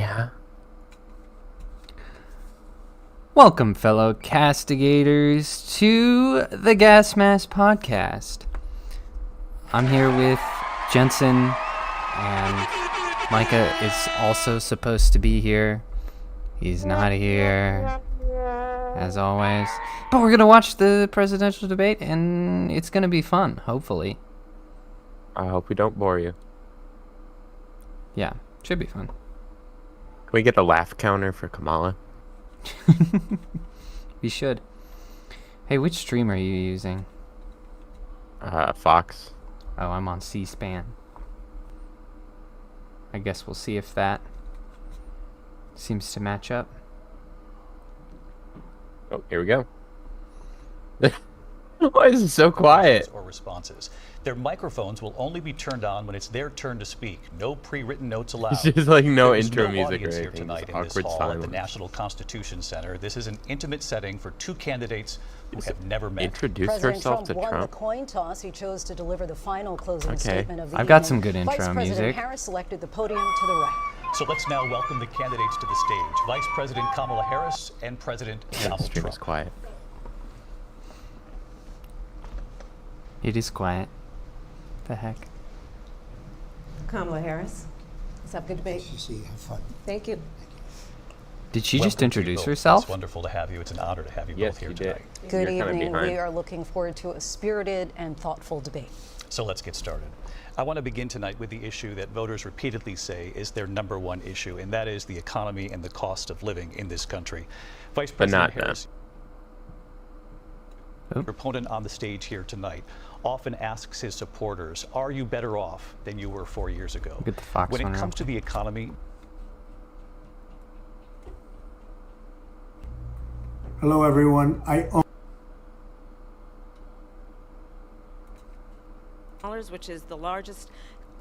Yeah. Welcome, fellow castigators, to the GasMask podcast. I'm here with Jensen, and Micah is also supposed to be here. He's not here, as always. But we're going to watch the presidential debate, and it's going to be fun, hopefully. I hope we don't bore you. Yeah, should be fun. Can we get a laugh counter for Kamala? We should. Hey, which stream are you using? Fox. Oh, I'm on C-SPAN. I guess we'll see if that seems to match up. Oh, here we go. Why is it so quiet? Or responses. Their microphones will only be turned on when it's their turn to speak. No pre-written notes allowed. It's just like no intro no music or audience anything. Here tonight in this Awkward hall silence. at the National Constitution Center. This is an intimate setting for two candidates who have never met. Introduce President herself to won Trump. the coin toss. He chose to deliver the final closing statement of the I've got evening. some good intro Vice music. President Harris selected the podium to the right. So let's now welcome the candidates to the stage. Vice President Kamala Harris and President The Donald stream is Trump. quiet. It is quiet. The heck? Kamala Harris. Let's have a good debate. Have fun. Thank you. Did she Welcome just to you introduce both. herself? It's wonderful to have you. It's an honor to have you Yes, both here you did. tonight. Good You're kinda evening. behind. We are looking forward to a spirited and thoughtful debate. So let's get started. I want to begin tonight with the issue that voters repeatedly say is their number one issue, and that is the economy and the cost of living in this country. Vice But President not them. Harris, your opponent on the stage here tonight, often asks his supporters, are you better off than you were 4 years ago? Get the Fox When one it real comes to the economy, Hello, everyone. Which is the largest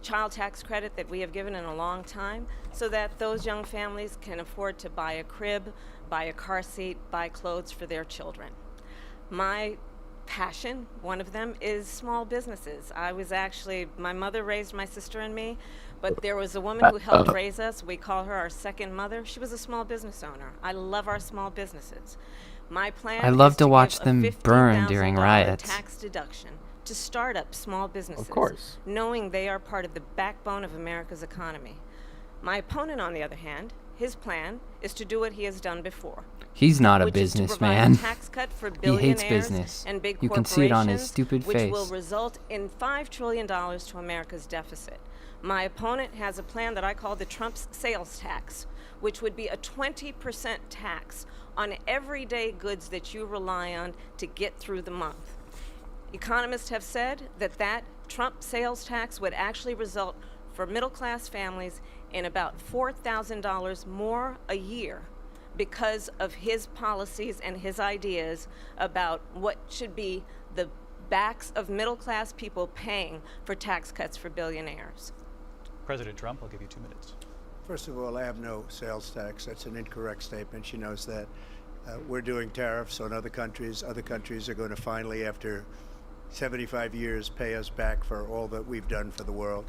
child tax credit that we have given in a long time, so that those young families can afford to buy a crib, buy a car seat, buy clothes for their children. My passion, one of them, is small businesses. My mother raised my sister and me, but there was a woman who helped raise us. We call her our second mother. She was a small business owner. I love our small businesses. My plan I love is to watch give a them burn during $50,000 riots. tax deduction to start up small businesses, Of course. knowing they are part of the backbone of America's economy. My opponent, on the other hand, his plan is to do what he has done before. He's not a which is to provide businessman. a tax cut for He billionaires hates business. and big You can see it on his corporations, stupid which face. will result in $5 trillion to America's deficit. My opponent has a plan that I call the Trump's sales tax, which would be a 20% tax on everyday goods that you rely on to get through the month. Economists have said that Trump sales tax would actually result for middle-class families in about $4,000 more a year because of his policies and his ideas about what should be the backs of middle-class people paying for tax cuts for billionaires. President Trump, I'll give you 2 minutes. First of all, I have no sales tax. That's an incorrect statement. She knows that. We're doing tariffs on other countries. Other countries are going to finally, after 75 years, pay us back for all that we've done for the world.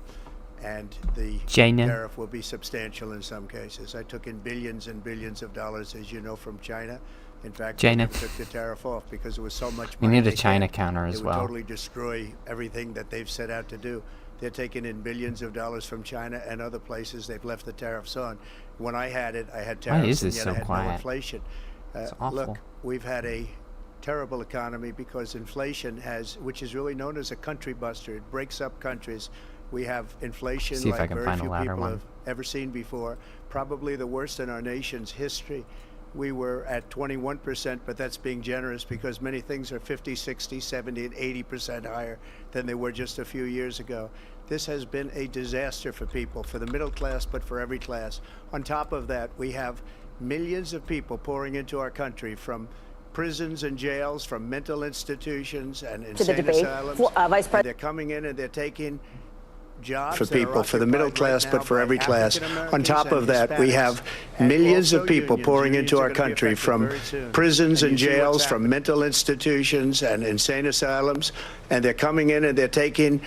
And the Jaeden. tariff will be substantial in some cases. I took in billions and billions of dollars, as you know, from China. In fact, we Jaeden. never took the tariff off because it was so much We money. need a they China can't- counter as It well. would totally destroy everything that they've set out to do. They're taking in billions of dollars from China and other places. They've left the tariffs on. When I had it, I had tariffs, is and this yet so I had quiet? no inflation. It's awful. Look, we've had a terrible economy because inflation which is really known as a country buster. It breaks up countries. We have inflation See if I like can very find a few louder people one. have ever seen before. Probably the worst in our nation's history. We were at 21%, but that's being generous because many things are 50, 60, 70, and 80% higher than they were just a few years ago. This has been a disaster for people, for the middle class, but for every class. On top of that, we have millions of people pouring into our country from prisons and jails, from mental institutions and insane asylums. Vice And President. they're coming in and they're taking jobs for that are people, for the middle occupied class, right but now for by every class. African-Americans On top and of that, we Hispanics. have And millions of also people unions. pouring Unions into are our gonna be country effective from very soon. prisons And and you see what's jails, from happening. mental institutions and insane asylums, and they're coming in and they're taking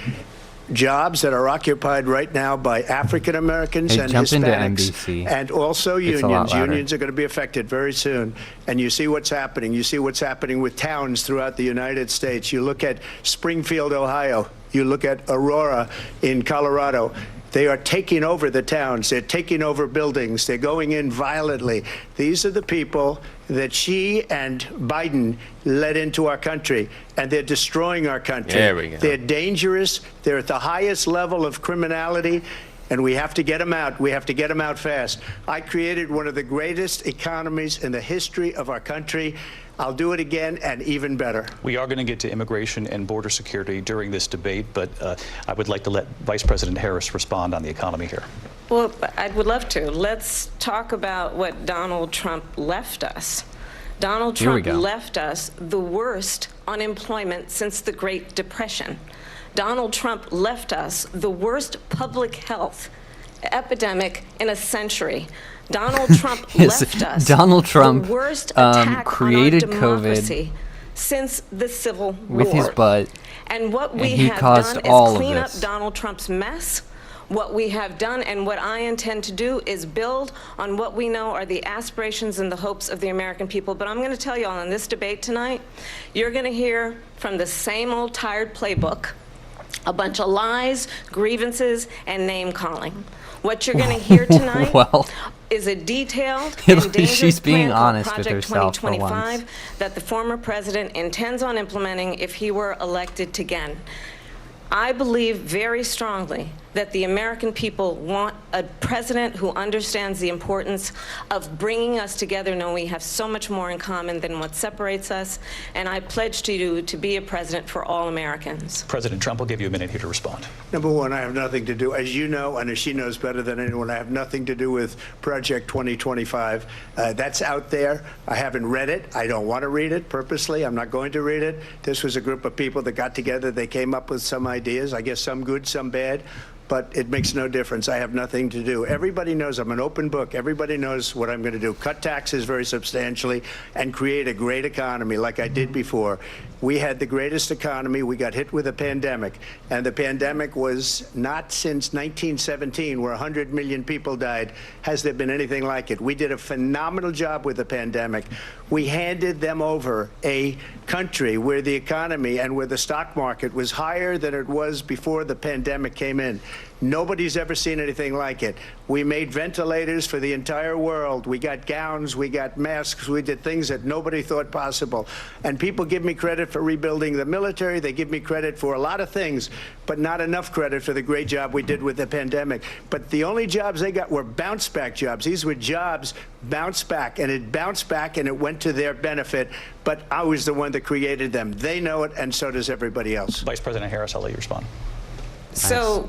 jobs that are occupied right now by African Americans Hey, and jump into Hispanics, NBC. and also It's a lot unions. louder. Unions are going to be affected very soon. And you see what's happening. You see what's happening with towns throughout the United States. You look at Springfield, Ohio. You look at Aurora in Colorado. They are taking over the towns. They're taking over buildings. They're going in violently. These are the people that she and Biden led into our country, and they're destroying our country. There we go. They're dangerous. They're at the highest level of criminality, and we have to get them out. We have to get them out fast. I created one of the greatest economies in the history of our country. I'll do it again and even better. We are going to get to immigration and border security during this debate, but I would like to let Vice President Harris respond on the economy here. Well, I would love to. Let's talk about what Donald Trump left us. Donald Here we Trump go. left us the worst unemployment since the Great Depression. Donald Trump left us the worst public health epidemic in a century. Donald Trump Yes, left us Donald Trump, the worst attack created on our COVID democracy since the Civil War. with his butt. And what we he have caused done all is of clean up this. Donald Trump's mess. What we have done and what I intend to do is build on what we know are the aspirations and the hopes of the American people. But I'm going to tell you all in this debate tonight, you're going to hear from the same old tired playbook, a bunch of lies, grievances, and name-calling. What you're going to hear tonight Well, is a detailed at and least dangerous she's being plan called honest with Project herself for 2025 once. that the former president intends on implementing if he were elected again. I believe very strongly that the American people want a president who understands the importance of bringing us together, knowing we have so much more in common than what separates us. And I pledge to you to be a president for all Americans. President Trump will give you a minute here to respond. Number one, I have nothing to do, as you know, and as she knows better than anyone, I have nothing to do with Project 2025. That's out there. I haven't read it. I don't want to read it purposely. I'm not going to read it. This was a group of people that got together. They came up with some ideas, I guess some good, some bad. But it makes no difference. I have nothing to do. Everybody knows I'm an open book. Everybody knows what I'm going to do. Cut taxes very substantially and create a great economy like I did before. We had the greatest economy. We got hit with a pandemic. And the pandemic was not since 1917, where 100 million people died, has there been anything like it. We did a phenomenal job with the pandemic. We handed them over a country where the economy and where the stock market was higher than it was before the pandemic came in. Nobody's ever seen anything like it. We made ventilators for the entire world. We got gowns, we got masks, we did things that nobody thought possible. And people give me credit for rebuilding the military. They give me credit for a lot of things, but not enough credit for the great job we did with the pandemic. But the only jobs they got were bounce back jobs. These were jobs bounce back, and it bounced back and it went to their benefit. But I was the one that created them. They know it, and so does everybody else. Vice President Harris, I'll let you respond. So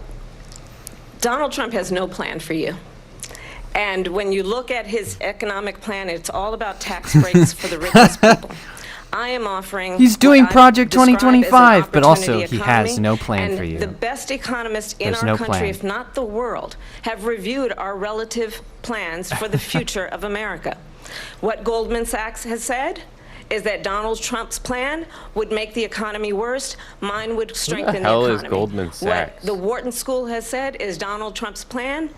Donald Trump has no plan for you. And when you look at his economic plan, it's all about tax breaks for the richest people. I am offering. He's doing what I Project describe as an 2025, but also opportunity he has economy. no plan And for you. The best economists in There's our no country, plan. if not the world, have reviewed our relative plans for the future of America. What Goldman Sachs has said is that Donald Trump's plan would make the economy worse. Mine would strengthen hell the is economy. Goldman Sachs? What the Wharton School has said is Donald Trump's plan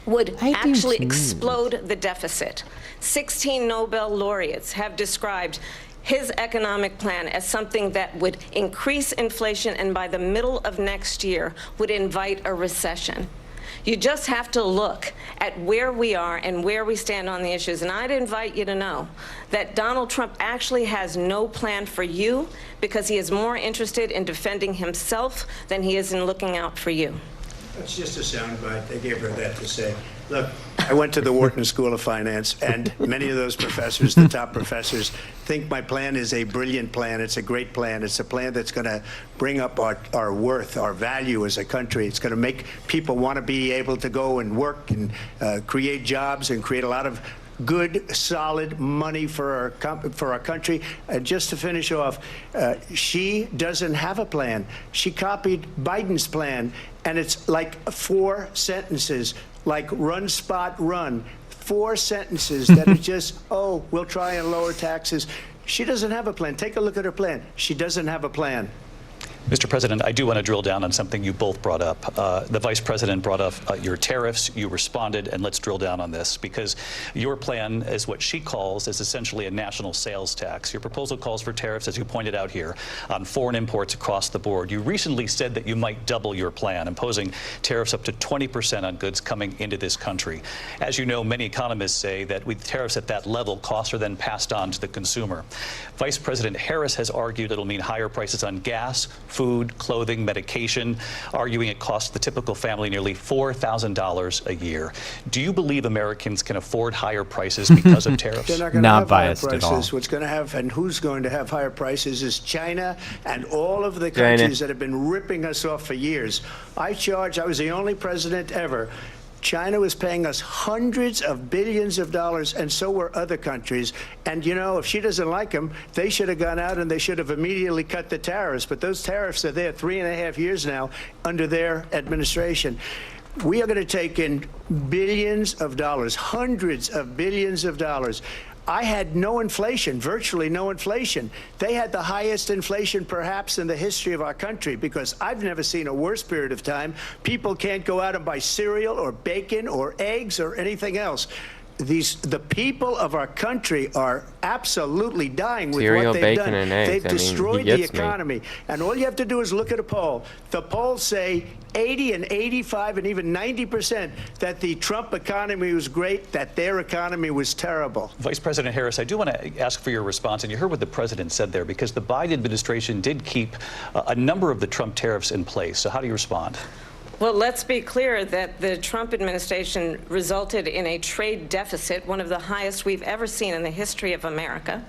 would I don't actually know. explode the deficit. 16 Nobel laureates have described his economic plan as something that would increase inflation and by the middle of next year would invite a recession. You just have to look at where we are and where we stand on the issues. And I'd invite you to know that Donald Trump actually has no plan for you because he is more interested in defending himself than he is in looking out for you. That's just a soundbite. They gave her that to say. Look, I went to the Wharton School of Finance, and many of those professors, the top professors, think my plan is a brilliant plan. It's a great plan. It's a plan that's going to bring up our worth, our value as a country. It's going to make people want to be able to go and work and create jobs and create a lot of good, solid money for our country. Just to finish off, she doesn't have a plan. She copied Biden's plan, and it's like 4 sentences, like run, spot, run. 4 sentences that are just, oh, we'll try and lower taxes. She doesn't have a plan. Take a look at her plan. She doesn't have a plan. Mr. President, I do want to drill down on something you both brought up. The Vice President brought up your tariffs. You responded, and let's drill down on this, because your plan is what she calls is essentially a national sales tax. Your proposal calls for tariffs, as you pointed out here, on foreign imports across the board. You recently said that you might double your plan, imposing tariffs up to 20% on goods coming into this country. As you know, many economists say that with tariffs at that level, costs are then passed on to the consumer. Vice President Harris has argued it'll mean higher prices on gas, food, clothing, medication, arguing it costs the typical family nearly $4,000 a year. Do you believe Americans can afford higher prices because of tariffs? They're not going to Not have higher biased at all. prices. What's going to have, and who's going to have higher prices is China and all of the countries that have been ripping us off for years. I was the only president ever. China was paying us hundreds of billions of dollars, and so were other countries. And, you know, if she doesn't like them, they should have gone out and they should have immediately cut the tariffs. But those tariffs are there 3.5 years now under their administration. We are going to take in billions of dollars, hundreds of billions of dollars. I had no inflation, virtually no inflation. They had the highest inflation perhaps in the history of our country, because I've never seen a worse period of time. People can't go out and buy cereal or bacon or eggs or anything else. The people of our country are absolutely dying with Cereal, what they've bacon, done. and eggs. They've I mean, destroyed he the gets me. economy. And all you have to do is look at a poll. The polls say 80 and 85 and even 90% that the Trump economy was great, that their economy was terrible. Vice President Harris, I do want to ask for your response, and you heard what the president said there, because the Biden administration did keep a number of the Trump tariffs in place. So how do you respond? Well, let's be clear that the Trump administration resulted in a trade deficit, one of the highest we've ever seen in the history of America.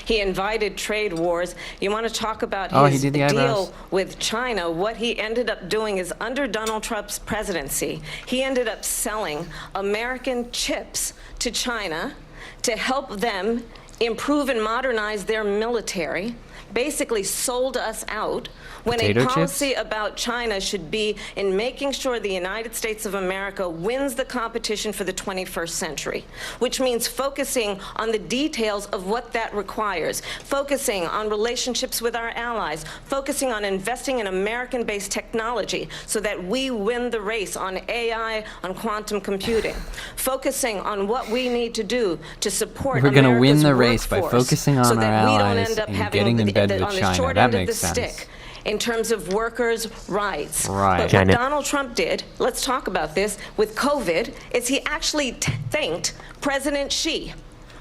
He invited trade wars. You want to talk about his deal with China? What he ended up doing is, under Donald Trump's presidency, he ended up selling American chips to China to help them improve and modernize their military, basically sold us out, when Potato a policy chips? about China should be in making sure the United States of America wins the competition for the 21st century, which means focusing on the details of what that requires, focusing on relationships with our allies, focusing on investing in American-based technology so that we win the race on AI, on quantum computing, focusing on what we need to do to support We're going to win America's the race by workforce focusing on so our that we don't allies end up and having getting in bed with on the China. short That end of makes the sense. stick in terms of workers' rights. Right. But what China. Donald Trump did, let's talk about this, with COVID, is he actually thanked President Xi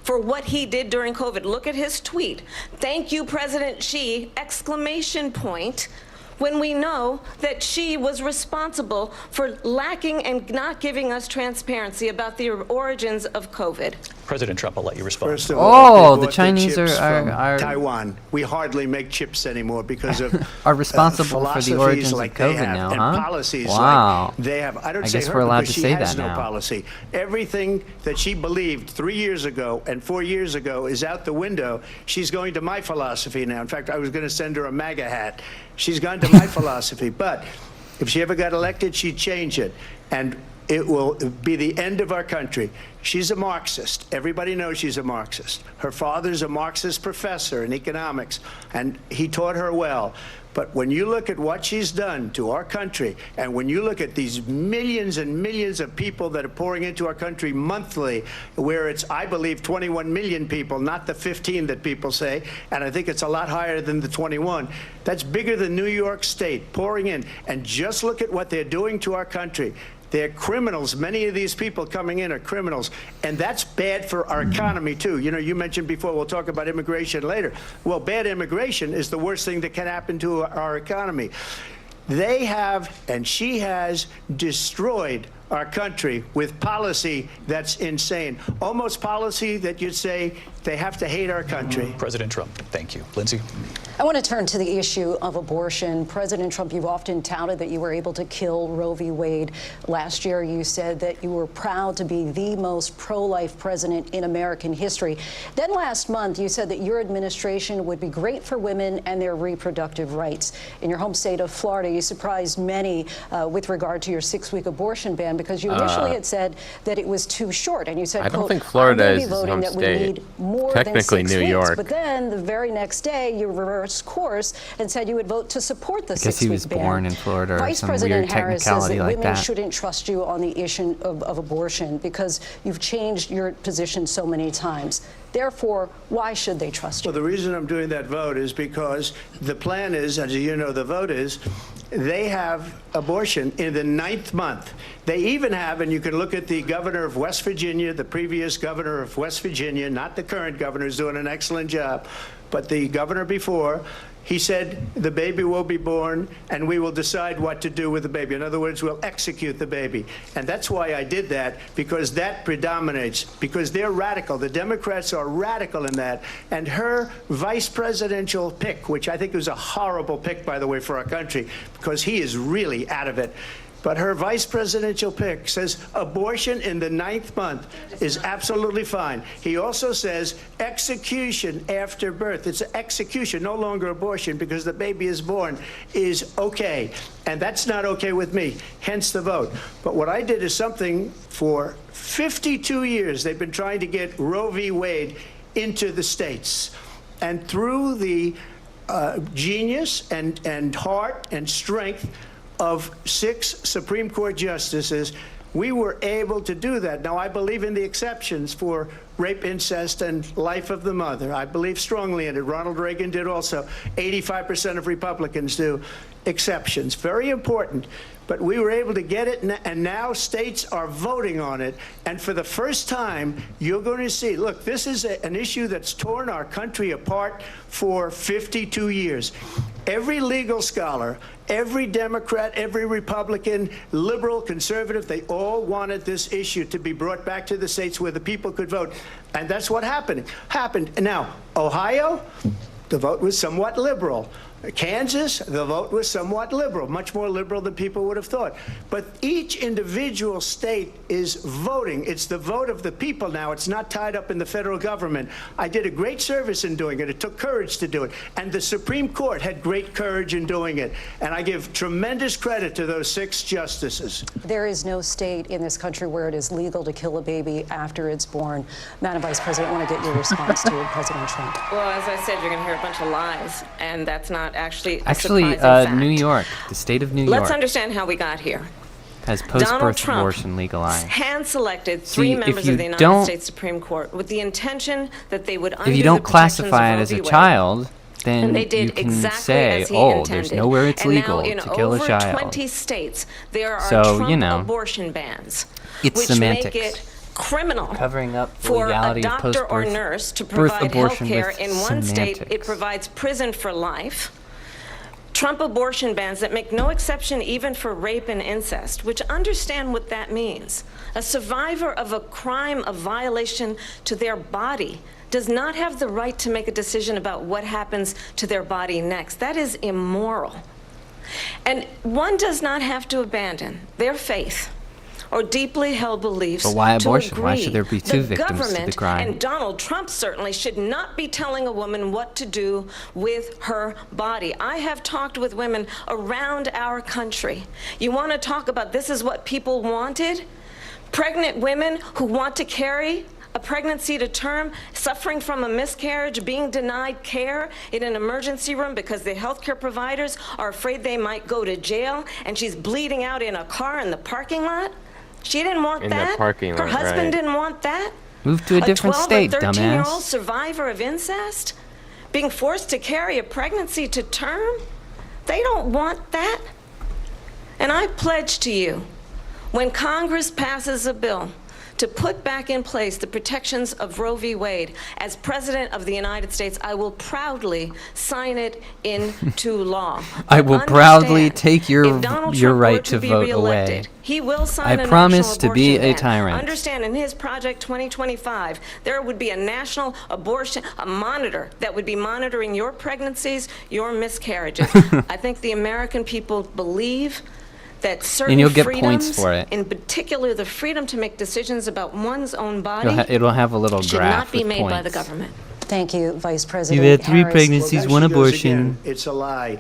for what he did during COVID. Look at his tweet. "Thank you, President Xi!" exclamation point. When we know that she was responsible for lacking and not giving us transparency about the origins of COVID. President Trump, I'll let you respond. First of Oh, all, they the bought Chinese chips are from Taiwan. We hardly make chips anymore because of are responsible for the origins like of they COVID have, now, and huh? policies Wow. like they have. I don't I say guess her we're allowed because to she say has that no now. policy. Everything that she believed 3 years ago and 4 years ago is out the window. She's going to my philosophy now. In fact, I was going to send her a MAGA hat. She's gone to my philosophy. But if she ever got elected, she'd change it. And it will be the end of our country. She's a Marxist. Everybody knows she's a Marxist. Her father's a Marxist professor in economics, and he taught her well. But when you look at what she's done to our country, and when you look at these millions and millions of people that are pouring into our country monthly, where it's, I believe, 21 million people, not the 15 that people say, and I think it's a lot higher than the 21. That's bigger than New York State pouring in. And just look at what they're doing to our country. They're criminals. Many of these people coming in are criminals. And that's bad for our economy, too. You know, you mentioned before, we'll talk about immigration later. Well, bad immigration is the worst thing that can happen to our economy. They have, and she has, destroyed our country with policy that's insane. Almost policy that you'd say they have to hate our country. President Trump, thank you. Lindsay? I want to turn to the issue of abortion. President Trump, you've often touted that you were able to kill Roe v. Wade. Last year, you said that you were proud to be the most pro-life president in American history. Then last month, you said that your administration would be great for women and their reproductive rights. In your home state of Florida, you surprised many with regard to your 6-week abortion ban, because you initially had said that it was too short. And you said, I don't quote, think Florida "I'm is his voting home that we state. need more Technically than 6 New weeks." York. But then the very next day, you reversed reversed course and said you would vote to support the 6-week ban. I guess he was born in Florida or Vice some President weird Harris says technicality that like women that. shouldn't trust you on the issue of abortion because you've changed your position so many times. Therefore, why should they trust you? Well, the reason I'm doing that vote is because the plan is, as you know, the vote is, they have abortion in the 9th month. They even have, and you can look at the governor of West Virginia, the previous governor of West Virginia, not the current governor, who's doing an excellent job, but the governor before, he said the baby will be born and we will decide what to do with the baby. In other words, we'll execute the baby. And that's why I did that, because that predominates, because they're radical. The Democrats are radical in that. And her vice presidential pick, which I think was a horrible pick, by the way, for our country, because he is really out of it. But her vice presidential pick says abortion in the 9th month is absolutely fine. He also says execution after birth. It's execution, no longer abortion, because the baby is born, is okay. And that's not okay with me, hence the vote. But what I did is something for 52 years. They've been trying to get Roe v. Wade into the states. And through the genius and heart and strength of 6 Supreme Court justices, we were able to do that. Now, I believe in the exceptions for rape, incest, and life of the mother. I believe strongly in it. Ronald Reagan did also. 85% of Republicans do. Exceptions. Very important. But we were able to get it, and now states are voting on it. And for the first time, you're going to see, look, this is an issue that's torn our country apart for 52 years. Every legal scholar, every Democrat, every Republican, liberal, conservative, they all wanted this issue to be brought back to the states where the people could vote. And that's what happened. Now, Ohio, the vote was somewhat liberal. Kansas, the vote was somewhat liberal, much more liberal than people would have thought. But each individual state is voting. It's the vote of the people now. It's not tied up in the federal government. I did a great service in doing it. It took courage to do it. And the Supreme Court had great courage in doing it. And I give tremendous credit to those 6 justices. There is no state in this country where it is legal to kill a baby after it's born. Madam Vice President, I want to get your response to President Trump. Well, as I said, you're going to hear a bunch of lies, and that's not actually a surprising fact. New York, the state of New York, Let's understand how we got here. has Donald post-birth Trump abortion legalized. hand-selected See, 3 if members you of the United don't- States Supreme Court with the intention that they would undo If you don't the protections of classify it Roe as v. a Wade. child, then And they you did can exactly say, as he oh, intended. there's nowhere it's and legal now in to kill a over child. 20 states, there are So, Trump you know, abortion bans, it's which semantics. make it criminal Covering up the for a legality of doctor or post-birth nurse to birth provide health abortion care. with In one state, it semantics. provides prison for life. Trump abortion bans that make no exception even for rape and incest, which understand what that means. A survivor of a crime of violation to their body does not have the right to make a decision about what happens to their body next. That is immoral. And one does not have to abandon their faith or deeply held beliefs. But why to abortion? Why agree. should there be 2 victims to the government crime? and Donald Trump certainly should not be telling a woman what to do with her body. I have talked with women around our country. You want to talk about this is what people wanted? Pregnant women who want to carry a pregnancy to term, suffering from a miscarriage, being denied care in an emergency room because the healthcare providers are afraid they might go to jail, and she's bleeding out in a car in the parking lot. She didn't want In the that. parking Her lot, husband right. didn't want that. Move to a different 12 state, or 13-year-old dumbass. survivor of incest being forced to carry a pregnancy to term. They don't want that. And I pledge to you, when Congress passes a bill to put back in place the protections of Roe v. Wade, as President of the United States, I will proudly sign it into law. I But will proudly understand, take your if Donald your Trump right were to be vote reelected, away. He will sign I a promise national to be abortion a ban. tyrant. Understand, in his Project 2025, there would be a national abortion, a monitor that would be monitoring your pregnancies, your miscarriages. I think the American people believe that certain you'll get freedoms, points for it. in particular the freedom to make decisions about one's own body, It'll have a little should graph not be with made by the points. government. Thank you, Vice President You had 3 Harris. pregnancies, Well, that 1 goes abortion. again. It's a lie.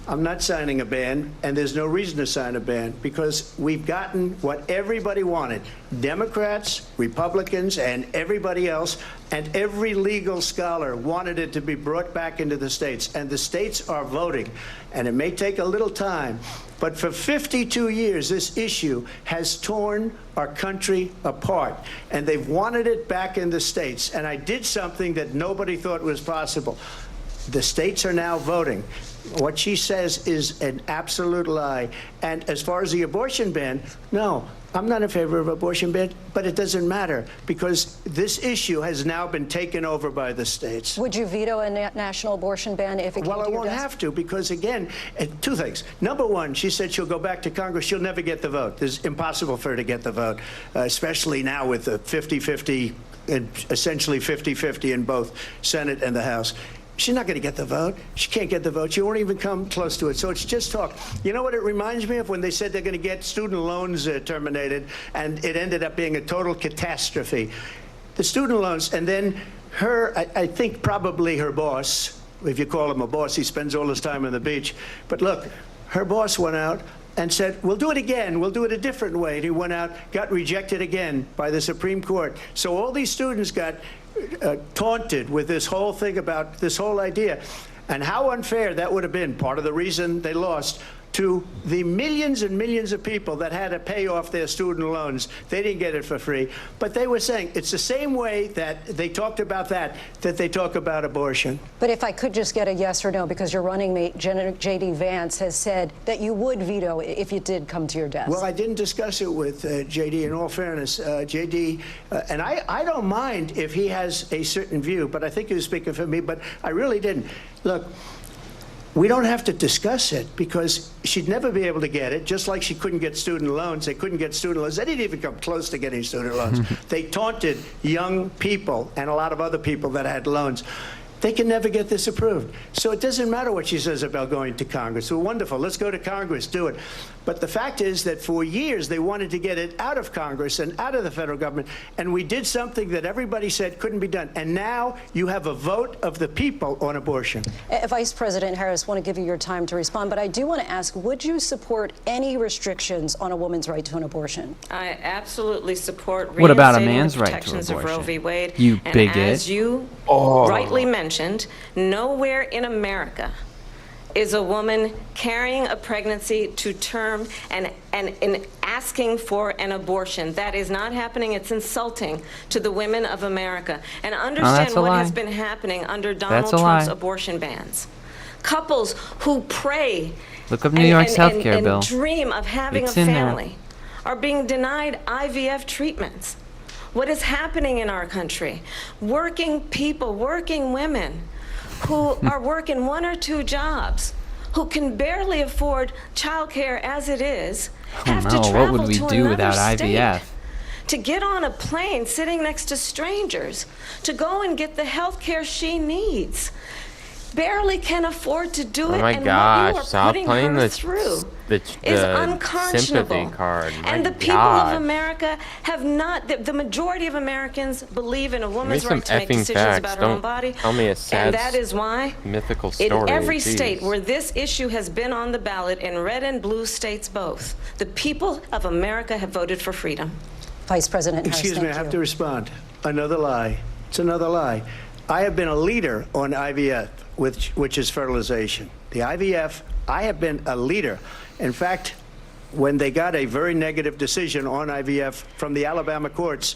I'm not signing a ban, and there's no reason to sign a ban because we've gotten what everybody wanted. Democrats, Republicans, and everybody else, and every legal scholar wanted it to be brought back into the states, and the states are voting. And it may take a little time, but for 52 years, this issue has torn our country apart, and they've wanted it back in the states. And I did something that nobody thought was possible. The states are now voting. What she says is an absolute lie. And as far as the abortion ban, no, I'm not in favor of abortion ban, but it doesn't matter because this issue has now been taken over by the states. Would you veto a national abortion ban if it came to your desk? Well, I won't have to because, again, two things. Number one, she said she'll go back to Congress. She'll never get the vote. It's impossible for her to get the vote, especially now with the 50-50, essentially 50-50 in both Senate and the House. She's not going to get the vote. She can't get the vote. She won't even come close to it. So it's just talk. You know what it reminds me of? When they said they're going to get student loans terminated, and it ended up being a total catastrophe. The student loans, and then her, I think probably her boss, if you call him a boss, he spends all his time on the beach. But look, her boss went out and said, we'll do it again. We'll do it a different way. And he went out, got rejected again by the Supreme Court. So all these students got taunted with this whole thing about this whole idea. And how unfair that would have been, part of the reason they lost, to the millions and millions of people that had to pay off their student loans. They didn't get it for free. But they were saying it's the same way that they talked about that they talk about abortion. But if I could just get a yes or no, because your running mate, J.D. Vance, has said that you would veto it if it did come to your desk. Well, I didn't discuss it with J.D. in all fairness. J.D., and I don't mind if he has a certain view, but I think he was speaking for me, but I really didn't. Look, we don't have to discuss it because she'd never be able to get it, just like she couldn't get student loans. They couldn't get student loans. They didn't even come close to getting student loans. They taunted young people and a lot of other people that had loans. They can never get this approved. So it doesn't matter what she says about going to Congress. Well, wonderful. Let's go to Congress, do it. But the fact is that for years they wanted to get it out of Congress and out of the federal government, and we did something that everybody said couldn't be done. And now you have a vote of the people on abortion. Vice President Harris, I want to give you your time to respond, but I do want to ask, would you support any restrictions on a woman's right to an abortion? I absolutely support What about a reinstating man's the right to protections of Roe abortion? v. Wade. You and bigot. As you rightly mentioned, nowhere in America is a woman carrying a pregnancy to term and asking for an abortion. That is not happening. It's insulting to the women of America. And understand what has been happening under Donald Trump's abortion bans. Couples who pray Look up New York's health care bill. and dream of having a family are being denied IVF treatments. What is happening in our country? Working people, working women who are working 1 or 2 jobs, who can barely afford childcare as it is, have to travel what would we to do another without state IVF? to get on a plane sitting next to strangers to go and get the health care she needs. Barely can afford to do it, my and gosh, what you are stop putting playing her the through the is sympathy unconscionable. card. My And the people gosh. of America have not, the majority of Americans believe in a woman's some right to make effing decisions facts. about her own Don't body. tell me a sad And that is why mythical story. in every Jeez. state where this issue has been on the ballot, in red and blue states both, the people of America have voted for freedom. Vice President Harris, Excuse me, I have to respond. Another lie. It's another lie. I have been a leader on IVF, which is fertilization. The IVF, I have been a leader. In fact, when they got a very negative decision on IVF from the Alabama courts,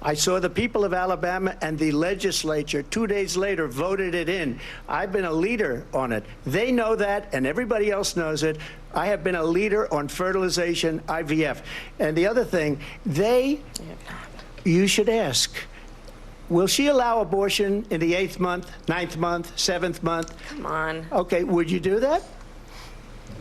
I saw the people of Alabama and the legislature 2 days later voted it in. I've been a leader on it. They know that, and everybody else knows it. I have been a leader on fertilization, IVF. And the other thing, you should ask, will she allow abortion in the 8th month, 9th month, 7th month? Come on. Okay, would you do that?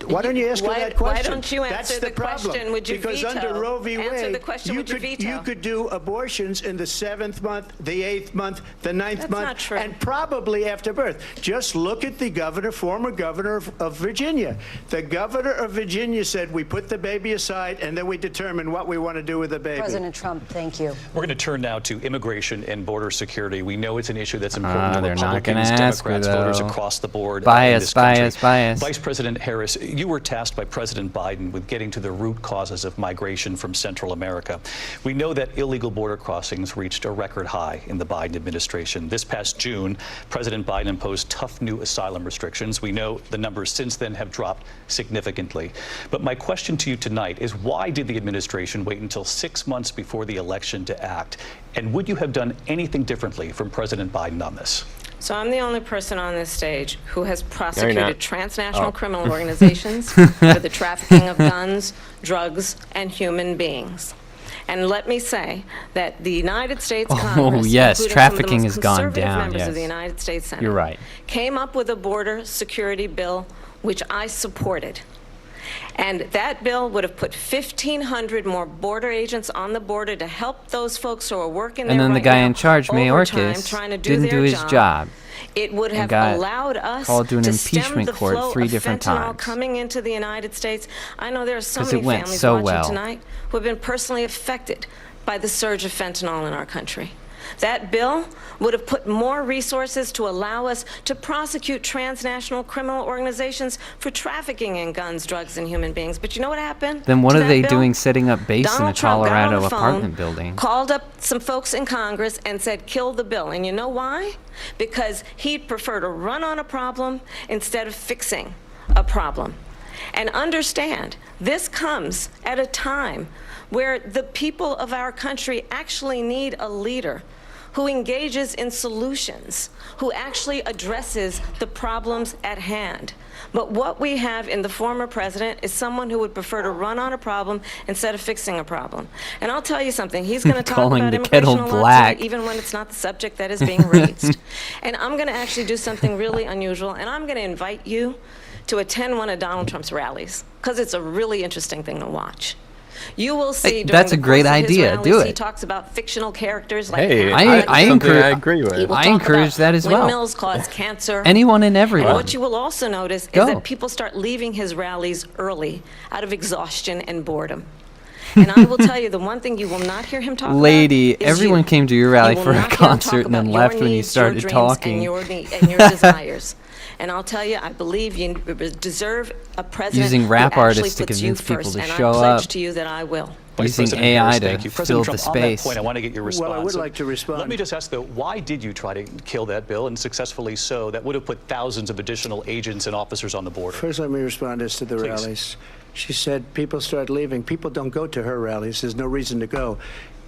Why don't you ask her that question? Why don't you answer That's the problem. question? Would you because veto? under Roe v. Answer Wade, the question. Would you veto? you could do abortions in the 7th month, the 8th month, the 9th That's month, not true. and probably after birth. Just look at the former governor of Virginia. The governor of Virginia said we put the baby aside and then we determine what we want to do with the baby. President Trump, thank you. We're going to turn now to immigration and border security. We know it's an issue that's important to They're not gonna Republicans, ask her, Democrats, voters though. across the board. Bias, in this country. bias. Vice President Harris, you were tasked by President Biden with getting to the root causes of migration from Central America. We know that illegal border crossings reached a record high in the Biden administration. This past June, President Biden imposed tough new asylum restrictions. We know the numbers since then have dropped significantly. But my question to you tonight is, why did the administration wait until 6 months before the election to act? And would you have done anything differently from President Biden on this? So I'm the only person on this stage who has not. prosecuted transnational criminal organizations for the trafficking of guns, drugs, and human beings. And let me say that the United States Congress, yes, including trafficking some of the has most gone conservative down, members yes. of the United States Senate, You're right. came up with a border security bill, which I supported. And that bill would have put 1,500 more border agents on the border to help those folks who are working there And then the right guy now in charge, overtime, Mayorkas, trying to didn't their do his job. It would have got allowed us called to an to stem impeachment the court flow 3 of different fentanyl times. coming into the United States. I know there are so 'Cause many it went families so watching well. tonight who have been personally affected by the surge of fentanyl in our country. That bill would have put more resources to allow us to prosecute transnational criminal organizations for trafficking in guns, drugs, and human beings. But you know what happened? Then what to are that they bill? doing setting up base in a Donald Trump got on Colorado the phone, apartment building? called up some folks in Congress and said, kill the bill. And you know why? Because he'd prefer to run on a problem instead of fixing a problem. And understand, this comes at a time where the people of our country actually need a leader who engages in solutions, who actually addresses the problems at hand. But what we have in the former president is someone who would prefer to run on a problem instead of fixing a problem. And I'll tell you something, he's going to talk Calling about the immigration kettle a lot black. tonight, even when it's not the subject that is being raised. And I'm going to actually do something really unusual, and I'm going to invite you to attend one of Donald Trump's rallies, because it's a really interesting thing to watch. You will see Hey, during that's the a great course of his idea. rallies, Do He it. talks about fictional characters like Hey, Hamlet. I something encourage- I agree with. He will I talk encourage about that as well. windmills cause cancer. Anyone and everyone. And what you will also notice is Go. that people start leaving his rallies early out of exhaustion and boredom. And I will tell you, the one thing you will not hear him talk Lady, about is everyone you. came to your rally You will for a not hear him talk concert and then about your left when you needs, started your dreams, talking. And your desires. And I'll tell you, I believe you deserve a president Using rap who actually artists to puts you convince people first, to and show I pledge up. to you that I will. Vice Using President AI Harris, to thank you. fill President the Trump, on that space. point, I want to get your response. Well, I would like to respond. Let me just ask, though, why did you try to kill that bill, and successfully so? That would have put thousands of additional agents and officers on the border. First, let me respond as to the Please. rallies. She said people start leaving. People don't go to her rallies. There's no reason to go.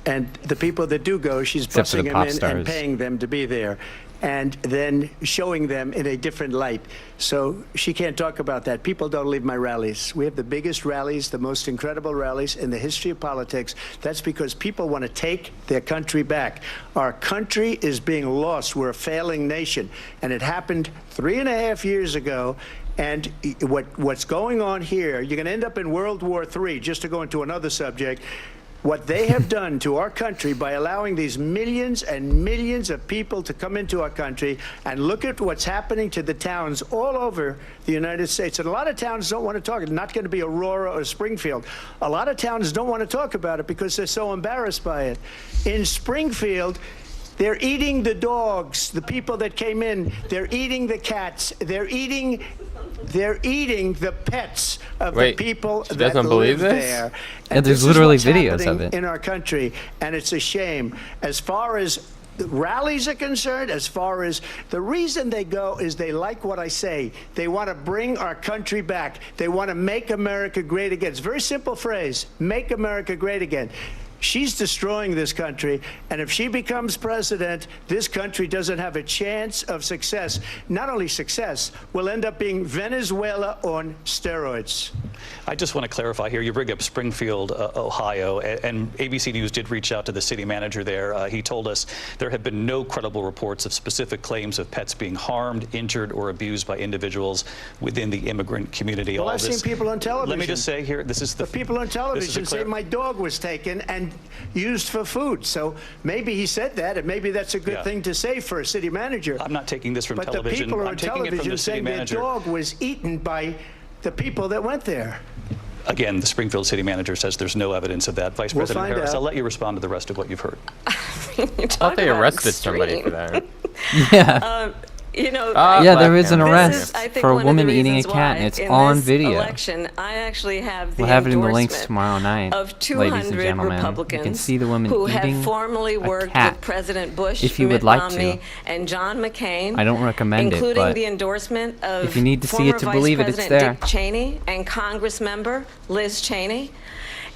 And the people that do go, she's Except for busing the them pop in stars. and paying them to be there, and then showing them in a different light. So she can't talk about that. People don't leave my rallies. We have the biggest rallies, the most incredible rallies in the history of politics. That's because people want to take their country back. Our country is being lost. We're a failing nation. And it happened 3.5 years ago. And what's going on here, you're going to end up in World War III, just to go into another subject. What they have done to our country by allowing these millions and millions of people to come into our country, and look at what's happening to the towns all over the United States. And a lot of towns don't want to talk. It's not going to be Aurora or Springfield. A lot of towns don't want to talk about it because they're so embarrassed by it. In Springfield, they're eating the dogs, the people that came in. They're eating the cats. They're eating the pets of Wait, the people she that doesn't live believe this? there. Yeah, And there's this is literally what's videos of happening it. in our country, and it's a shame. As far as the rallies are concerned, as far as the reason they go is they like what I say. They want to bring our country back. They want to make America great again. It's a very simple phrase, make America great again. She's destroying this country, and if she becomes president, this country doesn't have a chance of success. Not only success, we'll end up being Venezuela on steroids. I just want to clarify here. You bring up Springfield, Ohio, and ABC News did reach out to the city manager there. He told us there have been no credible reports of specific claims of pets being harmed, injured, or abused by individuals within the immigrant community. Well, I've seen people on television. Let me just say here, this is the people on television say my dog was taken and used for food. So maybe he said that, and maybe that's a good thing to say for a city manager. I'm not taking this from but television. The people I'm on taking it from television the city saying manager. their dog was eaten by the people that went there. Again, the Springfield city manager says there's no evidence of that. Vice President find Harris, out. I'll let you respond to the rest of what you've heard. I thought they arrested somebody for that. Yeah. You know, Yeah, there is an This is, arrest I think, for a one of the woman eating a reasons cat, why and it's in on this video. election, I actually have the We'll have it in the links endorsement tomorrow night, of ladies and 200 gentlemen. Republicans You can see the woman who eating have formerly a worked cat, with President Bush, if you would Mitt like Romney, to. and John McCain. I don't recommend it, including but the endorsement of if you need to see former it to Vice believe it, it's President there. Dick Cheney and Congress member Liz Cheney.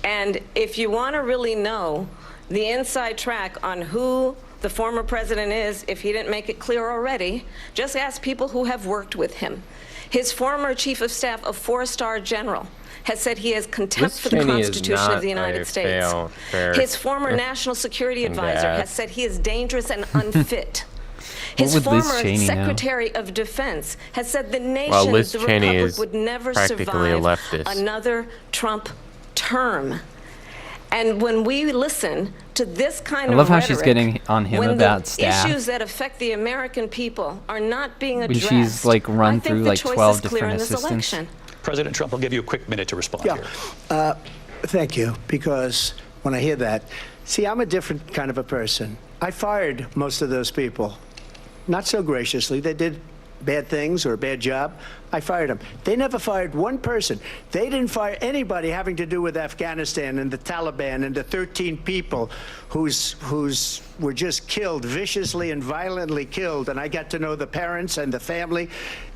And if you want to really know the inside track on who the former president is, if he didn't make it clear already, just ask people who have worked with him. His former chief of staff, a 4-star general, has said he has contempt Liz for the Cheney is Constitution of not the United a States. fair His former national security advisor has said he is dangerous and unfit. His would Liz former Cheney know? Secretary of Defense has said the nation, Well, Liz the Cheney Republic, is would never practically a survive leftist. another Trump term. And when we listen to this kind I of love how rhetoric, she's getting on him when about the staff. issues that affect the American people are not being When addressed, she's, like, run I think through, the like, choice 12 is clear different in this assistants. election. President Trump, I'll give you a quick minute to respond Yeah. here. Thank you, because when I hear that, see, I'm a different kind of a person. I fired most of those people. Not so graciously. They did bad things or a bad job. I fired them. They never fired one person. They didn't fire anybody having to do with Afghanistan and the Taliban and the 13 people who's were just killed, viciously and violently killed. And I got to know the parents and the family.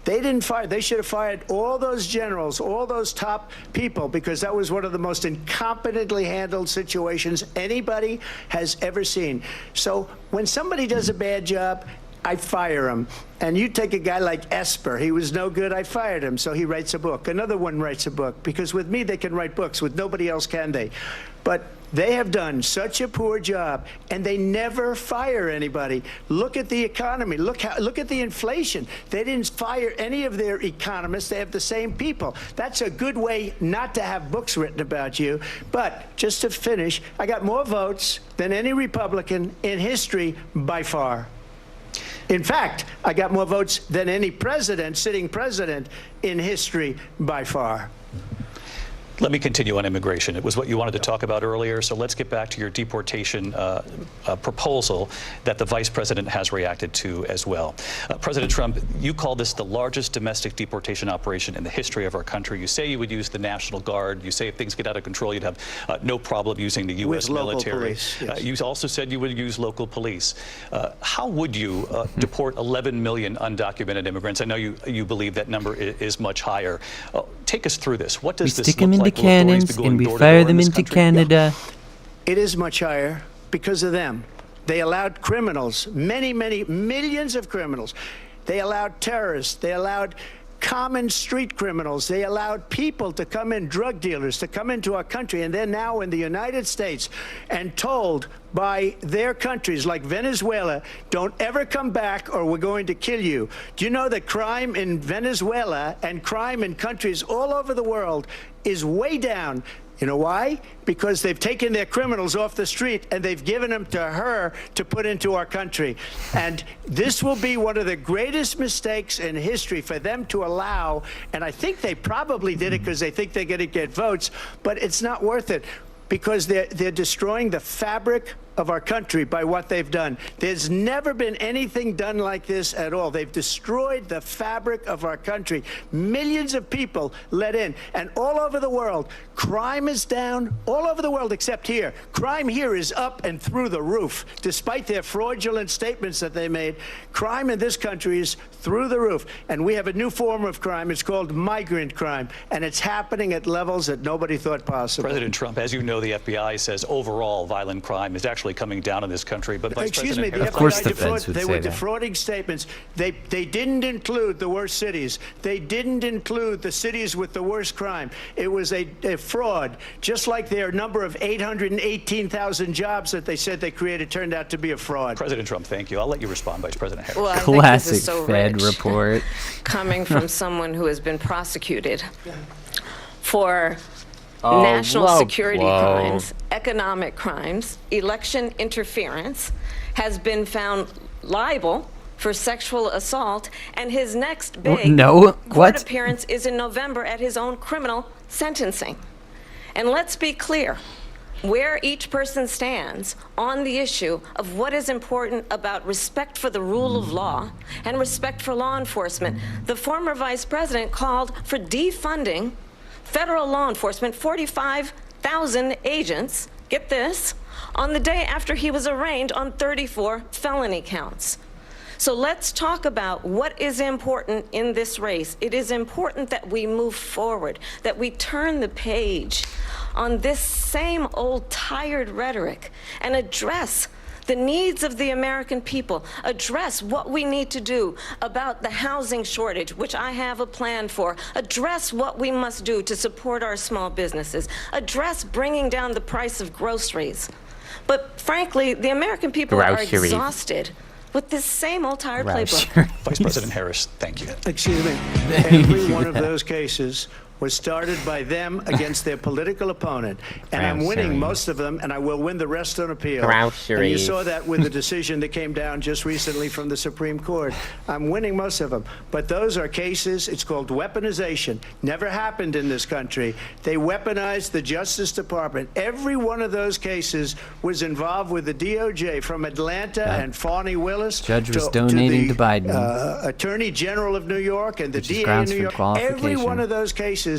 They didn't fire. They should have fired all those generals, all those top people, because that was one of the most incompetently handled situations anybody has ever seen. So when somebody does a bad job, I fire him. And you take a guy like Esper. He was no good. I fired him. So he writes a book. Another one writes a book. Because with me, they can write books. With nobody else can they. But they have done such a poor job, and they never fire anybody. Look at the economy. Look at the inflation. They didn't fire any of their economists. They have the same people. That's a good way not to have books written about you. But just to finish, I got more votes than any Republican in history by far. In fact, I got more votes than any president, sitting president in history by far. Let me continue on immigration. It was what you wanted to talk about earlier, so let's get back to your deportation proposal that the vice president has reacted to as well. President Trump, you call this the largest domestic deportation operation in the history of our country. You say you would use the National Guard. You say if things get out of control, you'd have no problem using the U.S. With local military. police, yes. You also said you would use local police. How would you deport 11 million undocumented immigrants? I know you believe that number is much higher. Take us through this. What does We this stick look them into like? Will authorities be cannons going and we door to fire door in them this into country? Canada. It is much higher because of them. They allowed criminals, many, many millions of criminals. They allowed terrorists. They allowed common street criminals. They allowed people to come in, drug dealers, to come into our country. And they're now in the United States and told by their countries like Venezuela, don't ever come back or we're going to kill you. Do you know that crime in Venezuela and crime in countries all over the world is way down? You know why? Because they've taken their criminals off the street and they've given them to her to put into our country. And this will be one of the greatest mistakes in history for them to allow. And I think they probably did it because they think they're going to get votes, but it's not worth it because they're destroying the fabric of our country by what they've done. There's never been anything done like this at all. They've destroyed the fabric of our country. Millions of people let in. And all over the world, crime is down. All over the world except here. Crime here is up and through the roof. Despite their fraudulent statements that they made, crime in this country is through the roof. And we have a new form of crime. It's called migrant crime. And it's happening at levels that nobody thought possible. President Trump, as you know, the FBI says overall violent crime is actually coming down in this country. But Vice Excuse President me, the Harris, Of course FBI the feds would they say were that. defrauding statements. They didn't include the worst cities. They didn't include the cities with the worst crime. It was a fraud, just like their number of 818,000 jobs that they said they created turned out to be a fraud. President Trump, thank you. I'll let you respond, Vice President Harris. Well, I think this Classic is so Fed rich, report. coming from someone who has been prosecuted for Oh, national whoa, security whoa. crimes, economic crimes, election interference, has been found liable for sexual assault, and his next big no, court what? appearance is in November at his own criminal sentencing. And let's be clear where each person stands on the issue of what is important about respect for the rule of law and respect for law enforcement. The former vice president called for defunding federal law enforcement, 45,000 agents, get this, on the day after he was arraigned on 34 felony counts. So let's talk about what is important in this race. It is important that we move forward, that we turn the page on this same old tired rhetoric and address the needs of the American people, address what we need to do about the housing shortage, which I have a plan for, address what we must do to support our small businesses, address bringing down the price of groceries. But frankly, the American people are Groceries. exhausted with this same old tired Right, playbook. sure. Vice President Harris, thank you. Excuse me. Every one of those cases was started by them against their political opponent. And I'm winning Groceries. most of them, and I will win the rest on appeal. Groceries. And you saw that with the decision that came down just recently from the Supreme Court. I'm winning most of them. But those are cases, it's called weaponization. Never happened in this country. They weaponized the Justice Department. Every one of those cases was involved with the DOJ, from Atlanta and Fani Willis Judge was to donating the to Biden. Attorney General of New York and the Which is DA in grounds New for York. qualification. Every one of those cases.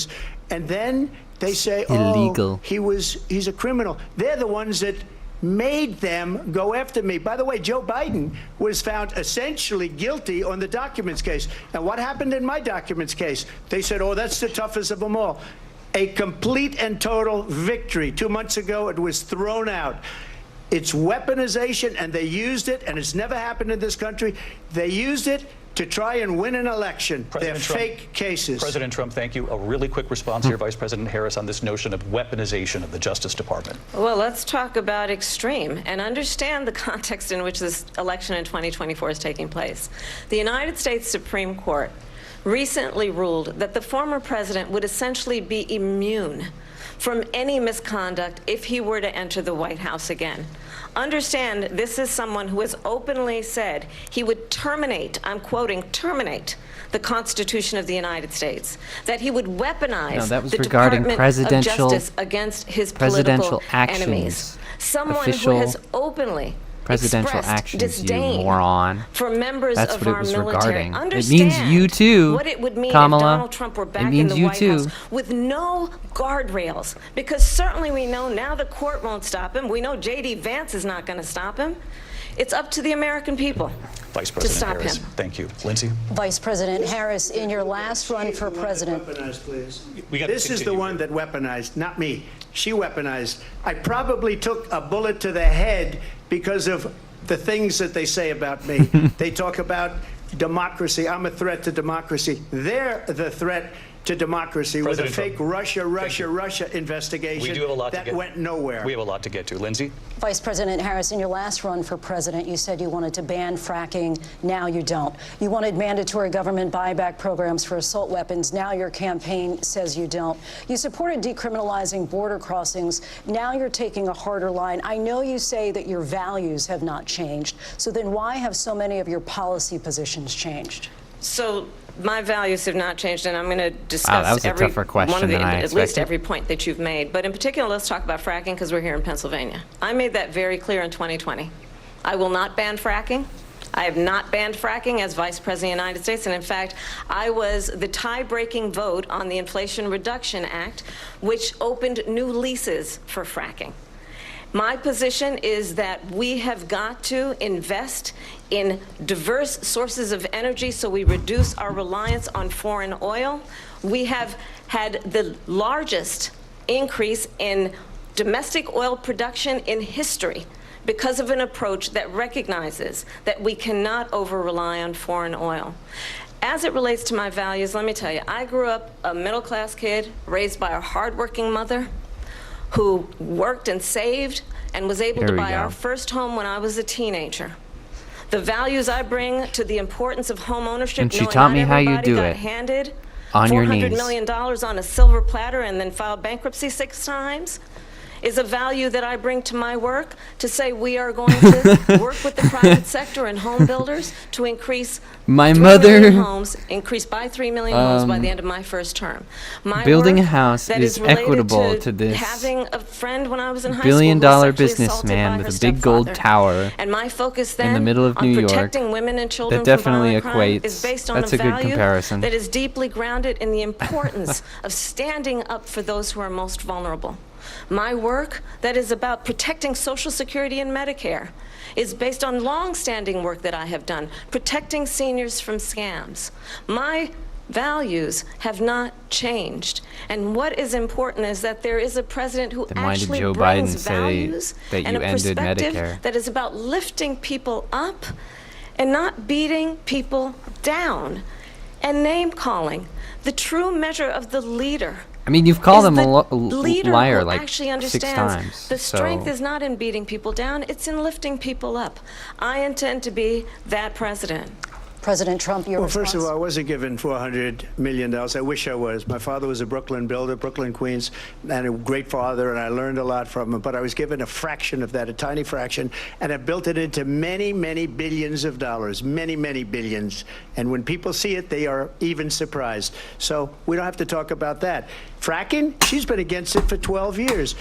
And then they say, Illegal. oh, he's a criminal. They're the ones that made them go after me. By the way, Joe Biden was found essentially guilty on the documents case. And what happened in my documents case? They said, oh, that's the toughest of them all. A complete and total victory. 2 months ago, it was thrown out. It's weaponization, and they used it, and it's never happened in this country. They used it to try and win an election. They're President Trump, fake cases. President Trump, thank you. A really quick response here, Vice President Harris, on this notion of weaponization of the Justice Department. Well, let's talk about extreme and understand the context in which this election in 2024 is taking place. The United States Supreme Court recently ruled that the former president would essentially be immune from any misconduct if he were to enter the White House again. Understand, this is someone who has openly said he would terminate, I'm quoting, terminate the Constitution of the United States, that he would weaponize No, that was the regarding Department presidential- of Justice against his presidential political actions. enemies. Someone Official who has openly presidential expressed actions, you disdain moron. for members That's of what it our was military. regarding. It Understand means you too, what it would mean Kamala. if Donald Trump were back in means the you White too. House with no guardrails. Because certainly we know now the court won't stop him. We know J.D. Vance is not going to stop him. It's up to the American people Vice to President stop Harris, him. thank you. Lindsay? Vice President Harris, in your last run for president. Weaponized, please. We gotta This is the continue one here. that weaponized, not me. She weaponized. I probably took a bullet to the head because of the things that they say about me. They talk about democracy. I'm a threat to democracy. They're the threat to democracy with a President fake Trump. Russia investigation We do have a lot that to get. went nowhere. We have a lot to get to. Lindsay? Vice President Harris, in your last run for president, you said you wanted to ban fracking. Now you don't. You wanted mandatory government buyback programs for assault weapons. Now your campaign says you don't. You supported decriminalizing border crossings. Now you're taking a harder line. I know you say that your values have not changed. So then why have so many of your policy positions changed? So my values have not changed, and I'm going to discuss that was a tougher question than I at least expected. every point that you've made. But in particular, let's talk about fracking, because we're here in Pennsylvania. I made that very clear in 2020. I will not ban fracking. I have not banned fracking as Vice President of the United States, and in fact, I was the tie-breaking vote on the Inflation Reduction Act, which opened new leases for fracking. My position is that we have got to invest in diverse sources of energy so we reduce our reliance on foreign oil. We have had the largest increase in domestic oil production in history because of an approach that recognizes that we cannot over-rely on foreign oil. As it relates to my values, let me tell you, I grew up a middle-class kid raised by a hardworking mother who worked and saved and was able to buy our first home when I was a teenager. The values I bring to the importance of home ownership, And she knowing taught not me how you everybody do got it. handed On your $400 knees. million on a silver platter and then filed bankruptcy 6 times, is a value that I bring to my work to say we are going to work with the private sector and home builders to increase My 3 mother, million homes, increase by 3 million homes by the end of my first term. My building work a house that is related equitable to this having a friend when I was in high billion-dollar school who was sexually assaulted businessman by with her a big gold stepfather. tower And my focus then in the middle of on New York protecting women and children that from definitely violent crime equates. is based on That's a good value comparison. that is deeply grounded in the importance of standing up for those who are most vulnerable. My work that is about protecting Social Security and Medicare is based on long-standing work that I have done, protecting seniors from scams. My values have not changed. And what is important is that there is a president who Then why did actually Joe brings Biden say values that and you a ended perspective Medicare? that is about lifting people up and not beating people down and name-calling. The true measure of the leader I mean, you've called is him the a leader liar who like actually 6 understands times. the strength so. is not in beating people down, it's in lifting people up. I intend to be that president. President Trump, your Well, response? first of all, I wasn't given $400 million. I wish I was. My father was a Brooklyn builder, Brooklyn, Queens, and a great father, and I learned a lot from him. But I was given a fraction of that, a tiny fraction, and I built it into many, many billions of dollars, many, many billions. And when people see it, they are even surprised. So we don't have to talk about that. Fracking, she's been against it for 12 years.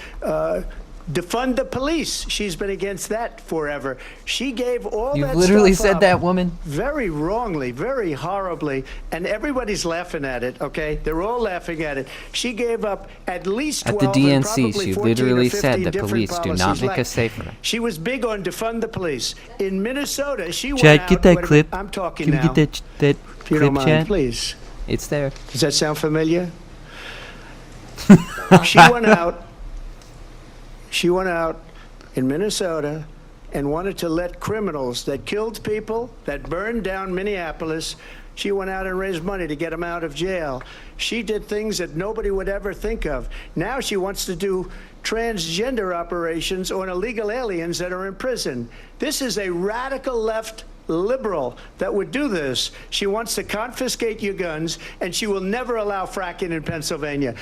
Defund the police. She's been against that forever. She gave all You that literally stuff said up that, woman. very wrongly, very horribly, and everybody's laughing at it, okay? They're all laughing at it. She gave up at least 12 At the and DNC, probably she 14 literally or 15 said that different police do not policies make us left. safer. She was big on defund the police. In Minnesota, she went Chad, out... get that wait a clip. minute, I'm talking Can now. we get that if you clip, don't mind, Chad? please. It's there. Does that sound familiar? She went out in Minnesota and wanted to let criminals that killed people, that burned down Minneapolis, she went out and raised money to get them out of jail. She did things that nobody would ever think of. Now she wants to do transgender operations on illegal aliens that are in prison. This is a radical left liberal that would do this. She wants to confiscate your guns, and she will never allow fracking in Pennsylvania.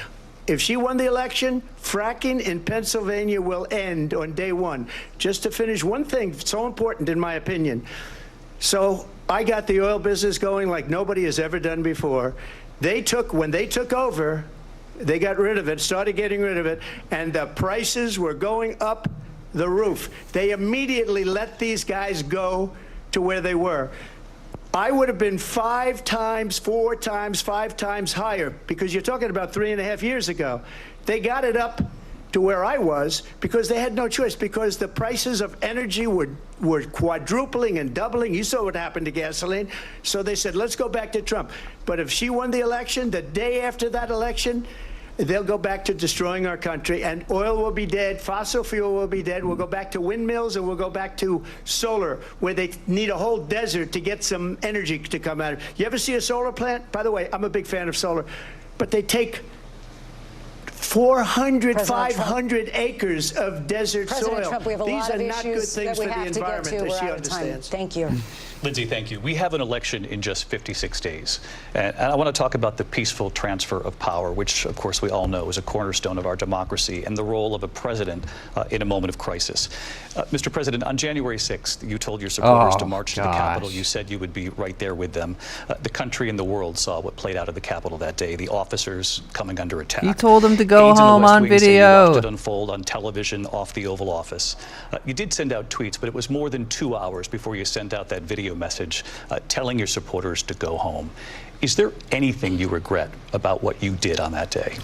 If she won the election, fracking in Pennsylvania will end on day one. Just to finish, one thing so important in my opinion. So I got the oil business going like nobody has ever done before. When they took over, they got rid of it, started getting rid of it, and the prices were going up the roof. They immediately let these guys go to where they were. I would have been 5 times, 4 times, 5 times higher, because you're talking about 3.5 years ago. They got it up to where I was because they had no choice, because the prices of energy were quadrupling and doubling. You saw what happened to gasoline. So they said, let's go back to Trump. But if she won the election, the day after that election, they'll go back to destroying our country, and oil will be dead, fossil fuel will be dead, we'll go back to windmills, and we'll go back to solar, where they need a whole desert to get some energy to come out of. You ever see a solar plant? By the way, I'm a big fan of solar, but they take 400, President 500 acres of desert President soil. Trump, we have a These lot are of not good issues things that for we the have to get environment, to. as We're she out of time. understands. Thank you. Lindsay, thank you. We have an election in just 56 days. And I want to talk about the peaceful transfer of power, which, of course, we all know is a cornerstone of our democracy, and the role of a president in a moment of crisis. Mr. President, on January 6th, you told your supporters to march to the Capitol. You said you would be right there with them. The country and the world saw what played out of the Capitol that day, the officers coming under attack. He told them to go Aides in the home West on Wing say video. You watched it unfold on television off the Oval Office. You did send out tweets, but it was more than 2 hours before you sent out that video message telling your supporters to go home. Is there anything you regret about what you did on that day?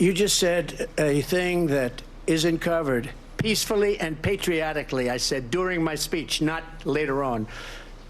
You just said a thing that isn't covered. Peacefully and patriotically, I said during my speech, not later on.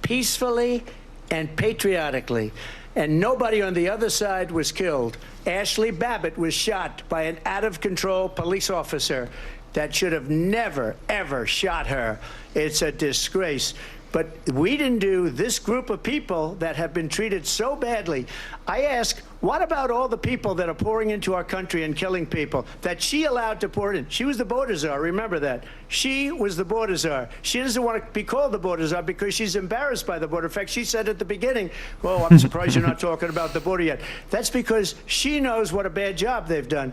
Peacefully and patriotically. And nobody on the other side was killed. Ashley Babbitt was shot by an out-of-control police officer that should have never, ever shot her. It's a disgrace. But we didn't do this group of people that have been treated so badly. I ask, what about all the people that are pouring into our country and killing people that she allowed to pour in? She was the border czar, remember that. She was the border czar. She doesn't want to be called the border czar because she's embarrassed by the border. In fact, she said at the beginning, oh, I'm surprised you're not talking about the border yet. That's because she knows what a bad job they've done.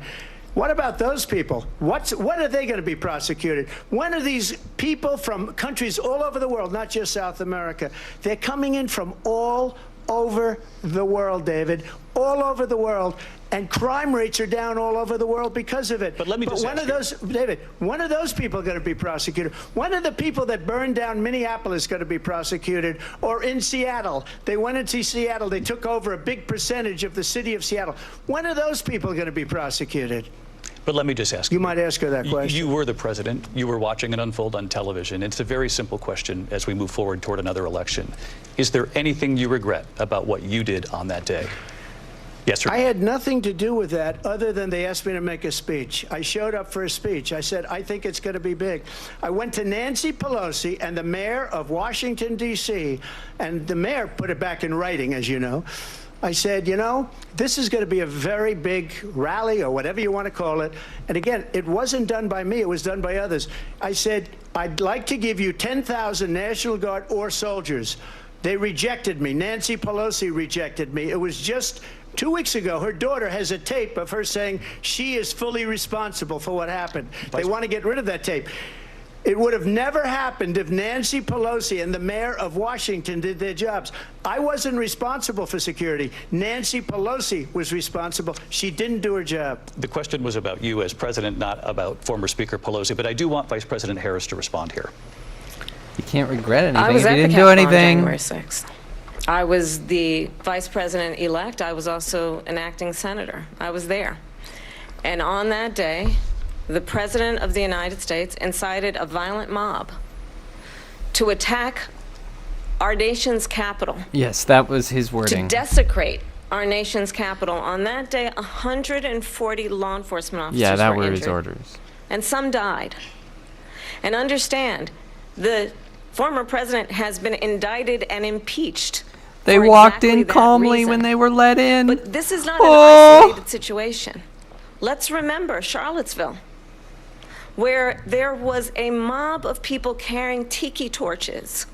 What about those people? When are they going to be prosecuted? When are these people from countries all over the world, not just South America? They're coming in from all over the world, David, all over the world, and crime rates are down all over the world because of it. But let me just when ask are those, David, when are those people going to be prosecuted? When are the people that burned down Minneapolis going to be prosecuted? Or in Seattle, they went into Seattle, they took over a big percentage of the city of Seattle. When are those people going to be prosecuted? But let me just ask you. You might ask her that question. You were the president. You were watching it unfold on television. It's a very simple question as we move forward toward another election. Is there anything you regret about what you did on that day? Yes, sir. I had nothing to do with that other than they asked me to make a speech. I showed up for a speech. I said, I think it's going to be big. I went to Nancy Pelosi and the mayor of Washington, D.C., and the mayor put it back in writing, as you know. I said, you know, this is going to be a very big rally or whatever you want to call it. And again, it wasn't done by me. It was done by others. I said, I'd like to give you 10,000 National Guard or soldiers. They rejected me. Nancy Pelosi rejected me. It was just 2 weeks ago. Her daughter has a tape of her saying she is fully responsible for what happened. They want to get rid of that tape. It would have never happened if Nancy Pelosi and the mayor of Washington did their jobs. I wasn't responsible for security. Nancy Pelosi was responsible. She didn't do her job. The question was about you as president, not about former Speaker Pelosi. But I do want Vice President Harris to respond here. You can't regret anything I was if at you the didn't do Capitol on anything. January 6th. I was the vice president-elect. I was also an acting senator. I was there. And on that day, the President of the United States incited a violent mob to attack our nation's capital. Yes, that was his To wording. desecrate our nation's capital. On that day, 140 law enforcement officers Yeah, that were were injured, his orders. and some died. And understand, the former president has been indicted and impeached. They for walked exactly in that calmly reason. when they were let in. But this is not Oh. an isolated situation. Let's remember Charlottesville, where there was a mob of people carrying tiki torches,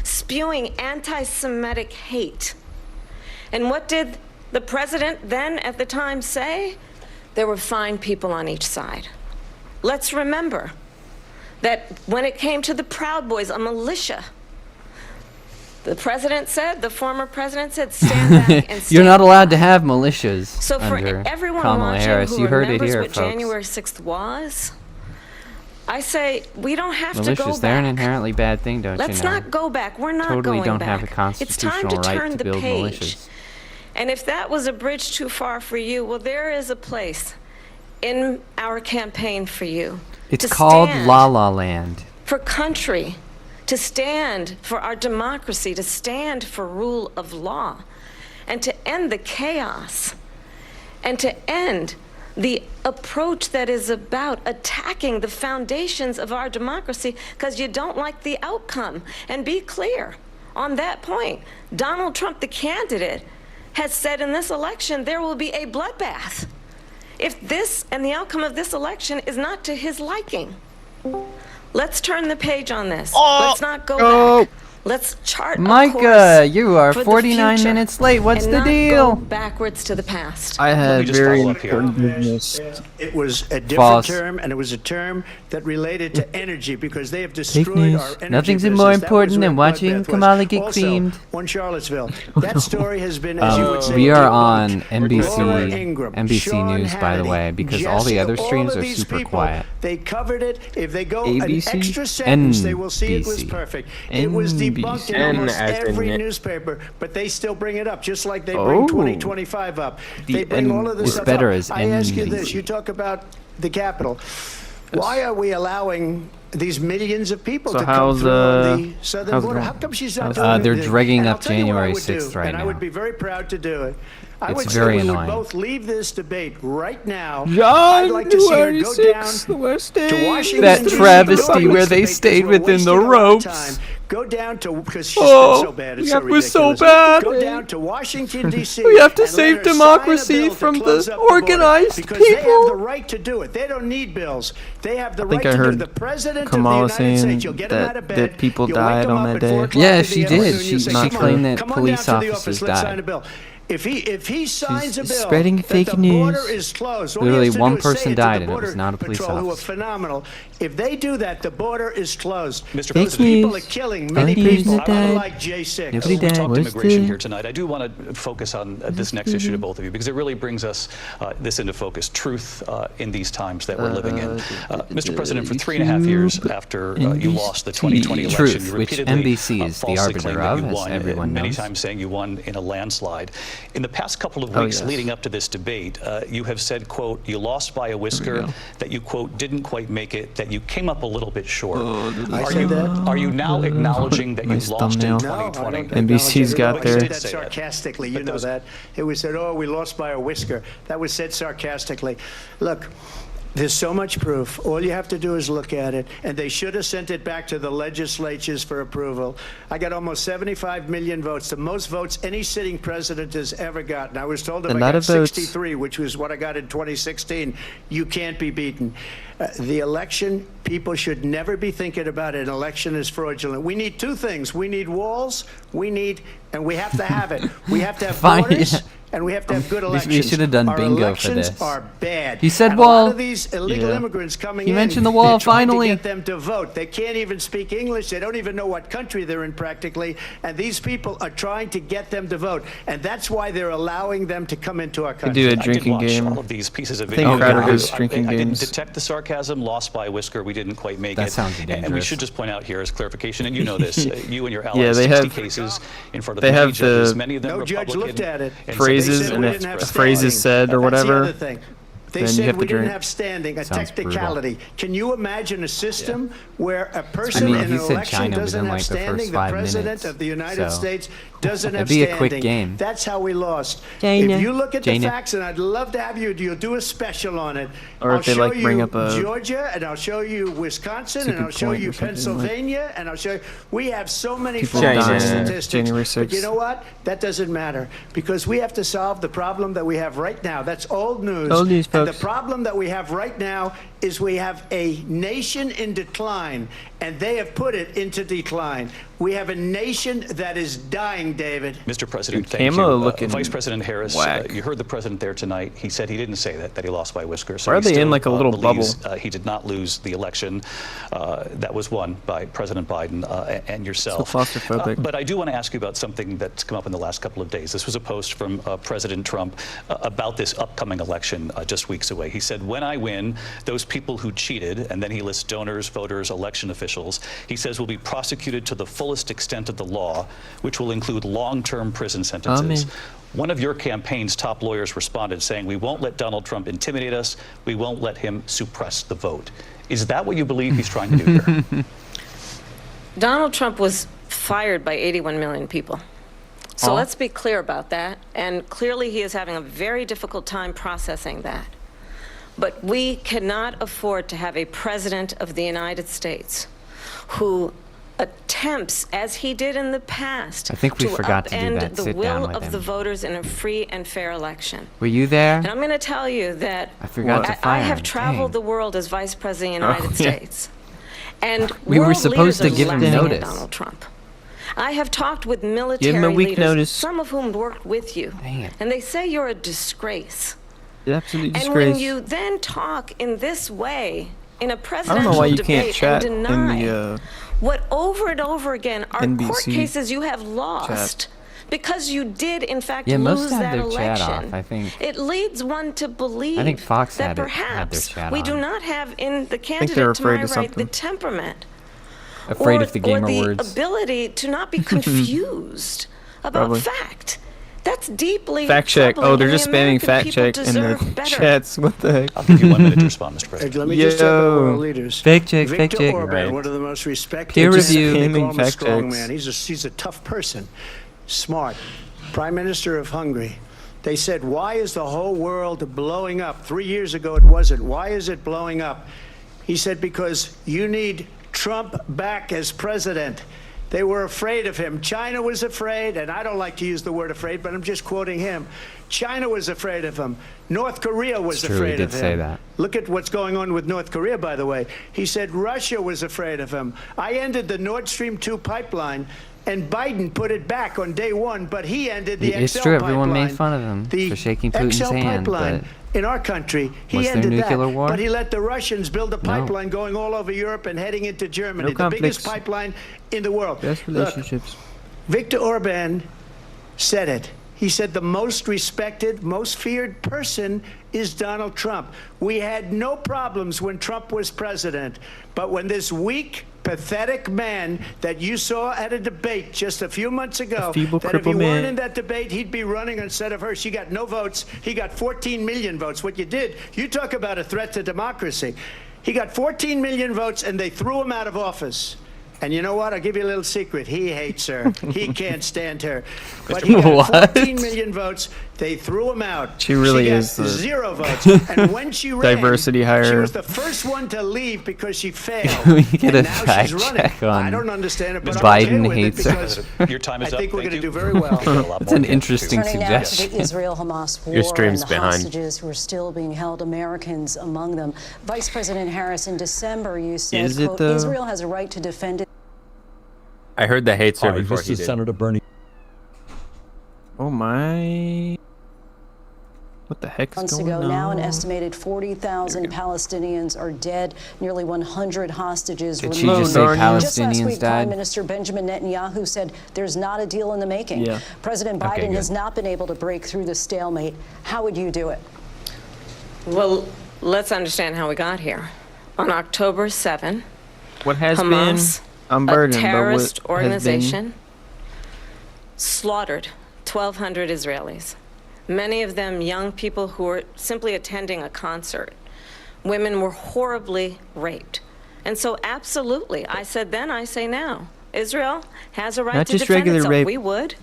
spewing anti-Semitic hate. And what did the president then at the time say? There were fine people on each side. Let's remember that when it came to the Proud Boys, a militia, the president said, the former president said, stand back and stand You're not allowed to by. have militias So for under everyone Kamala watching Harris. who You heard it remembers here, what folks. January 6th was, I say we don't have to go Militias, they're an back. inherently bad thing, don't Let's you know? not go back. We're not Totally going don't back. have a It's time to constitutional right turn to the build page. militias. And if that was a bridge too far for you, well, there is a place in our campaign for you. It's to called stand La La Land. for country, to stand for our democracy, to stand for rule of law, and to end the chaos, and to end the approach that is about attacking the foundations of our democracy because you don't like the outcome. And be clear on that point. Donald Trump, the candidate, has said in this election there will be a bloodbath if this and the outcome of this election is not to his liking, let's turn the page on this. Let's not go back. Let's chart a Micah, course you are for the 49 future minutes late. What's and the not deal? Go backwards to the past. I Let me had just very follow up here. important business. It was a different False. term, and it was a term that related to energy because they have destroyed news. our energy Nothing's business. more That was important where than watching bloodbath was. Kamala get Also, creamed. on Charlottesville. That story has been, as you would say, We are debunked. on NBC, Laura Ingraham, NBC Sean News, by the Hannity, way, because all the Jesse, other streams all are of these super people, quiet. They covered it. If they go ABC? an extra sentence, they will see it was NBC. perfect. It was debunked in N almost as in every Nick. newspaper, but they still bring it up, just like they bring Oh. 2025 up. The They bring all of N this is stuff better up. as I ask you this. NBC. You talk about the Capitol. Why are we allowing these millions of people So to come how's, through on the southern how's border? going? How come she's not How's- doing they're anything? dragging And I'll up tell you what I January would do, 6th right and I now. would be very proud to do it. I It's would very say we annoying. would both leave this debate right now. John, I'd like to see her go down the worst to Washington, That D.C. travesty Don't where they participate 'cause stayed we're within the wasting a lot of ropes. time. Go down to, because she's Oh, been so bad, it's we so have- we're so ridiculous. bad. Go down to Washington, D.C. We have to and let save her sign a democracy bill to from close the up border, organized because they have people. the right to do it. They don't need bills. They have the think right I to do heard it. The president Kamala of the United saying States, you'll get him that- out of bed. that people you'll wake died him on up that at day. 4 o'clock Yeah, in she the did. afternoon, you say, She "Come on, claimed that come on police down to the officers office, let's died. sign a bill." If he signs a bill spreading that fake the news. border is closed, all he Literally has to one do is say person it to died the and it was Border not a police Patrol, who are officer. phenomenal. If they do that, the border is closed. Mr. Those President. people are killing many Nobody people, died. unlike J6. Nobody We died. talked Was immigration the- here tonight. I do want to focus on this next issue to both of you because it really brings us this into focus, truth in these times that we're living in. Mr. President, for 3.5 years after you lost the 2020 election, Truth, you which repeatedly NBC is the falsely arbiter claimed that you of, as won, everyone many knows. times saying you won in a landslide. In the past couple of Oh, weeks yes. leading up to this debate, you have said, quote, you lost by a whisker, that you, quote, didn't quite make it, that you came up a little bit short. I said that. Are you now acknowledging that you Nice lost in thumbnail. No, I don't 2020? NBC's acknowledge got it. their- I said that sarcastically. You know that. It was said, "Oh, we lost by a whisker." That was said sarcastically. Look. There's so much proof. All you have to do is look at it. And they should have sent it back to the legislatures for approval. I got almost 75 million votes, the most votes any sitting president has ever gotten. I was told if A I lot got of votes. 63, which was what I got in 2016, you can't be beaten. The election, people should never be thinking about an election as fraudulent. We need two things. We need walls. And we have to have it. We have to have Fine, borders. yeah. And we have to have good We elections. should have done Our bingo for elections this. are bad. He said and a wall. lot of these illegal Yeah. immigrants coming He in. mentioned the wall, they're trying finally. to get them to vote. They can't even speak English. They don't even know what country they're in practically. And these people are trying to get them to vote. And that's why they're allowing them to come into our country. do a I did drinking watch game. all of these pieces of I think video. Crowder God. does drinking I didn't games. detect the sarcasm. Lost by a whisker. We didn't quite make That it. sounds And we dangerous. should just point out here as clarification, and you know this, you and your allies, Yeah, they 60 have- cases in front of they many have judges, the- many of them No judge Republican, looked at it. and Phrases, They said and we if didn't have a phrase is standing. said or That's the whatever, other thing. They then you said have to we didn't drink. have standing, a Sounds brutal. technicality. Can you imagine a system where a person I mean, in he an said election China doesn't within, have like, the first standing? The 5 president minutes, of the United so States doesn't have it'd be a standing. quick game. That's how we lost. China. If you look at the China. facts, and I'd love to have you'll do a special on it. Or I'll if they, show like, bring you up a Georgia, and I'll show you Wisconsin, and tipping I'll show point you or something like- Pennsylvania, and I'll show you. We have so many People facts and dying. statistics. January But you 6th. know what? That doesn't matter because we have to solve the problem that we have right now. That's old news. Old news, And the folks. problem that we have right now is we have a nation in decline, and they have put it into decline. We have a nation that is dying, David. Mr. President, Dude, thank Kamala you. looking Vice President Harris, whack. you heard the president there tonight. He said he didn't say that he lost by a whisker. So Why are he they in, still, like, a little believes, bubble? he did not lose the election that was won by President Biden and yourself. So claustrophobic. But I do want to ask you about something that's come up in the last couple of days. This was a post from President Trump about this upcoming election just weeks away. He said, when I win, those people who cheated, and then he lists donors, voters, election officials, he says will be prosecuted to the fullest extent of the law, which will include long-term prison sentences. Amen. One of your campaign's top lawyers responded saying, we won't let Donald Trump intimidate us. We won't let him suppress the vote. Is that what you believe he's trying to do here? Donald Trump was fired by 81 million people. So Oh. let's be clear about that. And clearly he is having a very difficult time processing that. But we cannot afford to have a president of the United States who attempts, as he did in the past, I think we to forgot to do upend that. the Sit will down with of the him. voters in a free and fair election. Were you there? And I'm going to tell you that I forgot to I fire have him. traveled Dang. the world as Vice President of the United States. And We were world supposed to leaders are give him laughing at notice. Donald Trump. I have talked with military Give him a week leaders, notice. some of whom worked with you, Dang it. and they say you're a disgrace. Absolute And when disgrace. you then talk in this way in a I don't presidential know why you debate can't chat and in deny the what over and over again are court NBC cases you have lost because you did in fact Yeah, most lose have that their election. chat off, I think. It leads one to believe I think Fox that had their perhaps chat we on. do not have in the they're candidate to afraid my of right the something. temperament Afraid or, of the gamer or the words. ability to not be confused about Probably. fact. That's deeply Fact check. troubling, Oh, they're and just the spamming American fact people check in deserve the better. chats. What the heck? I'll give you 1 minute to respond, Mr. President. Let me just talk about Yo. world leaders. Fact check, Viktor fact check. Orban, Right. one of the most respected. Peer men, review. they call him a Fact strong checks. man. He's a tough person, smart. Prime Minister of Hungary. They said, why is the whole world blowing up? 3 years ago, it wasn't. Why is it blowing up? He said, because you need Trump back as president. They were afraid of him. China was afraid, and I don't like to use the word afraid, but I'm just quoting him. China was afraid of him. North Korea was It's true, he afraid did of him. say that. Look at what's going on with North Korea, by the way. He said Russia was afraid of him. I ended the Nord Stream 2 pipeline, and Biden put it back on day one, but he ended the It's XL true, pipeline. everyone made fun of him the for shaking Putin's XL hand, pipeline but in our country, he was there ended nuclear that. war? But he let the Russians build a pipeline going all over Europe and heading into Germany, No the biggest conflicts. pipeline in the world. Best Look, relationships. Viktor Orban said it. He said the most respected, most feared person is Donald Trump. We had no problems when Trump was president, but when this weak, pathetic man that you saw at a debate just a few months ago, feeble, that if he crippled weren't man. in that debate, he'd be running instead of her. She got no votes. He got 14 million votes. What you did, you talk about a threat to democracy. He got 14 million votes, and they threw him out of office. And you know what? I'll give you a little secret. He hates her. He can't stand her. But he got What? 14 million votes. They threw him out. She really got is the 0 votes. And when she ran, diversity she hire. was the first one to leave because she failed. We get and a now fact she's running. check on I don't understand it, but Biden I'm okay with hates it her. because Your time is I up. think we're Thank going to you. do very well. We've got a lot That's more an to get to. interesting Turning now to suggestion. the Israel-Hamas war Your stream's and the behind. hostages who are still being held, Americans among them. Vice President Harris, in December, you said, Is it, quote, though? Israel has a right to defend it. I heard the hates her Hi, before this he is did. Senator Bernie. Oh my. What the heck's Months going ago, on? now an estimated 40,000 Palestinians are dead, nearly 100 hostages Did removed. she just say Darn you. Just last Palestinians week, Prime died? Minister Benjamin Netanyahu said there's not a deal in the making. Yeah. President Okay, Biden good. has not been able to break through the stalemate. How would you do it? Well, let's understand how we got here. On October 7, What has Hamas, been unburdened, a terrorist but what has been organization, slaughtered 1,200 Israelis. Many of them young people who were simply attending a concert. Women were horribly raped. And so absolutely, I said then, I say now, Israel has a right Not to just defend regular itself. rape. We would.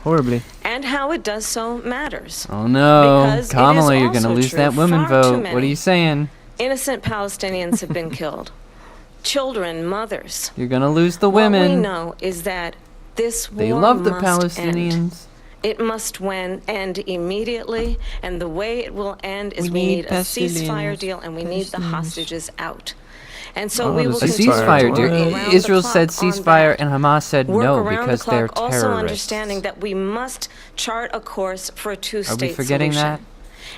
horribly. And how it does so matters. Oh no, Because it Kamala, is you're gonna also lose true, that women far too vote. What are many you saying? Innocent Palestinians have been killed. Children, mothers. You're gonna lose the What we women. know is that this war They love the must Palestinians. end. It must end immediately, and the way it will end is We we need need a ceasefire Palestinians. deal, and we need the Palestinians. hostages out. And so Oh, we the will A continue to ceasefire, work dude. around the Israel said clock on ceasefire, that. and Hamas said Work no around because the they're clock, also terrorists. understanding that we must chart a course for a two-state forgetting solution. that?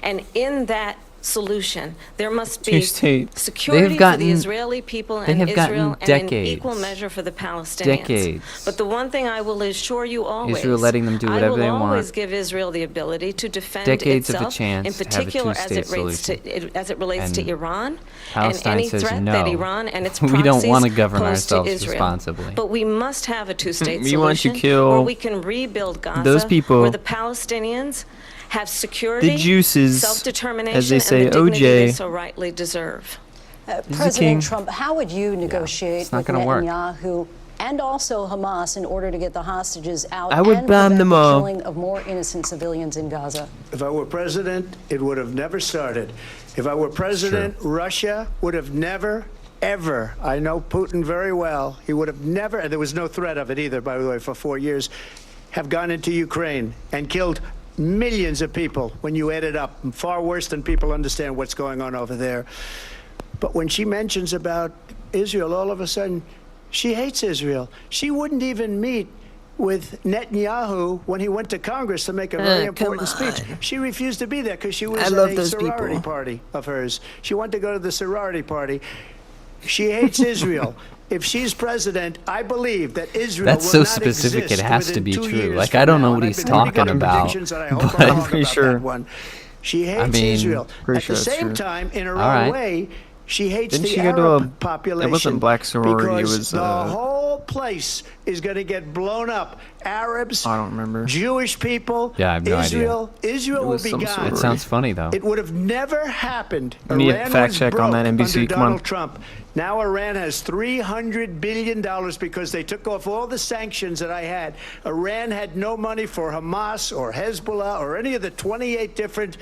And in that solution, there must be Two-state. security for gotten- the Israeli people they and have Israel, gotten and in equal decades. measure for the Palestinians. Decades. But the one thing I will assure you always, Israel letting them do whatever they I will always want. give Israel the ability to defend Decades of a itself, chance in to have a particular as two-state it relates solution. as it relates to And Iran Palestine and any says threat no. that Iran and its We don't proxies wanna govern pose to ourselves Israel. responsibly. But we must have a two-state We solution want to kill where we can rebuild Gaza, those people, where the Palestinians have security, the juices, self-determination, as they say, and the dignity they OJ. so rightly deserve. the king. President Trump, how would you negotiate it's not with gonna work. Netanyahu and also Hamas in order to get the hostages out I would and bomb prevent them the all. killing of more innocent civilians in Gaza? If I were president, it would have never started. If I were president, Russia would have never ever, I know Putin very well, he would have never, and there was no threat of it either, by the way, for 4 years, have gone into Ukraine and killed millions of people when you add it up, far worse than people understand what's going on over there. But when she mentions about Israel, all of a sudden, she hates Israel. She wouldn't even meet with Netanyahu when he went to Congress to make a very important speech. She refused to be there because she was at a sorority party of hers. She wanted to go to the sorority party. She hates Israel. If she's president, I believe that Israel That's will so not specific, exist it has to within be 2 true. years Like, from I don't now. know what And I've he's been pretty good talking at about, predictions, and I hope but- I'm wrong I'm pretty about sure. that one. She hates I mean, Israel. pretty At sure the that's same true. time, in her All right. own way, she hates Didn't the she go to Arab a- population. it wasn't black sorority, it because was, the whole place is going to get blown up. Arabs, I don't remember. Jewish people, Yeah, I have no Israel. Israel It will was be some gone. sorority. It sounds funny, though. It would have never happened. We need a Iran fact was check on broke that, NBC, under come on. Donald Trump. Now Iran has $300 billion because they took off all the sanctions that I had. Iran had no money for Hamas or Hezbollah or any of the 28 different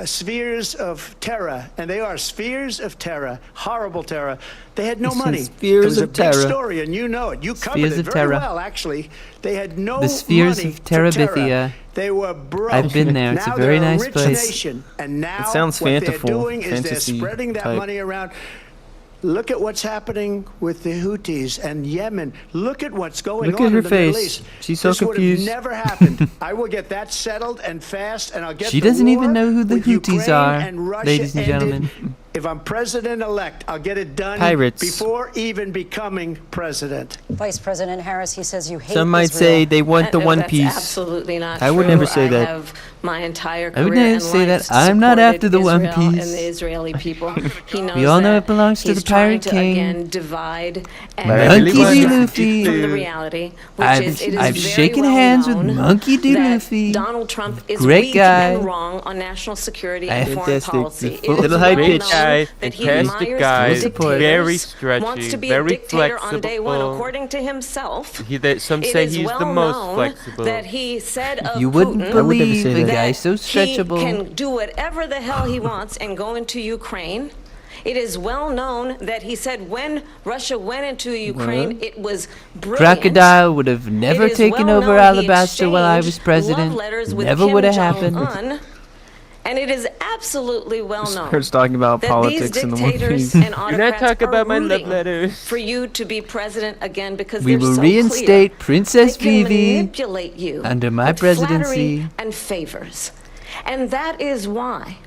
spheres of terror. And they are spheres of terror, horrible terror. They had no money. Spheres it was a of big terror. story, and you know it. You covered Spheres it of very terror. well, actually. They had no The spheres money of for terror. Terabithia. They were broke. I've been there. It's a Now very they're nice rich place. nation, and now It sounds what they're fanciful, doing is they're fantasy spreading that type. money around. Look at what's happening with the Houthis and Yemen. Look at what's going Look on at her in the Middle face. East. She's so this confused. would have never happened. I will get that settled and fast, and I'll get She the doesn't even war know who the with Houthis Ukraine are, and Russia ladies and ended. gentlemen. If I'm president-elect, I'll get it done Pirates. before even becoming president. Vice President Harris, he says you hate Some might Israel. say they want the One That's Piece. absolutely not I would true. never say that. I have my entire I would career never and say life that. I'm not supported after the One Israel Piece. and the Israeli people. He knows We all know that. it belongs to He's the Pirate trying to, King. again, divide and Monkey D. distract Luffy. from the reality, which I've- is it is I've very shaken well hands with known Monkey D. that Luffy. Donald Trump is Great weak guy. and wrong on national security and foreign Fantastic. policy. It Little is high well pitch. known Guy, that he fantastic admires guy, dictators, very stretchy, wants to be very a dictator on day one, flexible. according to himself. Some It say is he's well the most known flexible. that he said of You wouldn't Putin would never believe say a that. guy so stretchable. he can do whatever the hell he wants and go into Ukraine. It is well known that he said when Russia went into Ukraine, it was brilliant. Crocodile would have never It is taken well over known he Alabaster while I was exchanged president. love letters with Never Kim would have happened. Jong-un, and it is absolutely well known Starts talking about that politics these in the One dictators Piece. and Do not autocrats talk are about my love rooting letters. for you to be president again because We they're will so reinstate clear. Princess They can Vivi manipulate you under my with flattery presidency. and favors, and that is why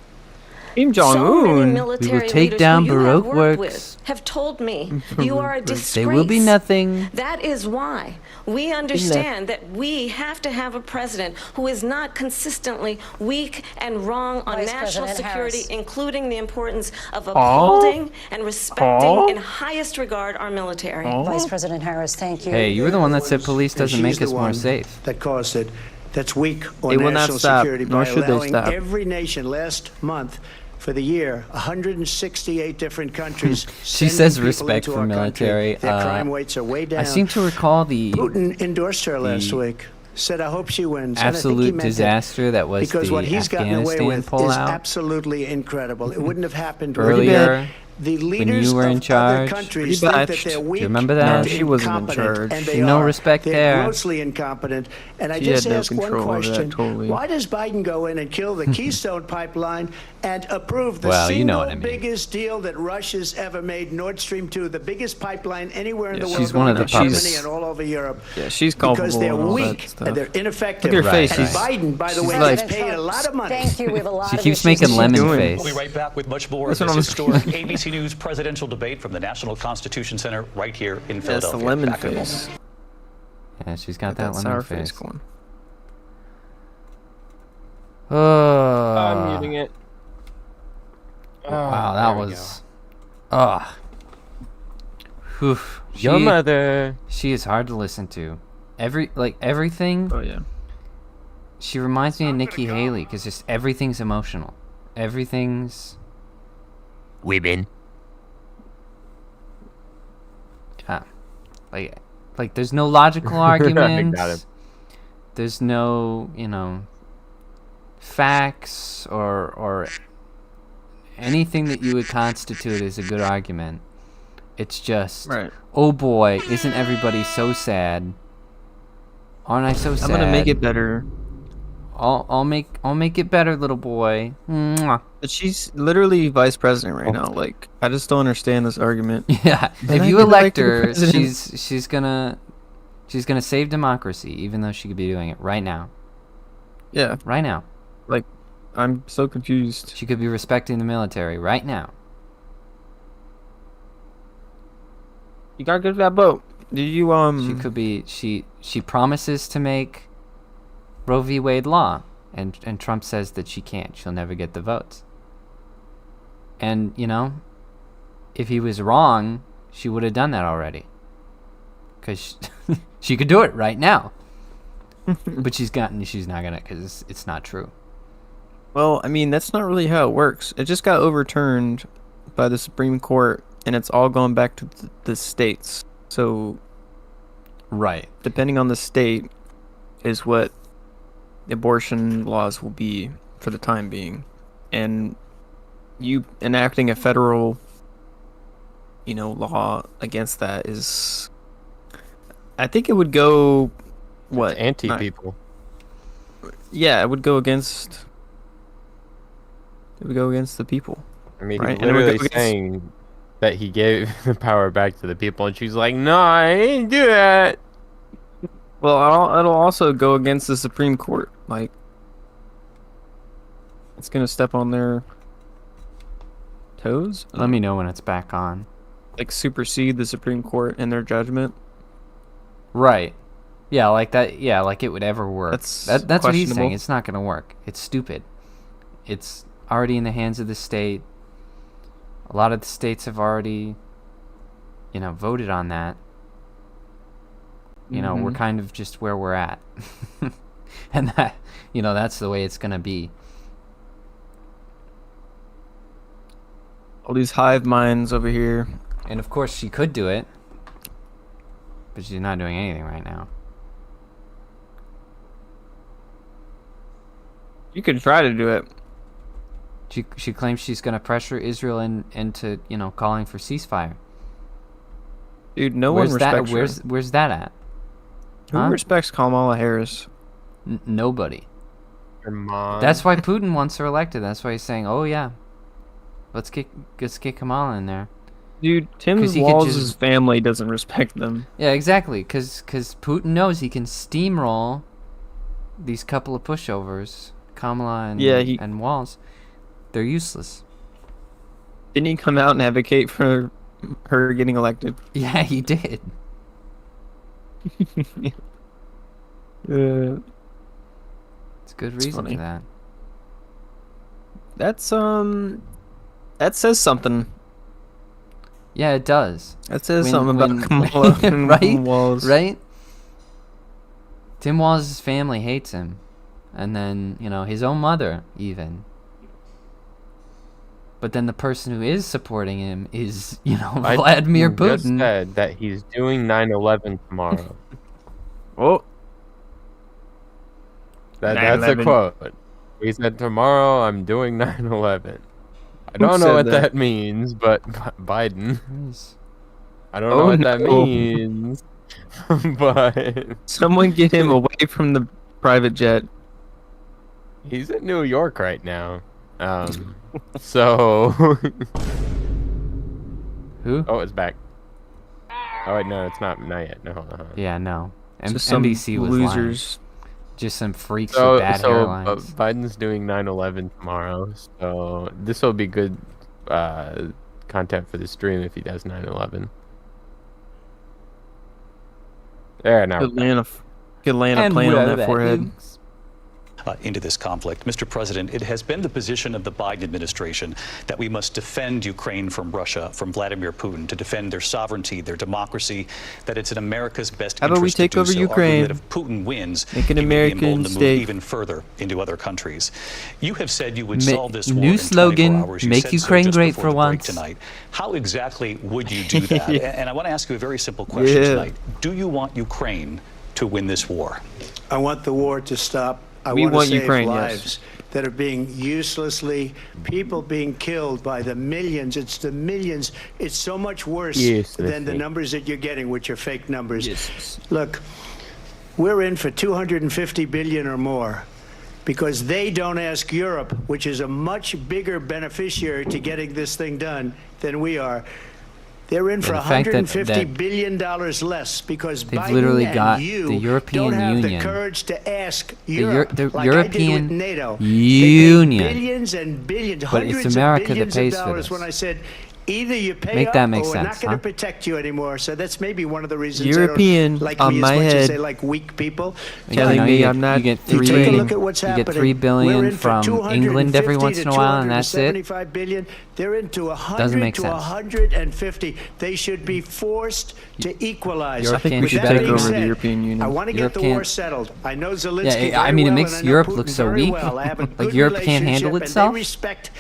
Kim so many Jong-un. military take leaders down who you have Baroque worked works. with have told me you are a disgrace. They will be nothing. That is why we understand that we have to have a president who is not consistently weak and wrong on Vice national President security, Harris. including the importance of upholding and respecting in highest regard our military. Vice President Harris, thank you. Hey, you were the one that said police And doesn't she's make the us more one safe. That caused it. That's weak on They will not national stop, security nor by should they allowing stop. every nation last month for the year, 168 different countries. She sending says people respect into for our military. country. Their crime rates are way down. I seem to recall the Putin endorsed her last the week. Said, "I hope she wins." And I think he absolute meant it, disaster that was because the what he's gotten away Afghanistan with is pullout absolutely incredible. It wouldn't have happened earlier. The when leaders you were of in charge. other countries Pretty think that botched. they're Do you weak. remember that? and No, she wasn't in incompetent, charge. And they No are. respect They're there. grossly incompetent. And I She just had no ask one control over that, question: totally. why does Biden go in and kill the Keystone Pipeline and approve the Well, you know single what I mean. biggest deal that Russia's ever made, Nord Stream 2, the biggest pipeline anywhere in the world, she's one of the going to puppets. Germany and all over Europe? Yeah, she's culpable Because they're and all that weak stuff. and they're ineffective. Look at her face, And she's- Biden, by the she's way, like- has paid a lot of money. Thank you. We have a lot She of keeps issues making to lemon doing? face. We'll be right back with much more That's of what this I'm- historic ABC News presidential debate from the National Constitution Center right here in That's Philadelphia. the lemon Back in a moment. face. Yeah, she's got That that sour lemon face face. going. I'm muting it. Wow, that was. Ugh. Whew. Your mother. She is hard to listen to. Everything. Oh yeah. She reminds me of Nikki Haley because just everything's emotional. Everything's. Women. Ah, like there's no logical arguments. Got him. There's no, facts or anything that you would constitute as a good argument. It's just, Right. oh boy, isn't everybody so sad? Aren't I so sad? I'm gonna make it better. I'll make it better, little boy. Mwah. But she's literally vice president right now. Like, I just don't understand this argument. Yeah, Then if I you get elect elected her, president. she's gonna save democracy, even though she could be doing it right now. Yeah, Right now, like, I'm so confused. she could be respecting the military right now. You gotta go to that boat. Do you She could be. She promises to make Roe v. Wade law, and Trump says that she can't. She'll never get the votes. And if he was wrong, she would have done that already. Because she could do it right now. But she's not gonna, because it's not true. Well, I mean, that's not really how it works. It just got overturned by the Supreme Court, and it's all going back to the states. So, Right. depending on the state, is what abortion laws will be for the time being. And you enacting a federal, law against that is, I think it would go, what? It's anti not- people. Yeah, it would go against. It would go against the people. I mean, Right, he's and it would go literally against- saying that he gave the power back to the people, and she's like, "No, I didn't do that." Well, it'll also go against the Supreme Court. Like, it's gonna step on their toes. Let me know when it's back on. Like, supersede the Supreme Court and their judgment. Right. Yeah, like that. Yeah, like it would ever work. That's That's what he's saying. questionable. It's not going to work. It's stupid. It's already in the hands of the state. A lot of the states have already, voted on that. We're kind of just where we're at. And that's the way it's going to be. All these hive minds over here. And of course she could do it. But she's not doing anything right now. You could try to do it. She claims she's going to pressure Israel into, calling for ceasefire. Dude, no Where's one that? respects her. Where's that at? Who huh? respects Kamala Harris? Nobody. Her mom. That's why Putin wants her elected. That's why he's saying, "Oh yeah, let's get Kamala in there." Dude, Tim 'Cause he could Walz' just- family doesn't respect them. Yeah, exactly. Because Putin knows he can steamroll these couple of pushovers, Kamala and Yeah, and Walz. They're useless. Didn't he come out and advocate for her getting elected? Yeah, he did. It's good reason funny. for that. That's that says something. Yeah, it does. That says When- something when- about Kamala and right? Walz. Right? Tim Walz's family hates him. And then, his own mother, even. But then the person who is supporting him is, Vladimir Biden just Putin. said that he's doing 9/11 tomorrow. Oh, That's a 9/11. quote. He said, "Tomorrow I'm doing 9/11." I don't know said what that? that means, but Biden. Yes. I don't Oh, know what that no. means, but someone get him away from the private jet. he's in New York right now. So. Who? Oh, it's back. Oh wait, no, it's not yet. No, hold on. Yeah, no. Just some NBC was lying. losers. Just some freaks So, with bad so hairlines. Biden's doing 9/11 tomorrow, so this will be good content for the stream if he does 9/11. There now. Could land a plane on that forehead. Into this conflict. Mr. President, it has been the position of the Biden administration that we must defend Ukraine from Russia, from Vladimir Putin, to defend their sovereignty, their democracy, that it's in America's best How about we interest to take do over so, Ukraine? arguing that if Putin wins, Make an he may be American emboldened to move state. even further into other countries. You have said you would Ma- solve this war new in 24 slogan, hours. You make said so Ukraine just great before for the break once. tonight. How exactly would you do that? And I want to ask you a very simple question Yeah. tonight. Do you want Ukraine to win this war? I want the war to stop. I We want to want save Ukraine, yes. lives. that are being uselessly, people being killed by the millions. It's the millions. It's so much worse than the numbers that you're getting, which are fake numbers. Yes. Look, we're in for 250 billion or more because they don't ask Europe, which is a much bigger beneficiary to getting this thing done than we are. They're in for $150 billion less because Biden literally and got you the European don't have Union. the courage to ask Europe the like European I did with NATO. Union. They paid billions and billions, But it's hundreds America of that billions pays of for dollars this. when I said either you pay Make up that make or we're not sense, going to huh? protect you anymore. So that's maybe one of the reasons European they don't like on me as my much as head they like weak people. telling me I'm not You get You three. take a look at what's You happening. get $3 We're billion in for from England every 250 once to in a while, and that's it. 275 billion. They're into Doesn't 100 make to sense. 150. They should be forced to equalize. Europe I think we With should that take being over the said, European Union. I want to Europe get the war can't- settled. I know Zelensky Yeah, I very mean, it well, makes and I know Europe Putin look so very weak. well. I have a Like good Europe can't relationship, handle and itself? They respect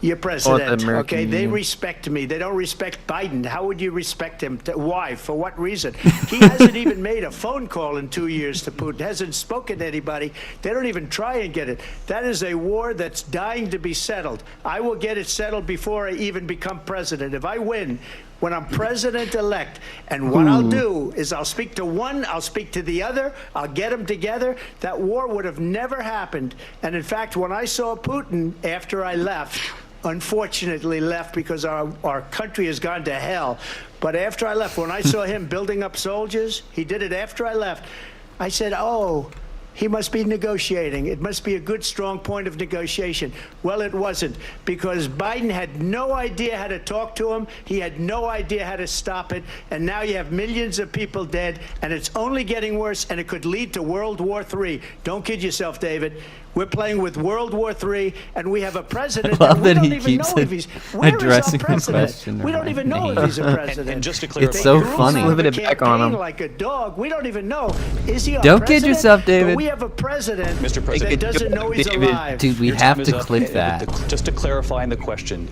your president. American Okay, they Union. respect me. They don't respect Biden. How would you respect him? Why? For what reason? He hasn't even made a phone call in 2 years to Putin. Hasn't spoken to anybody. They don't even try and get it. That is a war that's dying to be settled. I will get it settled before I even become president. If I win, when I'm president-elect, and what I'll do is I'll speak to one, I'll speak to the other, I'll get them together. That war would have never happened. And in fact, when I saw Putin after I left, unfortunately left because our country has gone to hell. But after I left, when I saw him building up soldiers, he did it after I left, I said, oh, he must be negotiating. It must be a good, strong point of negotiation. Well, it wasn't, because Biden had no idea how to talk to him. He had no idea how to stop it. And now you have millions of people dead, and it's only getting worse, and it could lead to World War III. Don't kid yourself, David. We're playing with World War III, and we have a president love that we that don't he even keeps know if he's where is our addressing the president? question We don't around even know name. if he's a president. And just to clarify, It's so They grew funny. out of Flipping a it back on campaign him. like a dog. We don't even know. Is he our Don't kid president? yourself, But David. we have a president Mr. President, that doesn't know he's David. alive. Dude, we Your have time to is up. clip that. Just to clarify in the question,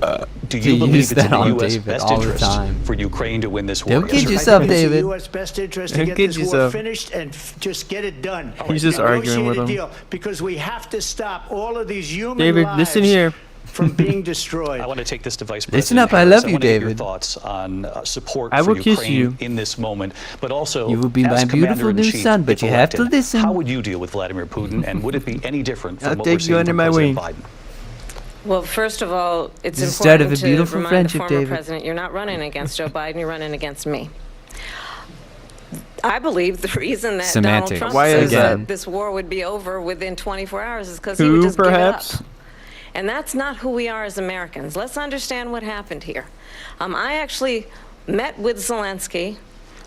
do to you believe use it's in that on the U.S. David best all the interest time. for Ukraine to win this war? Don't kid Yes or no? yourself, I think it's David. in the U.S. best interest to Don't get kid this war yourself. finished and just get it done. He's just arguing with Negotiate a him. deal, because we have to stop all of these human David, lives listen here. from being destroyed. I want to take this to Vice Listen President up, I Harris. love you, want to get your David. thoughts on support I for will kiss Ukraine you. in this moment, but also You will be as my beautiful Commander-in-Chief, new son, but if you have to elected, listen. How would you deal with Vladimir Putin, and would it be any different from I'll what we're take you seeing under from my President wing. Biden? Well, first of all, it's This is the start of important a to beautiful remind friendship, the former David. president you're not running against Joe Biden, you're running against me. I believe the reason that Semantics. Donald Trump Why says is that? that this war would be over within 24 hours is because he would Who, just perhaps? give it up. And that's not who we are as Americans. Let's understand what happened here. I actually met with Zelensky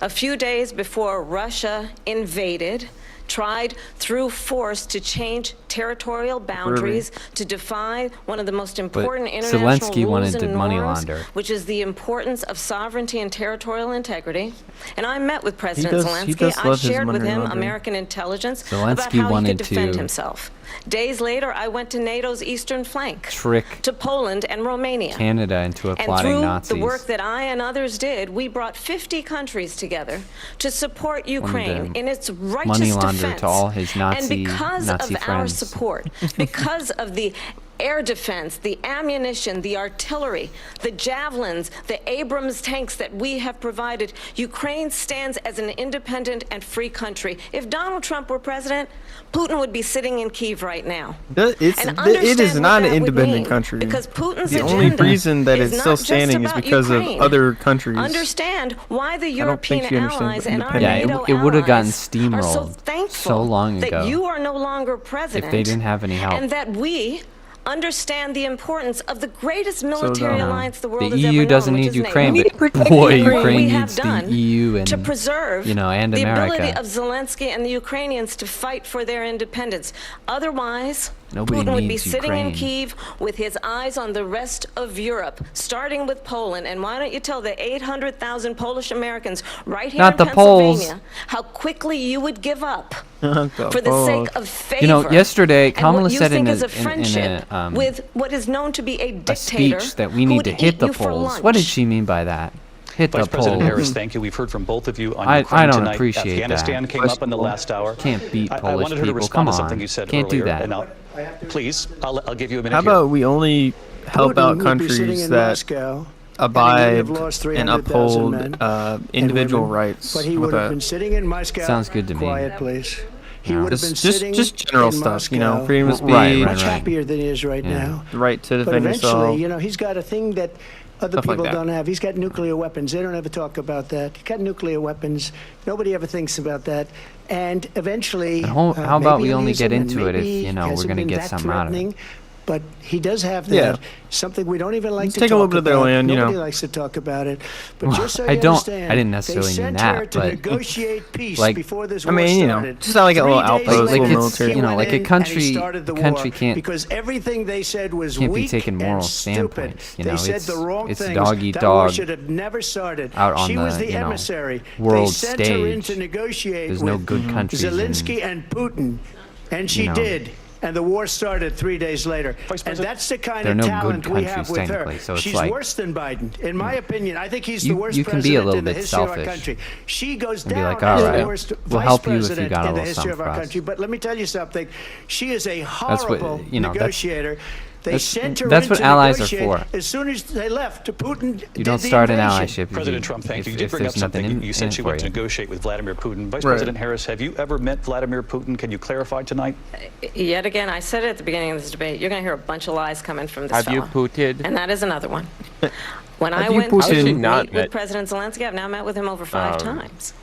a few days before Russia invaded, tried through force to change territorial boundaries, to defy one of the most important international Zelensky rules wanted and to money norms, launder. which is the importance of sovereignty and territorial integrity. And I met with President does- he Zelensky. does I love his shared with money him laundering. American intelligence about Zelensky how he wanted could defend to himself. Days later, I went to NATO's eastern flank, Trick to Poland and Romania. Canada into And applauding through Nazis. the work that I and others did, we brought 50 countries together to support Ukraine in its righteous money launder defense. to all his Nazi and because Nazi of our friends. support, because of the air defense, the ammunition, the artillery, the javelins, the Abrams tanks that we have provided, Ukraine stands as an independent and free country. If Donald Trump were president, Putin would be sitting in Kyiv right now. It is And not understand an what that would independent mean, country. because Putin's The only agenda reason that is it's still not just standing is about because Ukraine. of other countries. Understand why the don't European think you understand allies and our independent. Yeah, NATO it would have gotten allies are so steamrolled thankful so long ago that you are no longer president, if they didn't have any help. and that we understand the importance of the greatest military dumb. alliance the world The has ever EU known, doesn't which need is Ukraine, NATO. but boy, And what Ukraine we have needs the done EU and to preserve and the ability America. of Zelensky and the Ukrainians to fight for their independence. Otherwise, Nobody Putin would be needs sitting in Ukraine. Kyiv with his eyes on the rest of Europe, starting with Poland. And why don't you tell the 800,000 Polish Americans right here Not in the Pennsylvania Poles. how quickly you would give up The for the sake Poles. of favor. Yesterday, and Kamala what you said think in is a- a friendship in a, with what is known to be a a dictator speech that we who need would to hit eat the you for polls. What did lunch. she mean by that? Hit the Vice President polls. Harris, thank you. We've heard from both of you on I Ukraine don't tonight. appreciate Afghanistan that. came up in the last hour. Can't beat I Polish wanted her to people. respond Come to something on. you said Can't do earlier. that. And please, I'll give you a minute How here. about we only help Putin out would be sitting countries in that Moscow, abide and he would have lost and 300,000 uphold men individual and women, rights? But he with would have a- been sitting in Moscow. Sounds good to me. Quiet, please. He Yeah. would have been just sitting general in stuff, you Moscow, know, freedom of speech, Right, much right. happier than he is right Yeah. now. the right to But defend eventually, yourself. you know, he's got a thing that other Stuff like people that. don't have. He's got nuclear weapons. They don't ever talk about that. He's got nuclear weapons. Nobody ever thinks about that. And eventually, And how about maybe we he'll only use get them, and into it if, maybe you know, he we're hasn't gonna been get that something out of it. threatening, But he does have that. Yeah. Something we don't even like Let's to take a talk little bit of their about. land, you know. Nobody likes to talk about it. But just so I you don't- understand, I didn't necessarily they mean sent her that, to but negotiate peace like- before this I war mean, you know, started. just like a little 3 days outpost, later, little it's, military. he you know, went like a in and he country- started the a country war can't- because everything they said was can't be weak taken moral and stupid. standpoints, you They know, said it's- the wrong it's things. dog eat That war dog should have never started. out on She was the, the you know, emissary. world They sent her in stage. to negotiate There's with no good countries in- Zelensky and Putin, and she you know. did. And the war started 3 days later. Vice And President- that's the kind There are of no good talent we have countries, with her. technically, so it's She's like- worse than Biden, in my opinion. I think he's You- the worst you can president be a little in the bit history of selfish our country. She goes and be down like, as "All the right, worst we'll vice help you if you president got a in the little history of something our for us." country. But let me tell you something. She is a That's what- horrible you know, that's- negotiator. They that's- sent her that's in what to allies are negotiate. for. As soon as they left, Putin You don't did the start an invasion. allyship if President you, Trump, thank you. You if did bring up there's nothing something. in, You said in she for went to you. negotiate with Vladimir Putin. Vice Right. President Harris, have you ever met Vladimir Putin? Can you clarify tonight? Yet again, I said it at the beginning of this debate, you're going to hear a bunch of lies coming from this Have you fellow. pooted? And that is another one. When I Have you went Putin- to How has she meet not with met- President Zelensky, I've now met with him over 5 times.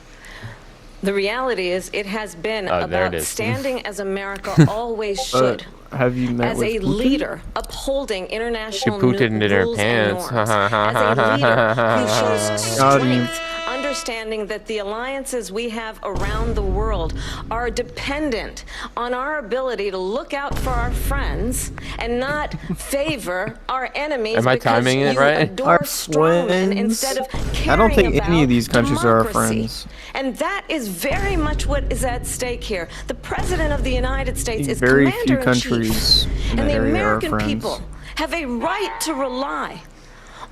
The reality is, it has been Oh, there it about is. standing as America always should. Have you met As with a Putin? leader upholding international pooted it in her rules pants. and norms. As a leader who shows Got him. strength, understanding that the alliances we have around the world are dependent on our ability to look out for our friends and not favor our enemies. Am I because timing it you right? adore Our strongmen friends? instead of caring I don't think any of about these countries are our democracy. friends. And that is very much what is at stake here. The President of the United States is Very few commander-in-chief, countries in and that the area are American friends. people have a right to rely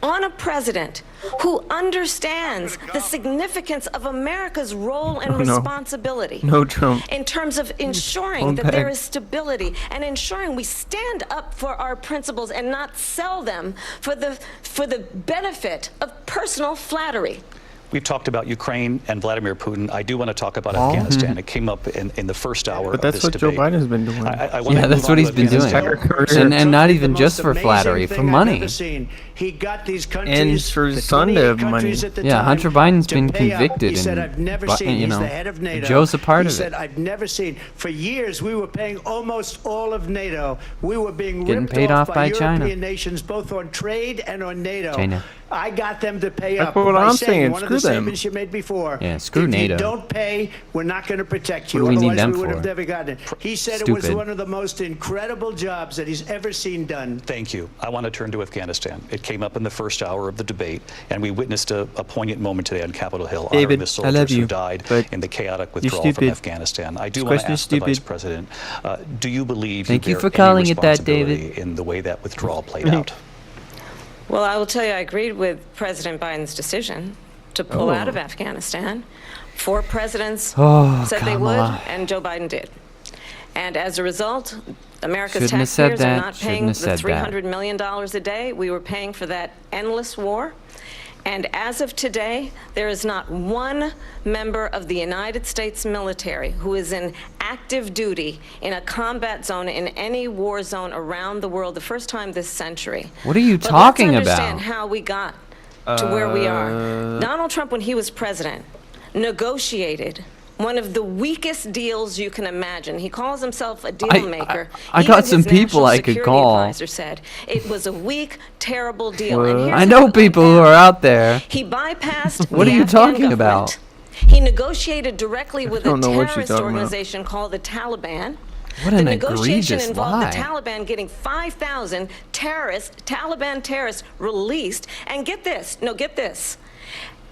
on a president who understands the significance of America's role and Oh, no. responsibility No, Trump. in terms of ensuring Hold that there back. is stability and ensuring we stand up for our principles and not sell them for the benefit of personal flattery. We've talked about Ukraine and Vladimir Putin. I do want to talk about Afghanistan. It came up in the first hour But of that's this what debate. Joe Biden has been doing. I wanna Yeah, move that's on what to he's been doing. Afghanistan. And not Trump even did the just most for amazing flattery, for thing I've money. ever seen. He got these countries, And for his the son to 28 have money. countries at the Yeah, time, Hunter Biden's to been pay up. convicted He said, and I've never bu- seen. you He's know, the head of NATO. Joe's a part he of said, it. I've never seen. For years, we were paying almost all of NATO. We were being Getting ripped paid off by European China. nations, both on trade and on NATO. China. I got them to pay That's up. what by I'm saying saying. one of Screw the them. statements you made before. Yeah, screw if NATO. you don't pay, we're not going to protect you. What do we need Otherwise, them we would for? have never gotten it. He said it was Stupid. one of the most incredible jobs that he's ever seen done. Thank you. I want to turn to Afghanistan. It came up in the first hour of the debate, and we witnessed a poignant moment today on Capitol Hill, honoring David, the I soldiers love who you, died but in the chaotic you're withdrawal from stupid. Afghanistan. I do This want to question is ask the Vice stupid. President, do you believe Thank you you for bear any calling it that, David. responsibility in the way that withdrawal played out? Well, I will tell you, I agreed with President Biden's decision to pull out of Oh. Afghanistan. 4 presidents Oh, said they would, Kamala. and Joe Biden did. And as a result, America's Shouldn't have said taxpayers are that. not Shouldn't paying have the said that. $300 million a day we were paying for that endless war. And as of today, there is not one member of the United States military who is in active duty in a combat zone in any war zone around the world, the first time this century. What are you But talking let's about? understand how we got to where we are. Donald Trump, when he was president, negotiated one of the weakest deals you can imagine. He calls himself a deal maker. I Even got some his people national I could security call. advisor said it was a weak, terrible deal. And here's I know how it people went who down. are out there. He bypassed What the are you Afghan talking about? government. He negotiated directly with a don't know what you're terrorist talking about. organization called the Taliban. What The an negotiation egregious involved lie. the Taliban getting 5,000 Taliban terrorists released. And get this,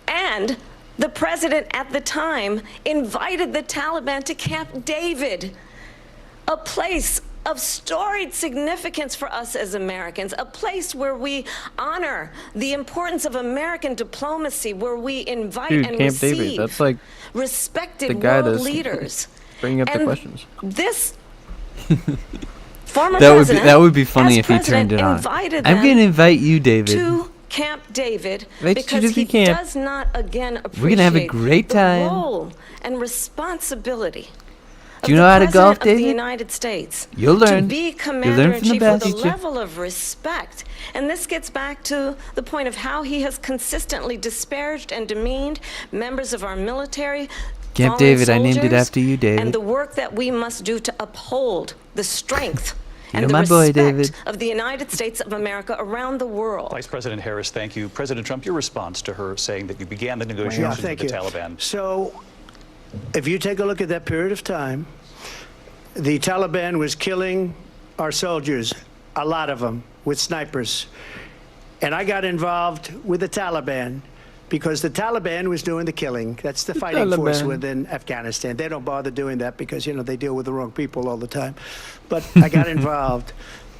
and the president at the time invited the Taliban to Camp David, a place of storied significance for us as Americans, a place where we honor the importance of American diplomacy, where we invite Dude, and Camp receive David, that's like respected the guy world that's leaders. bringing up the And questions. this former That president, would be funny as if he president, turned it on. invited I'm them going to invite you, David. to Camp David Invite you because to he the camp. does not again appreciate We're gonna have a great the time. role and responsibility of Do you know the how to President golf, of the David? United States. You'll learn. To be You'll learn commander in from the chief with best. a level of respect. And this gets back to the point of how he has consistently disparaged and demeaned members of our military. Camp fallen David, I named it soldiers, after you, David. And the work that we must do to uphold the strength and You're the my boy, respect David. of the United States of America around the world. Vice President Harris, thank you. President Trump, your response to her saying that you began the negotiations with the Taliban. So, if you take a look at that period of time, the Taliban was killing our soldiers, a lot of them, with snipers. And I got involved with the Taliban because the Taliban was doing the killing. That's the fighting force Taliban. within Afghanistan. They don't bother doing that because, you know, they deal with the wrong people all the time. But I got involved.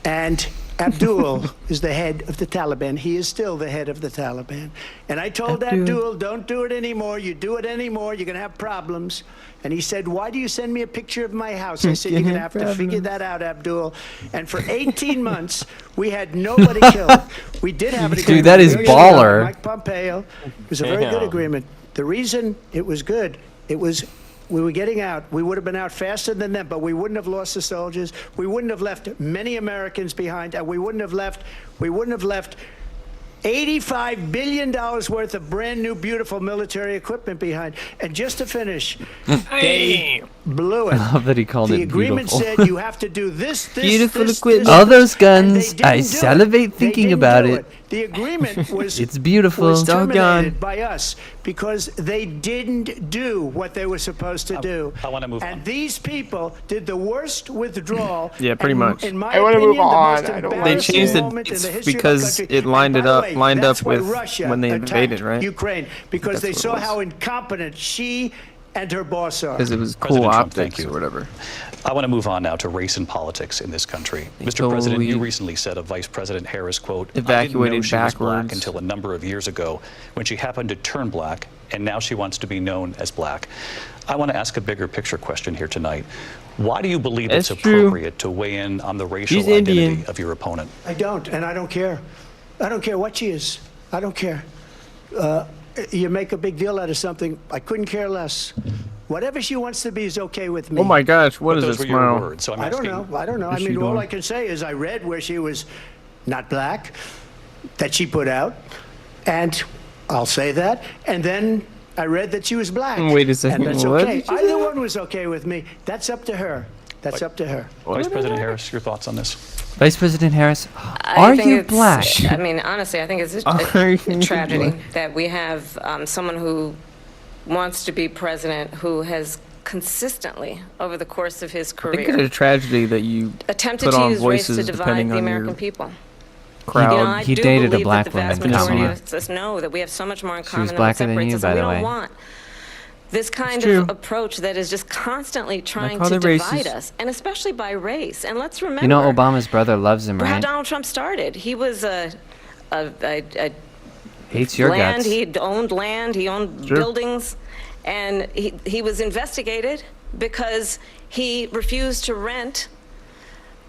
And Abdul is the head of the Taliban. He is still the head of the Taliban. And I told Abdul, don't do it anymore. You do it anymore, you're going to have problems. And he said, why do you send me a picture of my house? I said, you're going to have to figure that out, Abdul. And for 18 months, we had nobody killed. We did have an agreement. Dude, that is Very baller. good. Mike Pompeo. It was a very good agreement. The reason it was good, it was we were getting out. We would have been out faster than them, but we wouldn't have lost the soldiers. We wouldn't have left many Americans behind, and we wouldn't have left $85 billion worth of brand new, beautiful military equipment behind. And just to finish, they blew it. I love that he called The it agreement beautiful. said you have to do this, Beautiful this, equipment. All this, those and guns, they didn't I do it. salivate They thinking didn't about do it. The agreement was It's beautiful. was Doggone. terminated by us because they didn't do what they were supposed to do. I wanna move and on. these people did the worst withdrawal. Yeah, pretty and much. In my I wanna opinion, move on. the most I don't like They embarrassing changed it moment in it's the history because of the country. it lined And it by the up way, lined that's up why with Russia when they attacked invaded, right? Ukraine, because they That's what saw it was. how incompetent she and her boss are. Because it was cool President Trump, thank optics you. or whatever. I want to move on now to race and politics in this country. Mr. President, you totally recently said of Vice President Harris, quote, I didn't evacuated know she was black backwards. until a number of years ago when she happened to turn black, and now she wants to be known as black. I want to ask a bigger picture question here tonight. Why do you believe it's That's true. appropriate to weigh in on the racial She's identity Indian. of your opponent? I don't, and I don't care. I don't care what she is. I don't care. You make a big deal out of something. I couldn't care less. Whatever she wants to be is okay with me. Oh my gosh, what is Those this were your smile? words, so I'm I don't asking. know. I don't know. I Is she mean, all doing? I can say is I read where she was not black, that she put out, and I'll say that. And then I read that she was black. Wait a second, And that's what okay. did you Either say? one was okay with me. That's up to her. That's up to her. Vice President Harris, your thoughts on this? Vice President Harris, I are think you it's- black? I mean, honestly, I think it's Are a you tragedy black? that we have someone who wants to be president who has consistently, over the course of his I think it's a career, tragedy that you attempted put to on use race to voices divide depending the on American your people. crowd. You know, I He do dated a believe black that the vast woman, majority Kamala. of us know that we have so much more in She common was than what blacker than separates you, us, by and we the don't way. want this kind true. of approach that is just constantly trying call to it divide racist. us, and especially by race. And let's remember, You know Obama's brother loves him, how right? Donald Trump started. He was a Hates your land. guts. He owned land. He owned Sure. buildings, and he was investigated because he refused to rent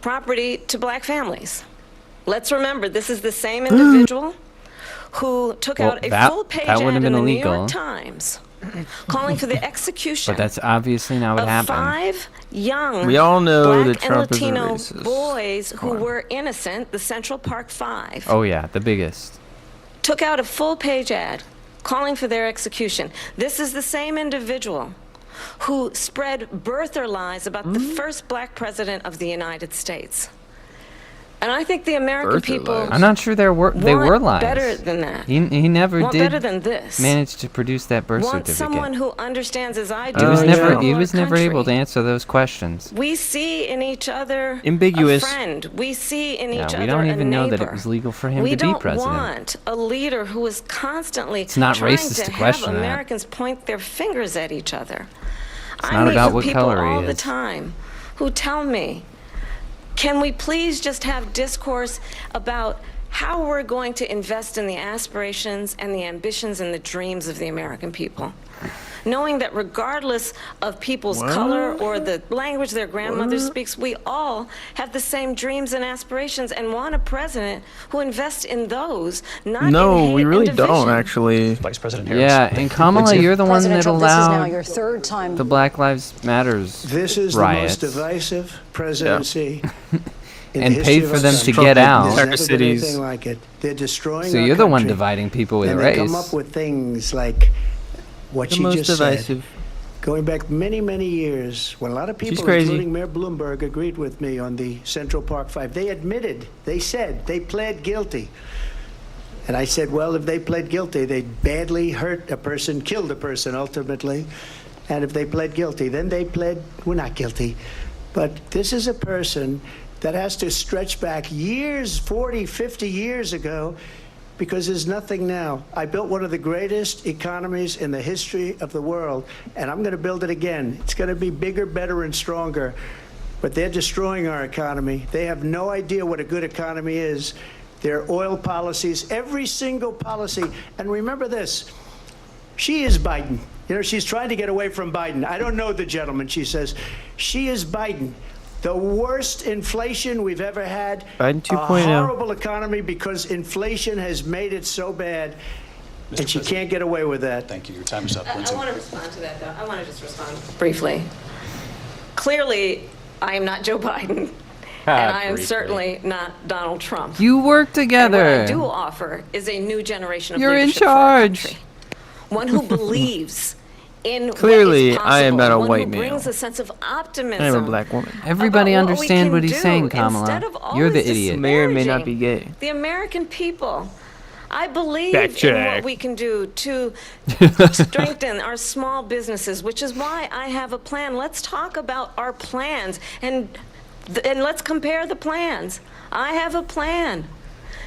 property to black families. Let's remember, this is the same individual who took Well, out a that- full-page that ad wouldn't in have the been New illegal. York Times, calling for the execution But that's obviously not what of happened. 5 young We all know black that Trump and is a Latino racist. boys who Come on. were innocent, the Central Park 5. Oh yeah, the biggest. Took out a full-page ad calling for their execution. This is the same individual who spread birther lies about the first black president of the United States. And I think the American Birther people lies. I'm not sure they were want lies. better than that. He never Want did better than this. manage to produce that birth Want someone certificate. who understands, as I do, He was Oh, never yeah. he our was never able to country. answer those questions. We see in each other Ambiguous. a friend. We see in Yeah, each we other don't a even know that it neighbor. was legal for him we to be don't president. want a leader who is constantly It's not trying racist to to have question that. Americans point their fingers at each other. I not meet about with what people color he all the is. time who tell me Can we please just have discourse about how we're going to invest in the aspirations and the ambitions and the dreams of the American people? Knowing that regardless of people's color or the language their grandmother speaks, we all have the same dreams and aspirations and want a president who invests in those, not in hate we really and division. don't, actually. Vice President Harris. Yeah, and Kamala, you're the one President that Trump, this is now allowed your third time. the Black Lives Matters This is riots. the most divisive presidency. in And the paid history for of them our to country. get out. There's never been Cities. anything like it. They're destroying So our you're the one country. dividing people with And race. they come up with things like what The she most just divisive. said. Going back many, many years, when a lot of people, crazy. including Mayor Bloomberg, agreed with me on the Central Park Five, they admitted, they said, they pled guilty. And I said, well, if they pled guilty, they badly hurt a person, killed a person ultimately. And if they pled guilty, then they pled, we're not guilty. But this is a person that has to stretch back years, 40, 50 years ago, because there's nothing now. I built one of the greatest economies in the history of the world, and I'm going to build it again. It's going to be bigger, better, and stronger. But they're destroying our economy. They have no idea what a good economy is. Their oil policies, every single policy. And remember this, she is Biden. You know, she's trying to get away from Biden. I don't know the gentleman, she says. She is Biden. The worst inflation we've ever had. Biden A 2.0. horrible economy because inflation has made it so bad. And she can't get away with that. Thank you. Your time is up. I Lindsay. want to respond to that, though. I want to just respond briefly. Clearly, I am not Joe Biden, and I am Briefly. certainly not Donald Trump. You work And together. what I do offer is a new generation of You're in leadership for our charge. country. One who believes in Clearly, what is I am possible, not a one white who male. brings a sense of optimism. I am a black woman. Everybody about what we understand can what he's do saying, Kamala. instead of You're the always idiot. May or may not be disparaging gay. The American people. I believe Fact in check. what we can do to strengthen our small businesses, which is why I have a plan. Let's talk about our plans and let's compare the plans. I have a plan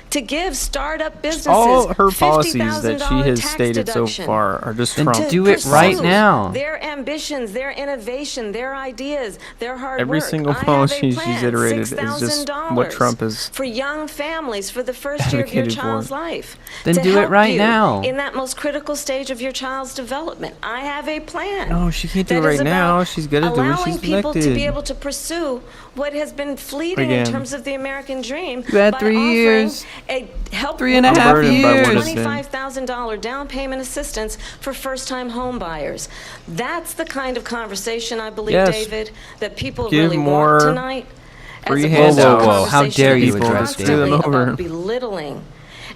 to give startup businesses All her policies that she $50,000 has tax stated so deduction. far are just Then Trump. do it right pursue now. Their ambitions, their innovation, their ideas, their hard Every work. single I have a policy she's plan, iterated is just what $6,000 Trump is for young families for the first year of your advocated for. child's life. Then to do it help right you now. in that most critical stage of your child's development. I have a plan. No, she can't do it that is right now. about She's gotta do it. allowing She's people to elected. be able to pursue what has been fleeting Again. in terms of the American dream. You had by 3 offering years. a help 3.5 burdened by what years. has been. $25,000 down payment assistance for first-time home buyers. That's the kind of conversation I believe, Yes. David, that people Give really more want tonight. free As opposed to a handouts. Whoa, whoa, how conversation dare that you is address constantly David. Over. about belittling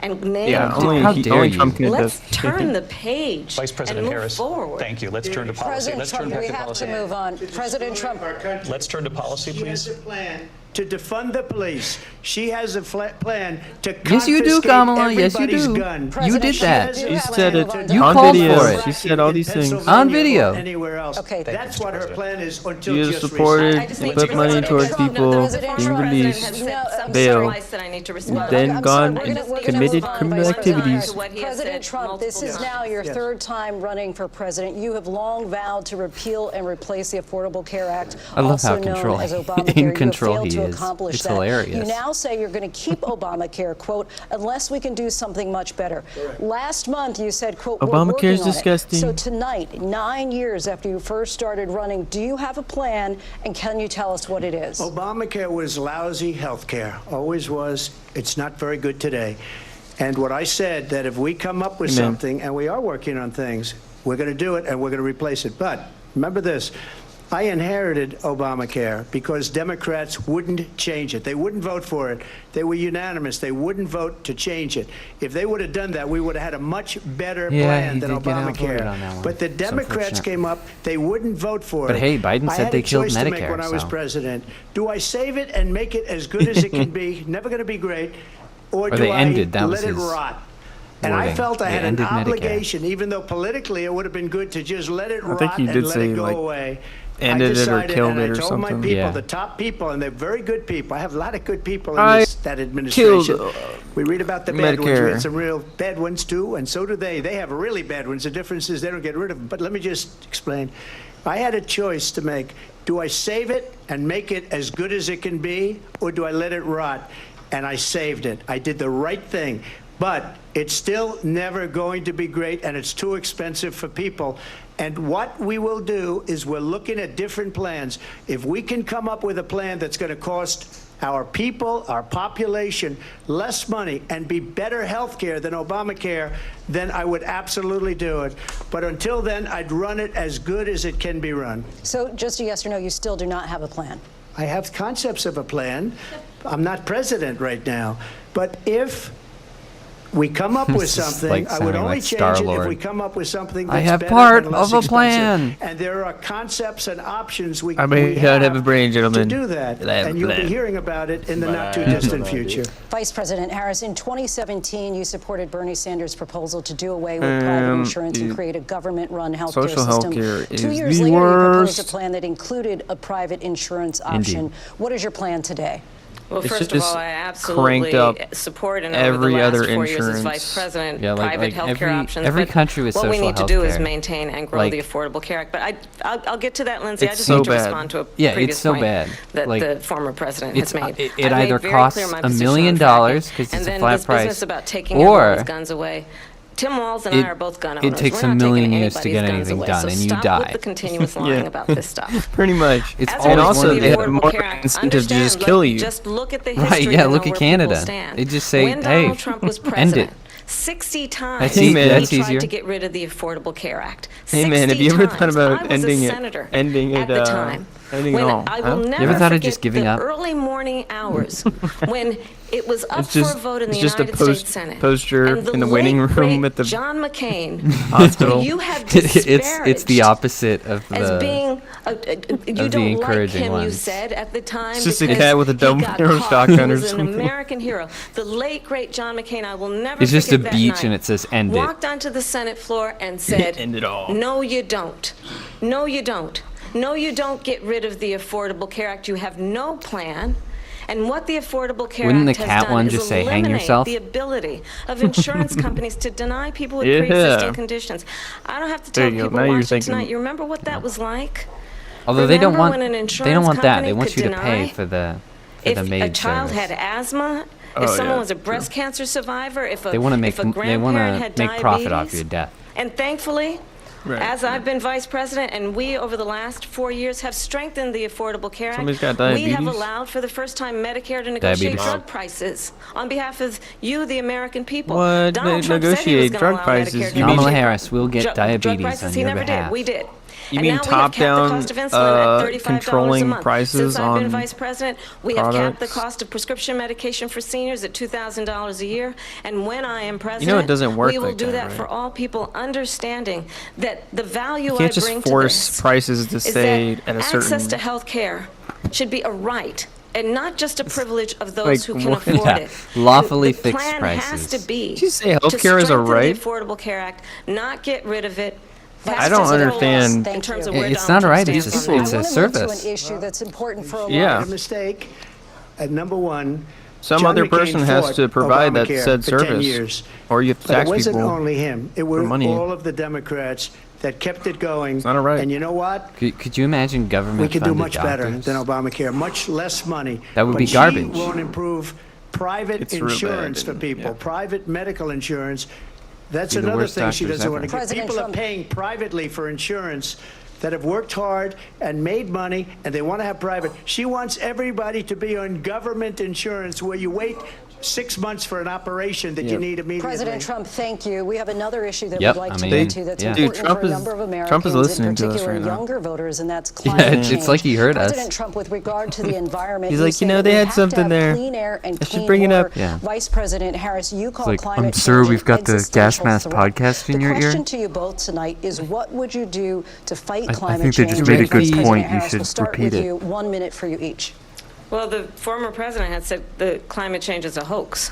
and naming Yeah, down. only, How he, dare only you. Trump can Let's this. turn the page Vice President and move Harris. forward. Thank you. Let's turn to policy. President Let's Trump, turn back we to have policy. to move on. President Trump. Let's turn to policy, She has please. a plan to defund the police. She has a plan to Yes, you do, confiscate Kamala. Yes, you everybody's do. gun. You President did Trump, that. do She have to said move it on. You on called video. for it. She said all these things. On video. Anywhere else. Okay. That's what her plan is until She just has supported I just need and to put money respond. towards President people Trump, President being Trump released. has said No, something bail. twice that I need to respond. Then I'm gone sorry, we're and gonna- we're gonna committed move on, criminal Vice President activities. To what he has President said Trump, this is multiple now your Yes. third time running for president. You have long vowed to repeal and replace the Affordable Care Act, I love also how known control- as Obamacare. in You have control failed he to is. accomplish It's that. hilarious. You now say you're going to keep Obamacare, quote, unless we can do something much better. Last month you said, quote, we're Obamacare working is on it. disgusting. So tonight, 9 years after you first started running, do you have a plan, and can you tell us what it is? Obamacare was lousy health care. Always was. It's not very good today. And what I said, that if we come up with Amen. something, and we are working on things, we're going to do it and we're going to replace it. But remember this. I inherited Obamacare because Democrats wouldn't change it. They wouldn't vote for it. They were unanimous. They wouldn't vote to change it. If they would have done that, we would have had a much better Yeah, plan he than did get outvoted Obamacare. on that one. But the It's Democrats unfortunate. came up. They wouldn't vote for But it. hey, Biden I said had they a killed choice to make Medicare, when I was so. president. Do I save it and make it as good as it can be? Never going to be great. Or do they I ended, that was let it his rot? And I wording. felt I They had an ended Medicare. obligation, even though politically it would have been good to just let it I think rot he and did let say, it go like, away. ended it or decided, killed and it I or told something. my people, Yeah. the top people, and they're very good people. I have a lot of good people in I that administration. killed, we read about the bad ones. We Medicare. had some real bad ones too, and so do they. They have really bad ones. The difference is they don't get rid of them. But let me just explain. I had a choice to make. Do I save it and make it as good as it can be, or do I let it rot? And I saved it. I did the right thing. But it's still never going to be great, and it's too expensive for people. And what we will do is we're looking at different plans. If we can come up with a plan that's going to cost our people, our population, less money and be better health care than Obamacare, then I would absolutely do it. But until then, I'd run it as good as it can be run. So just a yes or no, you still do not have a plan? I have concepts of a plan. I'm not president right now. But if we come up with This is something, like I would sounding only like change it Star-Lord. if we come up with something that's I have better part and less of a expensive. plan. And there are concepts and options we I may we not have a brain, gentlemen, to do that. but I have a And you'll be plan. hearing about it in the But not too I have distant no idea. future. Vice President Harris, in 2017, you supported Bernie Sanders' proposal to do away with private insurance and create a government-run healthcare social system. healthcare 2 is years the later, you proposed a worst. plan that included a private insurance option. Indeed. What is your plan today? Well, It's first of just all, I cranked absolutely up support and over every the last other 4 years as insurance. vice president, Yeah, private healthcare options. every but country with what we social need to do is healthcare. maintain and grow Like- the Affordable Care Act. But I'll get to that, Lindsay. I It's just so need to bad. respond to a Yeah, it's previous so point bad. that Like, the former president has made. It I've made either very costs clear my $1 position million on fracking, 'cause it's and a then flat this business price, about taking or everyone's guns away. Tim Walz and I are both gun owners. takes We're a not taking million years to anybody's get guns anything away. done, So and you stop die. with the continuous lying about this stuff. Pretty much. It's As always it And relates also, to the they have Affordable more Care Act, incentive to just understand, kill like, you. Just look at the Right, history yeah, to look know at where people Canada. stand. They just say, when hey, Donald Trump was end it. president, 60 times That's Hey, man. he That's tried easier. to get rid of the Affordable Care Act. Hey, man, have you ever thought 60 about times. I ending was a it- senator ending at it, the time. ending it When all, I huh? will You never ever thought of forget just giving the up? early morning hours when it was up It's just- for a vote in the it's just a United post- States Senate. poster And in the waiting late, room great at the John McCain, hospital. who you have it's disparaged the opposite of as the. being you the don't like encouraging him, you ones. said at the time. It's just a because cat with a he double got barrel caught. shotgun He or was an something. American hero. The late great John McCain, I will never It's just a forget that beach night, and it says end it. walked onto the Senate floor and said, End it all. "No, you don't. No, you don't. No, you don't get rid of the Affordable Care Act. You have no plan." And what the Affordable Care Wouldn't Act the has cat done one is just say, "Hang eliminate yourself"? the ability of insurance companies to deny people with Yeah. pre-existing conditions. I don't have to There tell you go. people Now you're watching thinking- tonight. You remember what that was like? Although they don't Remember want, when an they don't insurance want that. company They want could you to pay deny for the If maid a child service. had asthma, Oh, if someone yeah, was a breast cancer survivor, if a, They want to make if a they grandparent want had to make profit off diabetes, your death. and thankfully, Right. as I've been vice president, and we over the last 4 years have strengthened the Affordable Care Act, Somebody's got we have diabetes? allowed for the first time Medicare to negotiate Diabetes. drug prices on behalf of you, the American people. What? Donald They Trump said he was negotiate gonna drug allow prices? Medicare to You mean- Kamala negotiate Harris will get drug diabetes prices. on He your never behalf. did. We did. You And mean now we have capped the top-down, cost of insulin at $35 a controlling month. prices Since I've been on vice president, we have capped the products? cost of prescription medication for seniors at $2,000 a year. And when I am president, it doesn't work we will like do that, that right? for all people, understanding that the value You I can't just bring force to this prices to is stay that at a access certain. to health care should be a right and not just a privilege of those like who can what- afford Yeah, it. lawfully And the fixed plan has prices. to be Did you say to healthcare is a strengthen right? the Affordable Care Act, not get rid of it. I don't understand. In terms of Thank where you. It's Donald not Trump right, it's stands a- on it's that. a I want to service. move to an issue that's important for a lot Yeah. A mistake. And number one, Some John other McCain person has fought to provide that Obamacare said for 10 service, years. or you have to But it tax wasn't people. only him. It were money. all of the Democrats that kept it going. not a right. And you know what? Could you imagine government We could do funded much better doctors? than Obamacare. Much less money. That would But be she garbage. won't improve private It's real bad, insurance for and- people, yeah. private medical insurance. That's Be the another worst thing she doctors doesn't want to ever. get. President People Trump- are paying privately for insurance that have worked hard and made money, and they want to have private. She wants everybody to be on government insurance where you wait 6 months for an operation that you need immediately. President Trump, thank you. We have another issue that Yep, we'd like I to mean, get to that's yeah. important Dude, Trump for a is- number of Trump Americans, is listening in to us particular right now. younger voters, and that's climate it's change. like he heard us. President Trump, with regard to the environment, He's you like, say you know, that they we had have to something have there. clean air and I should clean bring it up. water. Yeah. Vice President Harris, you call like, climate sir, change we've got an the existential GasMask threat. podcast in the your ear. question to you both tonight is, what would you do to fight I climate think they change? just made a good Vice President point. You Harris, should we'll start repeat with it. you. 1 minute for you each. Well, the former president had said the climate change is a hoax.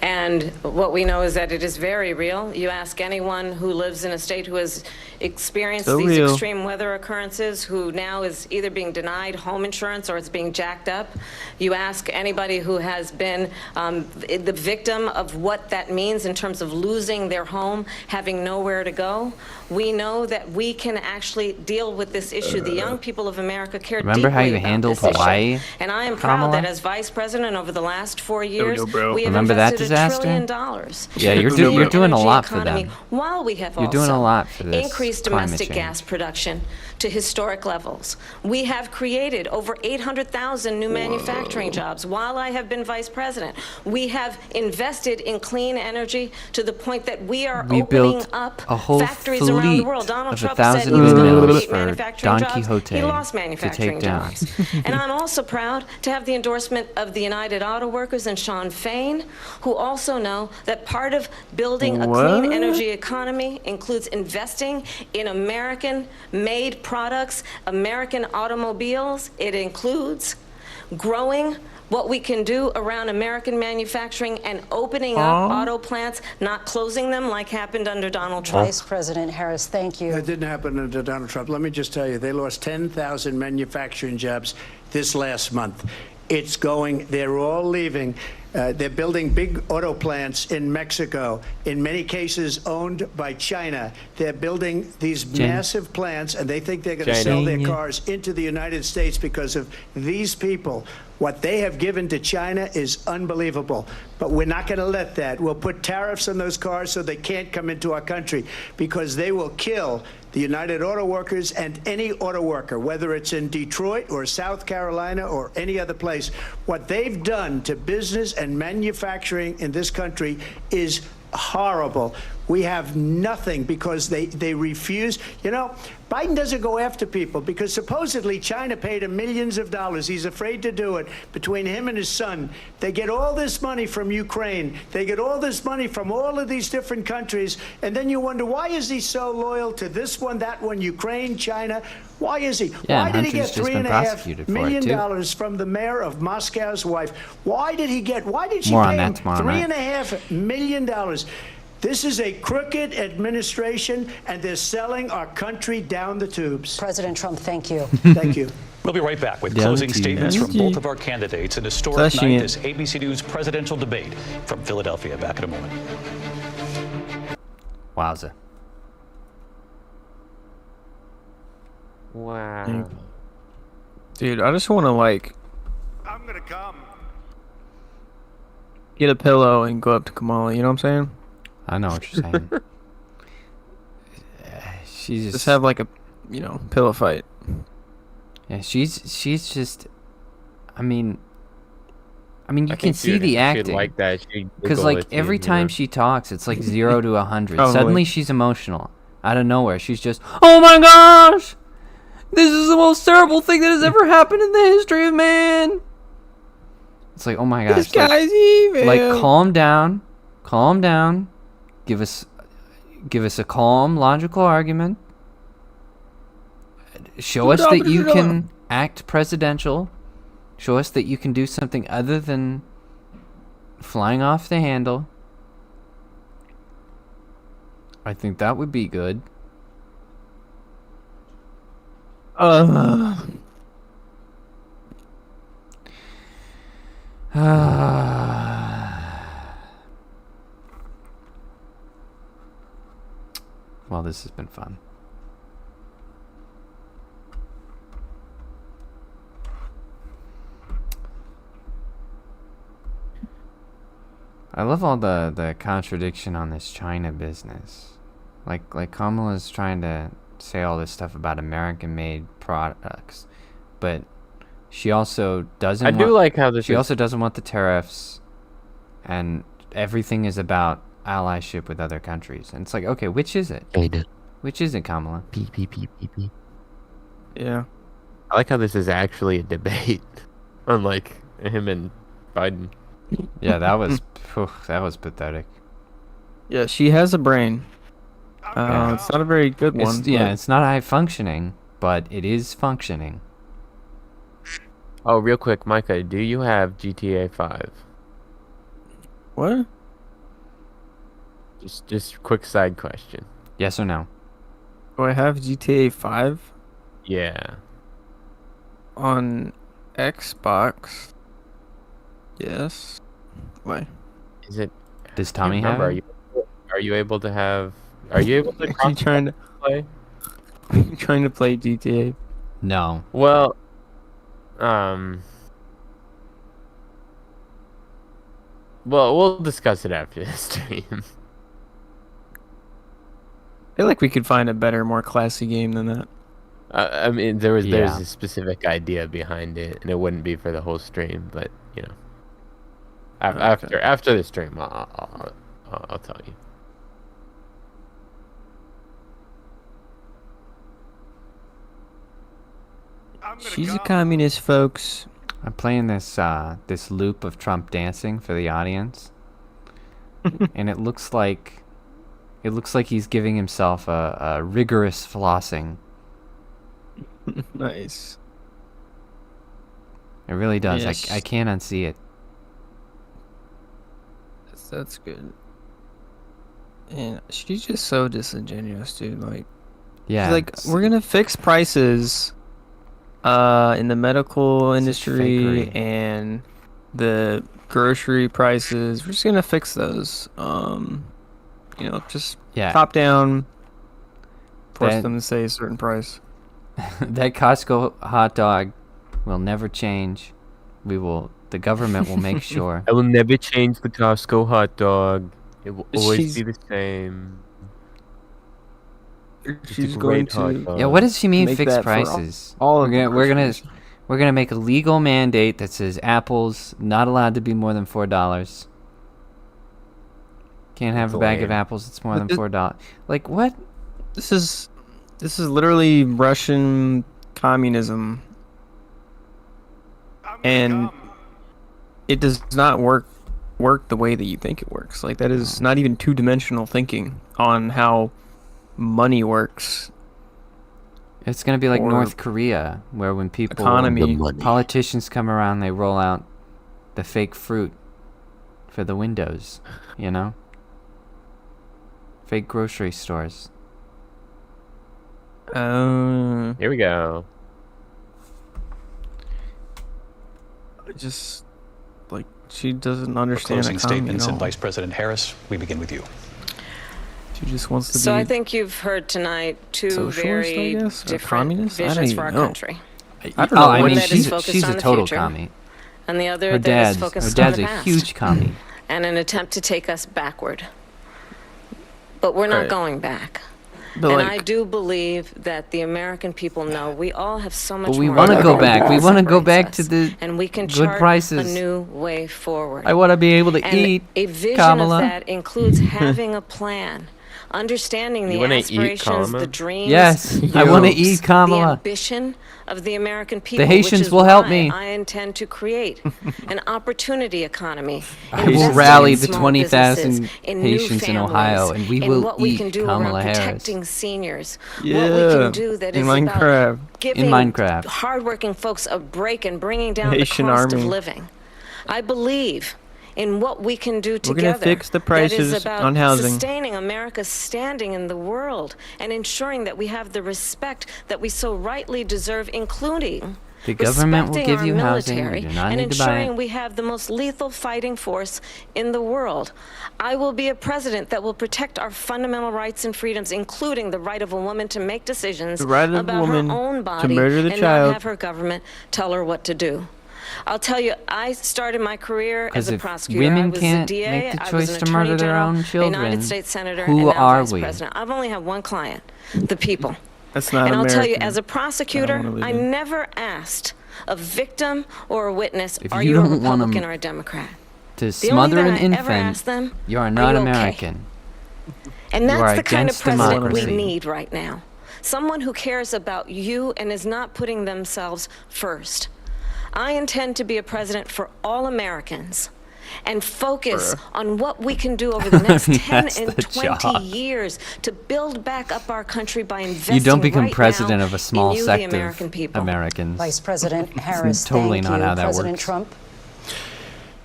And what we know is that it is very real. You ask anyone who lives in a state who has experienced So these real. extreme weather occurrences, who now is either being denied home insurance or it's being jacked up. You ask anybody who has been the victim of what that means in terms of losing their home, having nowhere to go. We know that we can actually deal with this issue. The young people of America care Remember how deeply you about handled this issue. Hawaii, And I am proud Kamala? that as vice president over the last 4 years, bro. we have Remember that invested disaster? $1 trillion Yeah, you're in the you're doing a energy lot for economy, them. while we have You're doing a also lot for this increased climate domestic change. gas production to historic levels. We have created over 800,000 new manufacturing jobs while I have been vice president. We have invested in clean energy to the point that we are We opening built up a whole factories around the fleet world. Donald of Trump said 1,000 he was going to windmills create for manufacturing Don jobs. Quixote He lost to manufacturing take down. jobs. And I'm also proud to have the endorsement of the United Auto Workers and Sean Fain, who also know that part of building a clean What? energy economy includes investing in American-made products, American automobiles. It includes growing what we can do around American manufacturing and opening up auto plants, not closing them like happened under Donald Trump. Vice President Harris, thank you. That didn't happen under Donald Trump. Let me just tell you, they lost 10,000 manufacturing jobs this last month. It's going, they're all leaving. They're building big auto plants in Mexico, in many cases owned by China. They're building these massive plants, and they think they're going to sell their cars into the United States because of these people. What they have given to China is unbelievable. But we're not going to let that. We'll put tariffs on those cars so they can't come into our country, because they will kill the United Auto Workers and any auto worker, whether it's in Detroit or South Carolina or any other place. What they've done to business and manufacturing in this country is horrible. We have nothing because they refuse. You know, Biden doesn't go after people because supposedly China paid him millions of dollars. He's afraid to do it. Between him and his son, they get all this money from Ukraine. They get all this money from all of these different countries. And then you wonder, why is he so loyal to this one, that one, Ukraine, China? Why is he? Yeah, Why did he Hunter's get just been prosecuted $3.5 for it, million too. dollars from the mayor of Moscow's wife? Why did she More on pay that him tomorrow night. $3.5 million? This is a crooked administration, and they're selling our country down the tubes. President Trump, thank you. Thank you. We'll be right back with Down closing to statements you. from both of our candidates. An historic Flashing night, it. this ABC News presidential debate from Philadelphia. Back in a moment. Wowza. Wow. Dude, I just want to I'm going to come. get a pillow and go up to Kamala. You know what I'm saying? I know what you're saying. She's Just have like a, pillow fight. yeah, she's just. I mean, you I can think see she'd- the she'd acting. like that. She'd Because giggle like with you, every you time know? she talks, it's like 0 to 100. Probably. Suddenly she's emotional out of nowhere. She's just, oh my gosh, this is the most terrible thing that has ever happened in the history of man. It's like, oh my gosh, This guy's evil. like calm down, give us a calm, logical argument. Show us that you can act presidential. Show us that you can do something other than flying off the handle. I think that would be good. Well, this has been fun. I love all the contradiction on this China business. Like Kamala's trying to say all this stuff about American-made products, but she also doesn't. I do like how this. She also doesn't want the tariffs, and everything is about allyship with other countries. And it's like, okay, which is it? Jaeden. Which is it, Kamala? P. Yeah. I like how this is actually a debate, unlike him and Biden. Yeah, that was that was pathetic. Yeah, she has a brain. It's not a very good one. It's not high functioning, but it is functioning. Oh, real quick, Micah, do you have GTA 5? What? Just quick side question. Yes or no? Do I have GTA 5 Yeah. on Xbox? Yes. Why? Is it? Does I can't Tommy have remember. it? Are you able to have? Are you able to Are you cross trying to play? trying to play GTA? No. Well, we'll discuss it after the stream. I feel like we could find a better, more classy game than that. I mean, there's Yeah. a specific idea behind it, and it wouldn't be for the whole stream, but you know, Okay. after the stream, I'll tell you. She's a communist, folks. I'm playing this this loop of Trump dancing for the audience, and it looks like he's giving himself a rigorous flossing. Nice. It really does. Yes. I can't unsee it. That's good. And she's just so disingenuous, dude. Like, Yeah. she's like, we're gonna fix prices, in the medical industry fakery. and the grocery prices. We're just gonna fix those. Just Yeah. top down. Force That- them to say a certain price. That Costco hot dog will never change. The government will make sure. I will never change the Costco hot dog. It will always She's- be the same. She's a going great hot to. dog. Yeah, what does she mean Make fixed that for all- prices? all of the We're gonna make a legal mandate that says apples not allowed to be more than $4. Can't have a bag of lame. apples that's more But than this- $4. Like what? This is literally Russian communism, and it does not work the way that you think it works. Like, that is not even two-dimensional thinking on how money works. It's gonna be like Or North Korea, where when people economy. politicians come around, they roll out the fake fruit for the windows. You know, fake grocery stores. Here we go. Just like, she doesn't For understand closing economy statements, at and all. Vice President Harris, we begin with you. She just wants to So be I think you've heard tonight two socialist, I very guess, or different communist? I don't visions even for our know. country. I don't know I what mean, it that is she's focused she's on a the total future. commie. And the other Her that is dad's focused on a the past. huge commie. And an attempt to take us backward. But we're not Right. going back. But And like, I do believe that the American people know we all have so much But we more want to in go common back. than We want to go separates back to us. the And we can good chart prices. a new way forward. I want to be able to And eat, a vision Kamala. of that includes having a plan, understanding You the wanna eat, aspirations, Kamala? the dreams, Yes, the I want to hopes, eat the Kamala. ambition of the American people. Haitians which is will help why me. I intend to create an opportunity economy. I will investing rally in the small 20,000 businesses, in new Haitians in Ohio, families, and we in will what we eat can do Kamala around Harris. protecting seniors. yeah, What we can do that in is Minecraft. about giving Minecraft. hardworking folks a break and bringing down Haitian the cost army. of living. I believe in what we can do We're together. gonna fix the that is prices about on housing. sustaining America's standing in the world and ensuring that we have the respect that we so rightly deserve, including The government will respecting give our you housing. military You do not and need to buy ensuring it. we have the most lethal fighting force in the world. I will be a president that will protect our fundamental rights and freedoms, including the right of a woman to make decisions The right of a about woman her own to body murder the and child. not have her government tell her what to do. I'll tell you, I started my career 'Cause as a if prosecutor. women I was can't a DA, make the I was choice an to murder attorney their general, own a children, United States senator, who and now are vice we? president. I've only had one client, the people. That's not And I'll American. tell you, as a prosecutor, wanna live I in. never asked a victim or a witness, If are you you a don't want 'em Republican or a Democrat? To The smother only an thing I ever infant, asked them, you are "Are not you okay?" American. And You that's are the kind of against president we democracy. need right now. Someone who cares about you and is not putting themselves first. I intend to be a president for all Americans and focus on what we can do over the next mean, 10 that's and the 20 job. years to build back up our country by investing You don't become right president now of a small in you, sect the American of people. Americans. Vice President Harris, totally thank not you. how that President works. Trump.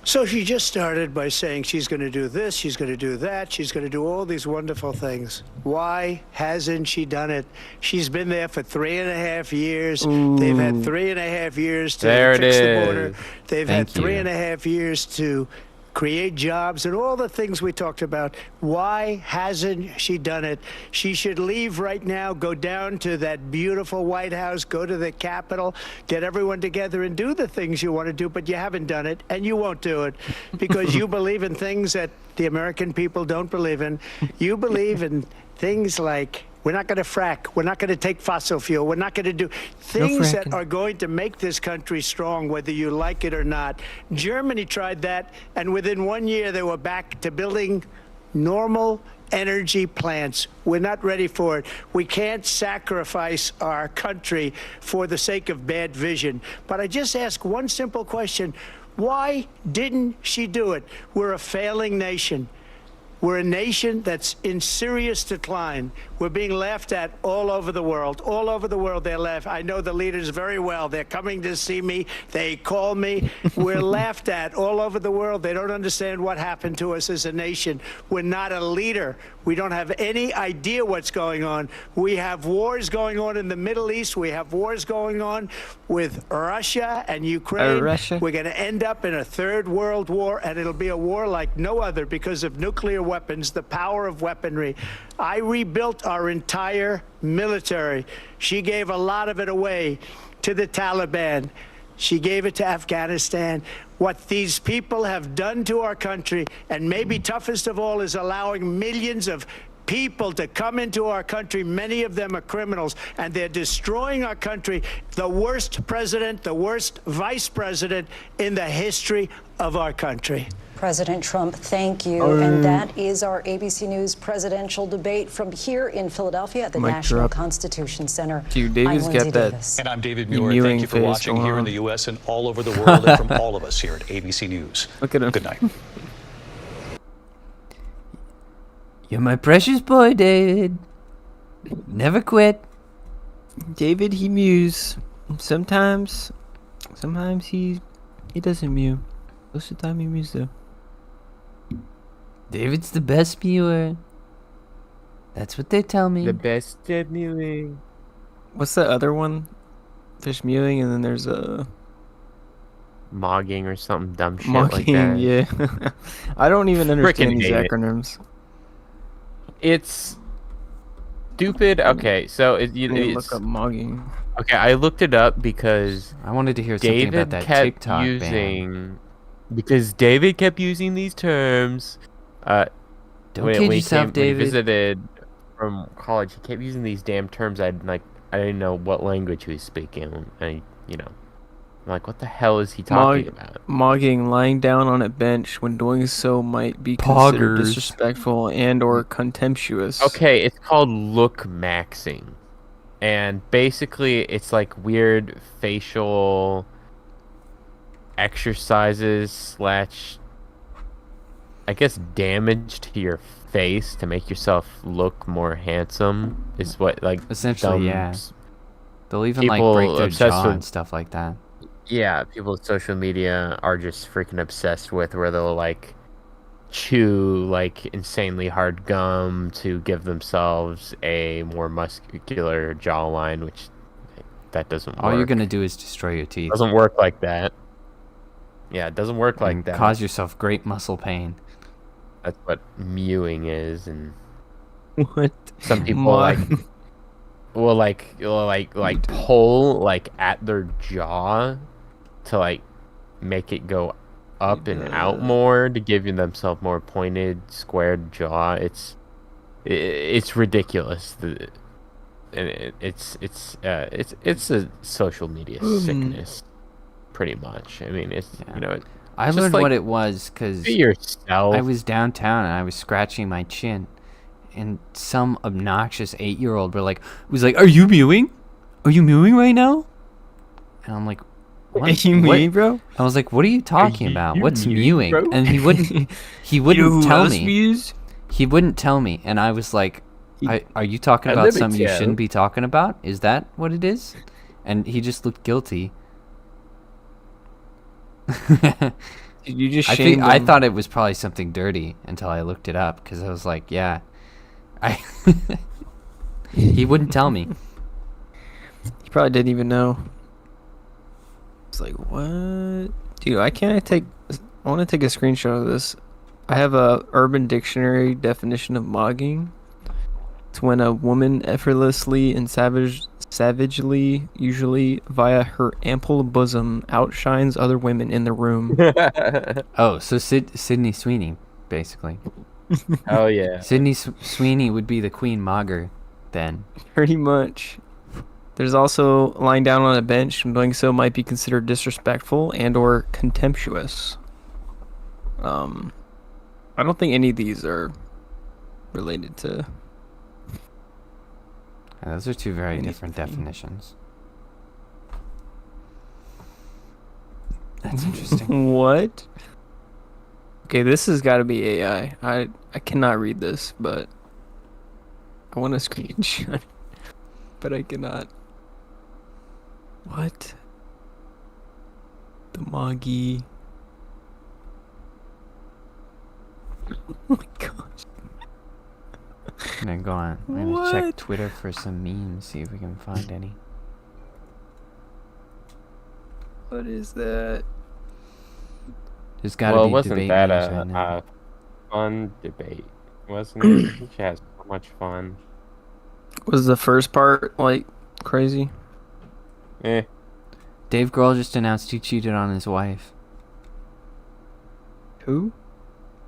So she just started by saying she's going to do this, she's going to do that, she's going to do all these wonderful things. Why hasn't she done it? She's been there for 3.5 years. Ooh. They've had 3.5 years to There it fix the border. is. They've had Thank you. 3.5 years to create jobs and all the things we talked about. Why hasn't she done it? She should leave right now, go down to that beautiful White House, go to the Capitol, get everyone together and do the things you want to do, but you haven't done it, and you won't do it because you believe in things that the American people don't believe in. You believe in things like we're not going to frack. We're not going to take fossil fuel. We're not going to do things that fracking. are going to make this country strong, whether you like it or not. Germany tried that, and within 1 year, they were back to building normal energy plants. We're not ready for it. We can't sacrifice our country for the sake of bad vision. But I just ask one simple question. Why didn't she do it? We're a failing nation. We're a nation that's in serious decline. We're being laughed at all over the world. All over the world, they're laughed. I know the leaders very well. They're coming to see me. They call me. We're laughed at all over the world. They don't understand what happened to us as a nation. We're not a leader. We don't have any idea what's going on. We have wars going on in the Middle East. We have wars going on with Russia and Ukraine. Russia. We're going to end up in a third world war, and it'll be a war like no other because of nuclear weapons, the power of weaponry. I rebuilt our entire military. She gave a lot of it away to the Taliban. She gave it to Afghanistan. What these people have done to our country, and maybe toughest of all, is allowing millions of people to come into our country. Many of them are criminals, and they're destroying our country. The worst president, the worst vice president in the history of our country. President Trump, thank you. And that is our ABC News presidential debate from here in Philadelphia at the Mic National drop. Constitution Center. Dude, David's I'm got Lindsay that- Davis. And I'm David The Muir. mewing Thank you for face watching going here in on. the U.S. and all over the world, and from all of us here at ABC News. Look at him. Good night. You're my precious boy, David. Never quit. David, he mews. Sometimes he doesn't mew. Most of the time he mews though. David's the best mewer. That's what they tell me. The best at mewing. What's the other one? There's mewing and then there's a Mogging or something dumb shit mocking. like that. Yeah. I don't even understand these hate it. acronyms. It's stupid. Okay, so I need to it's look up mogging. okay. I looked it up because I wanted to hear something David about that kept TikTok ban. using because David kept using these terms. Don't kid yourself, when he David. visited from college, he kept using these damn terms. I didn't know what language he was speaking. I'm like, what the hell is he talking about? Mogging, lying down on a bench when doing so might be considered Poggers. disrespectful and or contemptuous. Okay, it's called look maxing, and basically it's like weird facial exercises / I guess damage to your face to make yourself look more handsome is what like Essentially, dumb yeah. They'll even like people break their obsessed jaw with- and stuff like that. Yeah, people with social media are just freaking obsessed with where they'll like chew like insanely hard gum to give themselves a more muscular jawline, which that doesn't work. All you're gonna do is destroy your teeth. doesn't work like that. Yeah, it doesn't work like and that. Cause yourself great muscle pain. That's what mewing is, and What? some people Mo- like will like pull like at their jaw to like make it go up and out more to give themselves more pointed, squared jaw. It's ridiculous. And it's a social media sickness, pretty much. I mean, it's Yeah. you know. I Just, learned like, what it was because Be yourself. I was downtown and I was scratching my chin, and some obnoxious 8-year-old was like, "Are you mewing? Are you mewing right now?" And I'm like, "What? Are you what?" mewing, bro? I was like, "What are you talking about? you What's mewing, mewing?" bro? And he wouldn't tell me. He wouldn't tell me, and I was like, "Are you talking I about live in something you Seattle. shouldn't be talking about? Is that what it is?" And he just looked guilty. You just shamed I him. thought it was probably something dirty until I looked it up because I was like, yeah, I. He wouldn't tell me. He probably didn't even know. It's like, what? Dude, I want to take a screenshot of this. I have a Urban Dictionary definition of mogging. It's when a woman effortlessly and savagely, usually via her ample bosom, outshines other women in the room. Oh, so Sydney Sweeney, basically. Oh yeah. Sydney Sweeney would be the Queen Mogger, then. Pretty much. There's also lying down on a bench, and doing so might be considered disrespectful and or contemptuous. I don't think any of these are related to. Yeah, those are two very different Anything. definitions. That's interesting. What? Okay, this has got to be AI. I cannot read this, but I want a screenshot, but I cannot. What? The Moggy. Oh my gosh. I'm gonna go on. I'm gonna check What? Twitter for some memes, see if we can find any. What is that? There's gotta Well, be wasn't debate that memes right now. a fun debate? Wasn't it? She has so much fun. Was the first part like crazy? Eh. Dave Grohl just announced he cheated on his wife. Who?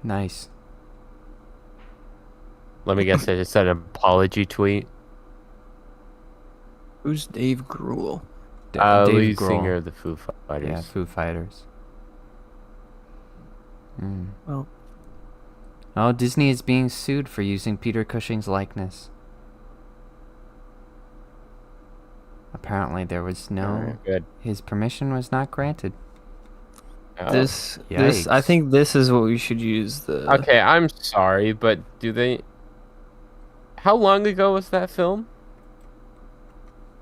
Nice. Let me guess. I just said an apology tweet. Who's Dave Grohl? Dave Lead Grohl. singer of the Foo Fighters. Yeah, Foo Fighters. Well, Oh, Disney is being sued for using Peter Cushing's likeness. Apparently, there was no. Alright, good. His permission was not granted. Oh. this I Yikes. think this is what we should use. The Okay, I'm sorry, but do they? How long ago was that film?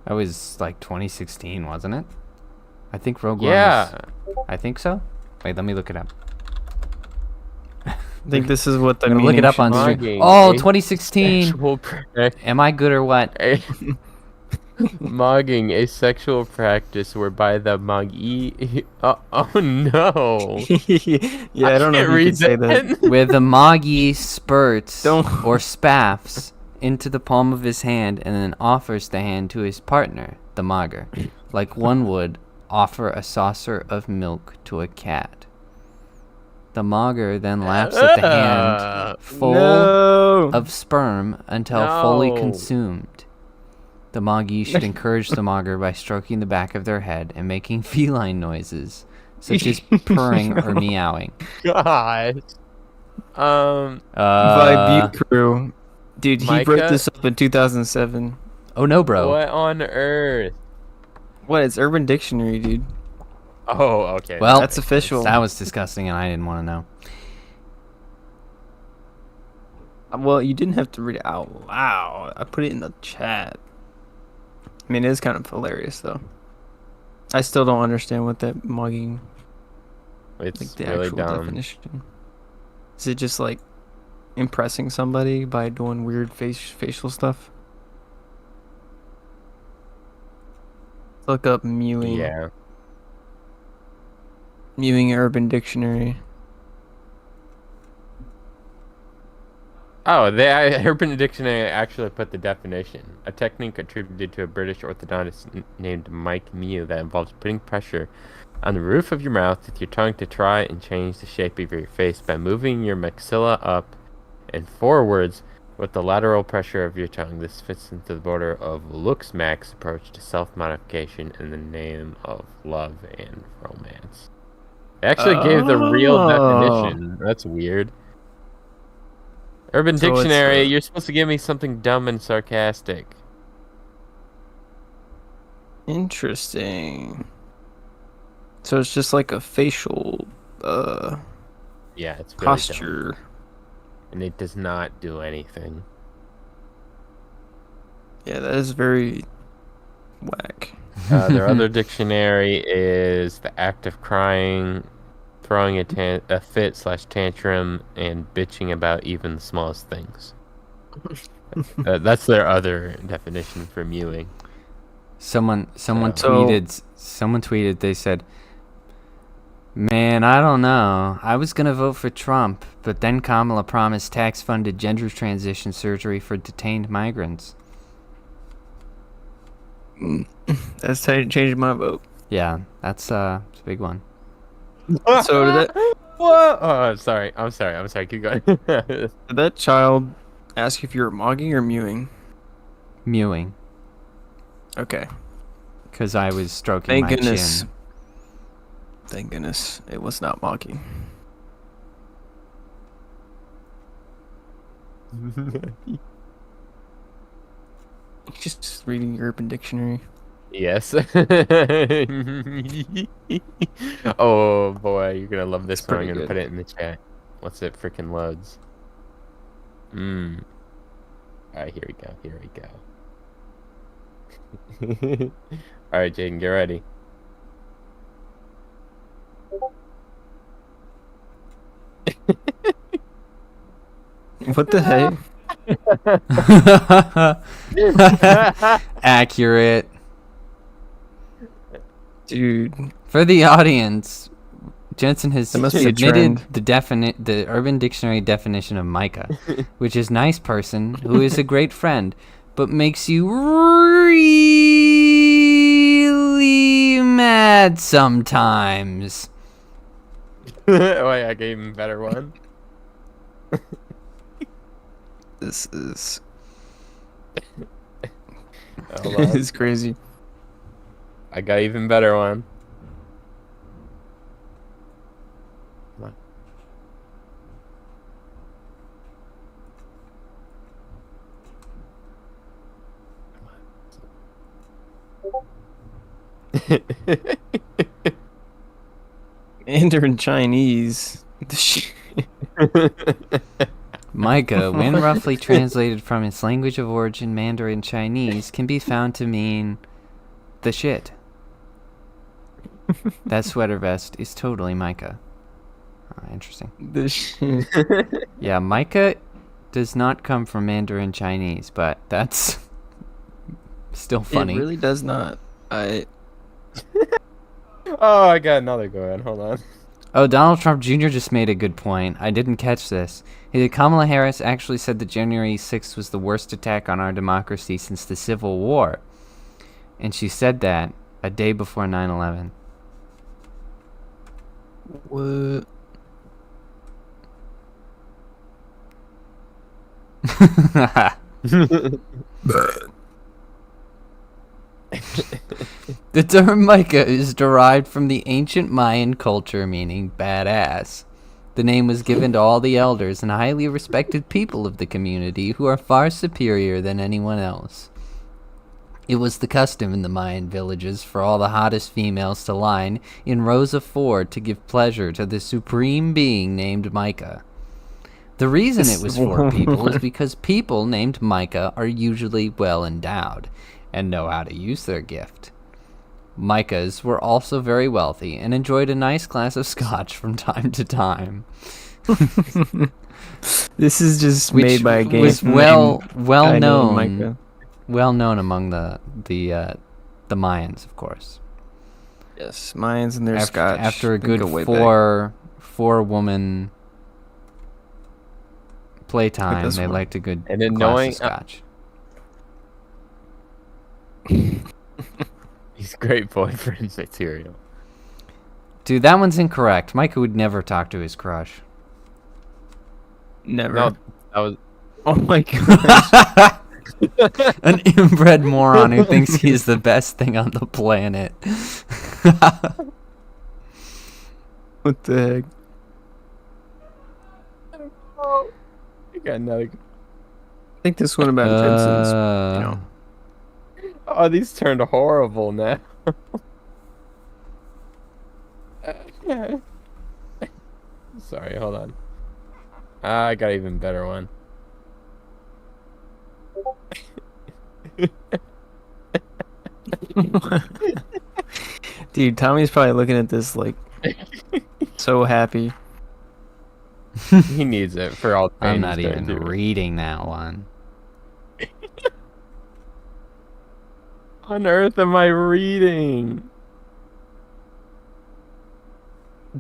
That was like 2016, wasn't it? I think Rogue One Yeah. was. I think so. Wait, let me look it up. I think this is what the I'm gonna look it meaning up on should stream. Mugging Oh, a 2016. Sexual practice. Am I good or what? Mugging, a sexual practice whereby the muggee. Oh no! be. Yeah, I don't know if you can say that. Where the Moggy spurts Don't- or spaffs into the palm of his hand and then offers the hand to his partner, the Mogger, like one would offer a saucer of milk to a cat. The Mogger then laps at the hand full No. of sperm until fully No. consumed. The Moggy should encourage the Mogger by stroking the back of their head and making feline noises, such as purring or meowing. God. By Butte Crew. Dude, he Micah? wrote this up in 2007. Oh no, bro. What on earth? What? It's Urban Dictionary, dude. Oh, okay. Well, That's official. That was disgusting, and I didn't want to know. Well, you didn't have to read it out loud. I put it in the chat. I mean, it is kind of hilarious, though. I still don't understand what that mugging, It's like the really actual dumb. definition. Is it just like impressing somebody by doing weird facial stuff? Let's look up mewing. Yeah. Mewing Urban Dictionary. Oh, the Urban Dictionary actually put the definition. A technique attributed to a British orthodontist named Mike Mew that involves putting pressure on the roof of your mouth with your tongue to try and change the shape of your face by moving your maxilla up and forwards with the lateral pressure of your tongue. This fits into the border of GasMask's approach to self-modification in the name of love and romance. They actually gave the real Oh. definition. That's weird. Urban So it's, Dictionary, you're supposed to give me something dumb and sarcastic. Interesting. So it's just like a facial Yeah, it's really dumb. posture. And it does not do anything. Yeah, that is very whack. Their other dictionary is the act of crying, throwing a fit/tantrum and bitching about even the smallest things. That's their other definition for mewing. Someone tweeted, they said, "Man, I don't know. I was going to vote for Trump, but then Kamala promised tax-funded gender transition surgery for detained migrants." That's changing my vote. Yeah, it's a big one. So did that, What? Oh, I'm sorry. Keep going. did that child ask if you were mogging or mewing? Mewing, Okay. because I was stroking Thank my goodness. chin. Thank goodness it was not mocking. Just reading your Urban Dictionary. Yes. Oh boy, you're gonna love this It's one. I'm pretty gonna good. put it in the chat. Once it freaking loads. Alright, here we go. Alright, Jaeden, get ready. What the heck? Accurate. Dude, For the audience, Jensen has That must be a submitted trend. the Urban Dictionary definition of Micah, which is nice person who is a great friend, but makes you really mad sometimes. Wait, I gave him a better one. this is Hold on. it's crazy. I got even better one. Come on. Mandarin Chinese. The shit. Micah, when roughly translated from its language of origin, Mandarin Chinese, can be found to mean the shit. That sweater vest is totally Micah. Interesting. The shit. Yeah, Micah does not come from Mandarin Chinese, but that's still funny. It really does not. Oh, I got another good one. Hold on. Oh, Donald Trump Jr. just made a good point. I didn't catch this. Kamala Harris actually said that January 6th was the worst attack on our democracy since the Civil War. And she said that a day before 9/11. What? The term Micah is derived from the ancient Mayan culture meaning badass. The name was given to all the elders and highly respected people of the community who are far superior than anyone else. It was the custom in the Mayan villages for all the hottest females to line in rows of 4 to give pleasure to the supreme being named Micah. The reason it was for people is because people named Micah are usually well endowed and know how to use their gift. Micahs were also very wealthy and enjoyed a nice glass of scotch from time to time. This is just Which made by a game. was well guy named known, Micah. well known among the Mayans, of course. Yes, Mayans and their After, scotch. after a They good go way back. four woman playtime, this they one. liked a good And then glass knowing- of scotch. He's great boyfriend material. Dude, that one's incorrect. Micah would never talk to his crush. Never. No, that was. Oh my god. An inbred moron who thinks he is the best thing on the planet. What the heck? I got another. I think this one about Jensen's. You know. Oh, these turned horrible now. Sorry, hold on. I got an even better one. Dude, Tommy's probably looking at this like, So happy. He needs it for all the pain I'm not he's even going through. reading that one. On earth am I reading?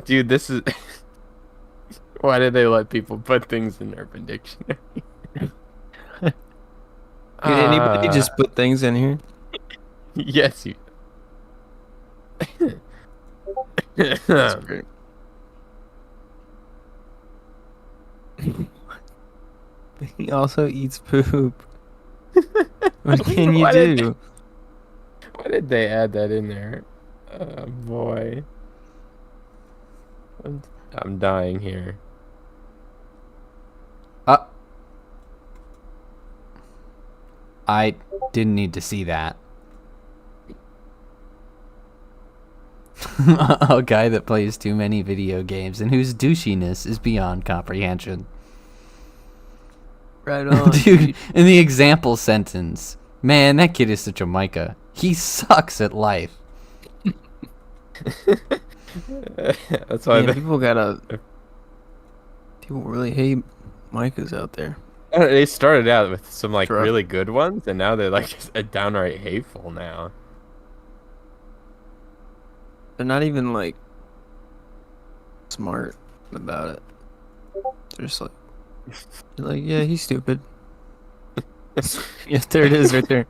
Dude, this is... Why did they let people put things in Urban Dictionary? Did anybody just put things in here? Yes, you... That's great. He also eats poop. What can you do? Why did they add that in there? Oh, boy. I'm dying here. I didn't need to see that. A guy that plays too many video games and whose douchiness is beyond comprehension. Right on. Dude, in the example sentence, man, that kid is such a Micah. He sucks at life. That's why Man, people really hate Micahs out there. they started out with some like rough. really good ones, and now they're like just downright hateful now. They're not even like smart about it. They're just like, yeah, he's stupid. Yeah, there it is, right there.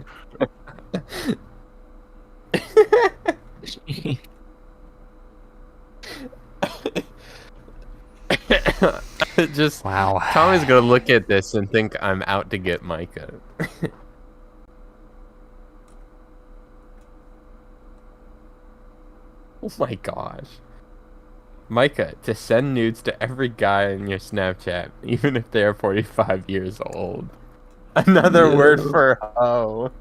Just Wow. Tommy's gonna look at this and think I'm out to get Micah. Oh my gosh. Micah, to send nudes to every guy in your Snapchat, even if they are 45 years old. Another word for hoe.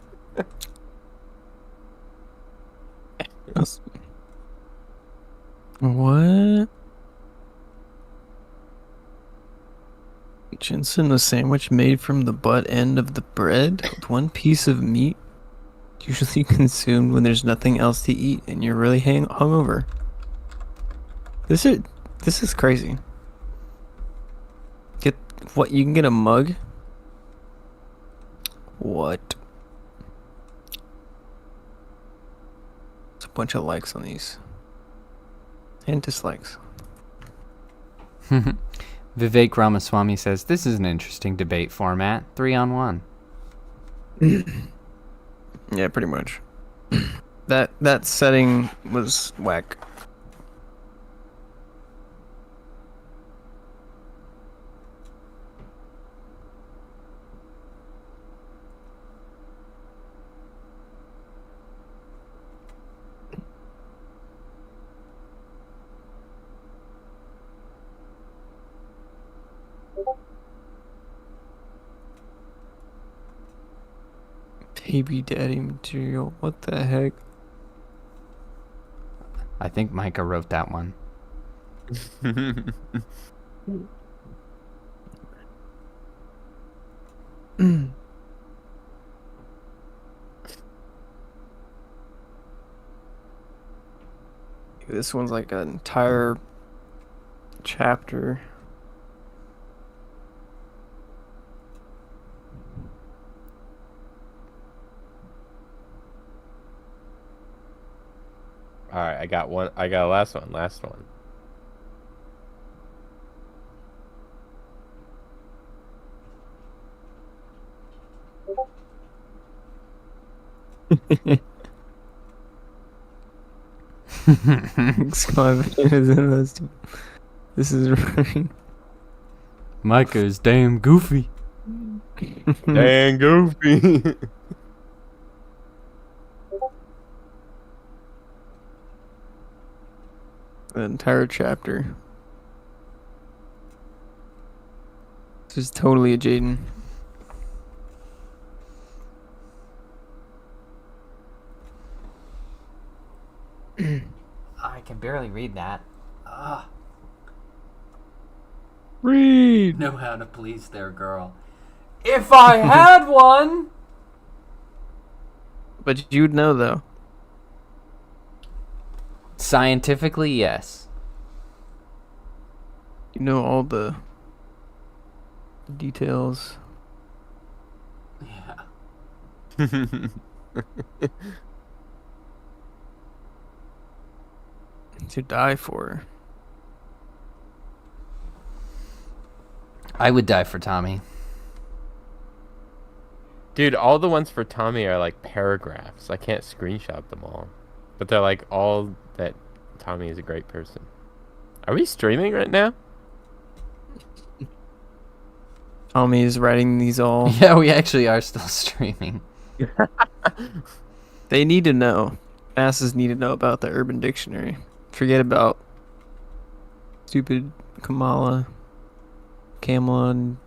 What? Jensen, a sandwich made from the butt end of the bread with one piece of meat, usually consumed when there's nothing else to eat and you're really hungover. This is crazy. You can get a mug? What? It's a bunch of likes on these. And dislikes. Vivek Ramaswamy says, this is an interesting debate format. 3-on-1. Yeah, pretty much. That setting was whack. Baby daddy material. What the heck? I think Micah wrote that one. This one's like an entire chapter. All right, I got one. I got a last one. Last one. This is right. Micah is damn goofy. Dang goofy. An entire chapter. This is totally a Jaeden. I can barely read that. Read. Know how to please their girl. If I had one! But you'd know though. Scientifically, yes. You know all the details. To die for. I would die for Tommy. Dude, all the ones for Tommy are like paragraphs. I can't screenshot them all. But they're like all that Tommy is a great person. Are we streaming right now? Tommy is writing these all. Yeah, we actually are still streaming. They need to know. Masses need to know about the Urban Dictionary. Forget about stupid Kamala, and...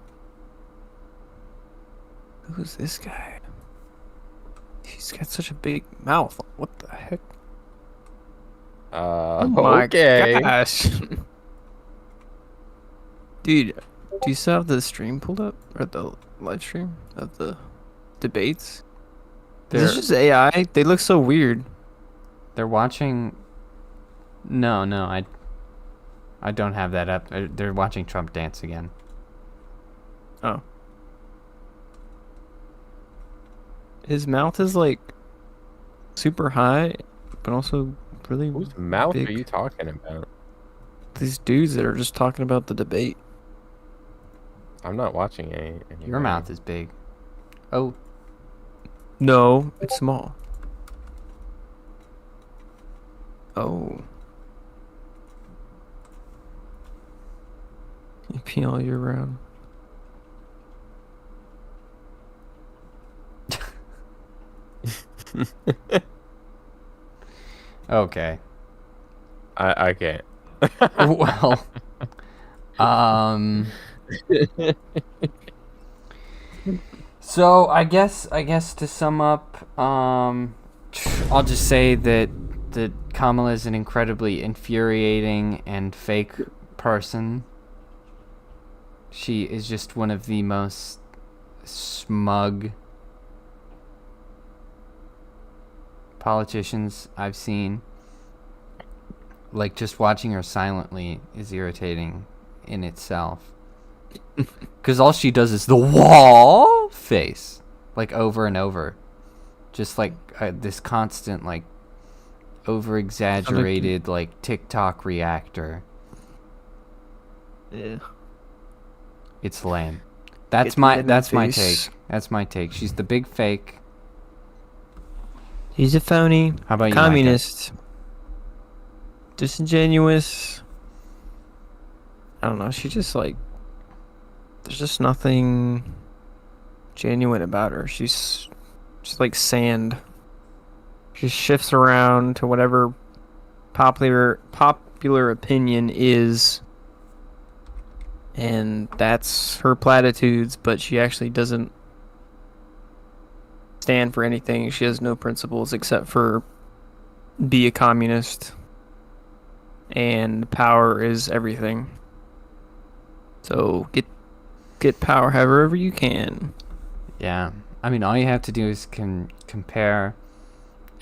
Who's this guy? He's got such a big mouth. What the heck? Oh my Okay. gosh. Dude, do you still have the stream pulled up? Or the live stream of the debates? Is this just AI? They look so weird. They're watching. No, I don't have that up. They're watching Trump dance again. Oh. His mouth is like super high, but also really Whose mouth big. are you talking about? These dudes that are just talking about the debate. I'm not watching any. Your mouth is big. Oh, No, it's small. Oh. You pee all year round. okay. I can't. Well, so I guess to sum up, I'll just say that Kamala is an incredibly infuriating and fake person. She is just one of the most smug politicians I've seen. Like, just watching her silently is irritating in itself. Because all she does is the wall face. Like, over and over. Just like this constant, like, over-exaggerated, like, TikTok reactor. Yeah. It's lame. That's Get my red in the take. face. That's my take. She's the big fake. He's a phony. How about you, Micah? Communist. Disingenuous. I don't know. She just like. There's just nothing genuine about her. She's just like sand. She shifts around to whatever popular opinion is. And that's her platitudes, but she actually doesn't stand for anything. She has no principles except for be a communist. And power is everything. So get power however you can. Yeah. I mean, all you have to do is compare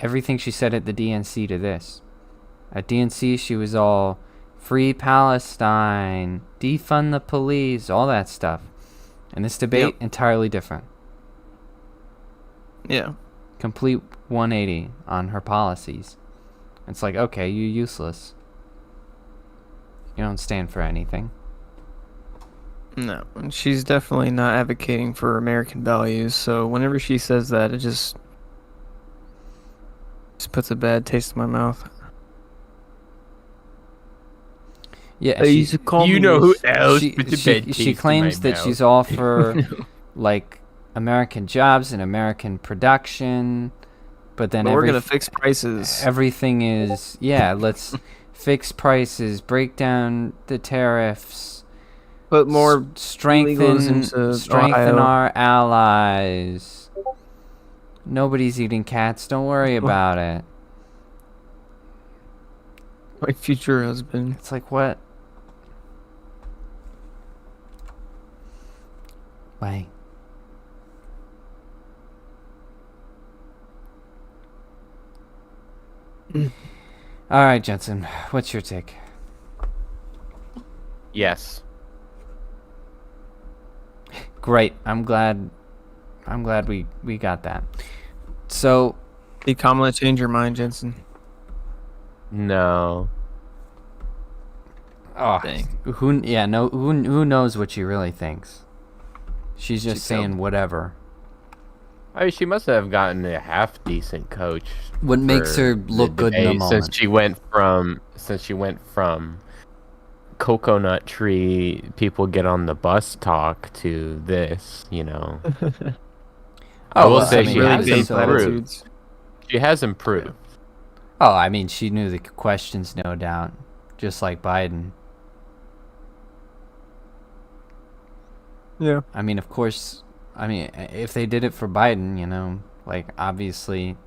everything she said at the DNC to this. At DNC, she was all free Palestine, defund the police, all that stuff. And this debate, entirely different. Yeah. Complete 180 on her policies. It's like, okay, you're useless. You don't stand for anything. No, and she's definitely not advocating for American values, so whenever she says that, it just puts a bad taste in my mouth. Yeah, You know who else puts a bad taste she in claims my that mouth? she's all for like American jobs and American production, but then But we're gonna fix prices. Everything is let's fix prices, break down the tariffs, Put more strengthen illegals into Ohio. our allies. Nobody's eating cats. Don't worry about it. My future husband. It's like, what? Wait. All right, Jensen. What's your take? Yes. Great. I'm glad we got that. So, Did Kamala change your mind, Jensen? No. oh, Dang. who knows what she really thinks? She's just saying whatever. I mean, she must have gotten a half decent coach. What makes her for look the good in the debate, moment. since she went from coconut tree people get on the bus talk to this, you know. I will well, say I mean, she really has big so- improved. platitudes. She has improved. Oh, I mean, she knew the questions, no doubt, just like Biden. Yeah. I mean, of course. I mean, if they did it for Biden, you know, like obviously,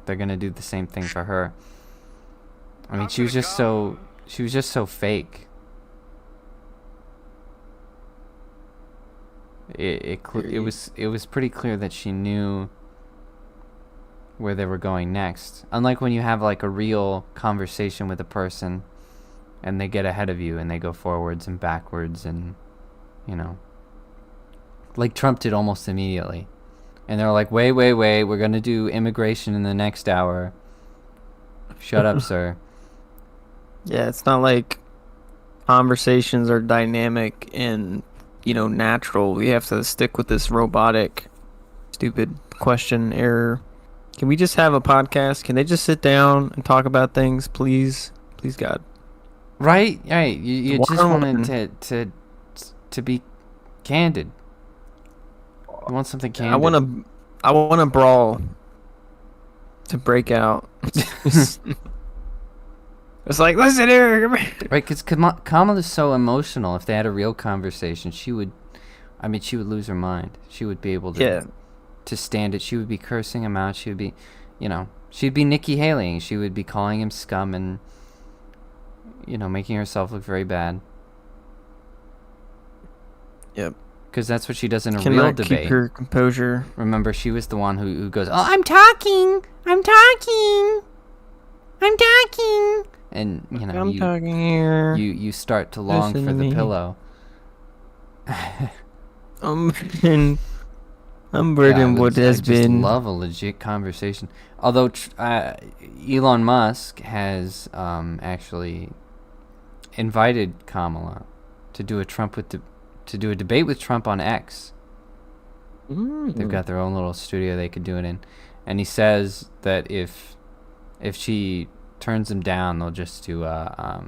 they're gonna do the same thing for her. I mean, she was just so fake. It was pretty clear that she knew where they were going next. Unlike when you have like a real conversation with a person, and they get ahead of you and they go forwards and backwards and, you know, like Trump did almost immediately. And they're like, wait, we're going to do immigration in the next hour. Shut up, sir. Yeah, it's not like conversations are dynamic and, natural. We have to stick with this robotic, stupid question error. Can we just have a podcast? Can they just sit down and talk about things, please? Please, God. Right. You just One-on-one. wanted to be candid. You want something candid. I want a brawl to break out. It's like, listen here. Come here. Right, because Kamala's so emotional. If they had a real conversation, she would lose her mind. She would be able to stand it. She would be cursing him out. She would be, she'd be Nikki Haley. She would be calling him scum and, making herself look very bad. Yep. Because that's what she does in a real Cannot debate. keep her composure. Remember, she was the one who goes, "Oh, I'm talking. And, I'm talking here. you start to long Listen for to the me. pillow. And I'm burdened what I has just been. love a legit conversation. Although Elon Musk has actually invited Kamala to do a debate with Trump on X. They've got their own little studio they could do it in, and he says that if she turns him down, they'll just do a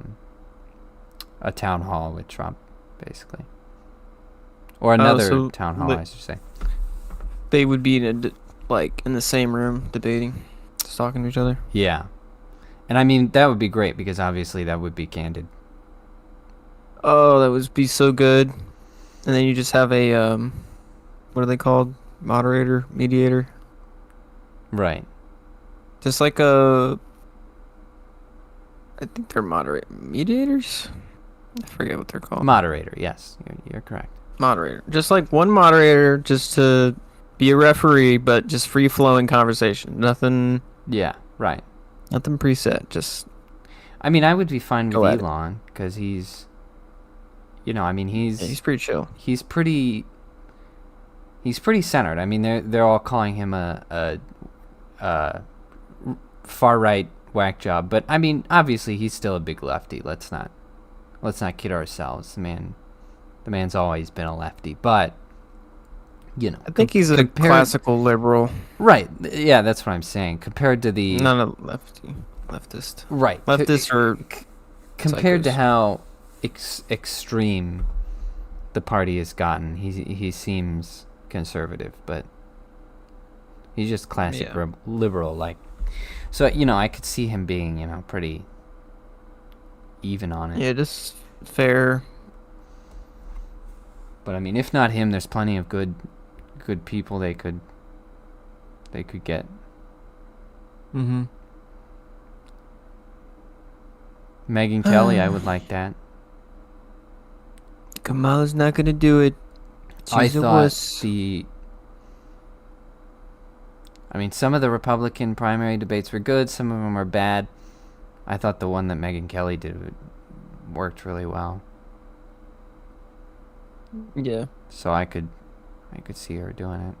town hall with Trump, basically, or another so town hall, I should say. They would be in the same room debating, just talking to each other. Yeah, and I mean that would be great because obviously that would be candid. Oh, that would be so good. And then you just have a what are they called? Moderator, mediator. Right. Just like I think they're mediators. I forget what they're called. Moderator. Yes, you're correct. Moderator. Just like one moderator, just to be a referee, but just free flowing conversation. Nothing. Yeah. Right. Nothing preset. Just. I mean, I would be fine Go with at it. Elon because he's He's pretty chill. he's pretty centered. I mean, they're all calling him a far right whack job, but I mean, obviously he's still a big lefty. Let's not kid ourselves. The man's always been a lefty, but I think he's a classical liberal, right. Yeah, that's what I'm saying. Compared to the not a leftist. right Leftists are compared to psychos. how extreme the party has gotten, he seems conservative, but he's just classic liberal. Like, so I could see him being pretty even on it. Yeah, just fair. But I mean, if not him, there's plenty of good people they could get. Mm-hmm. Megyn Kelly, I would like that. Kamala's not gonna do it. I She's a thought wuss. some of the Republican primary debates were good. Some of them were bad. I thought the one that Megyn Kelly did worked really well. Yeah. So I could see her doing it.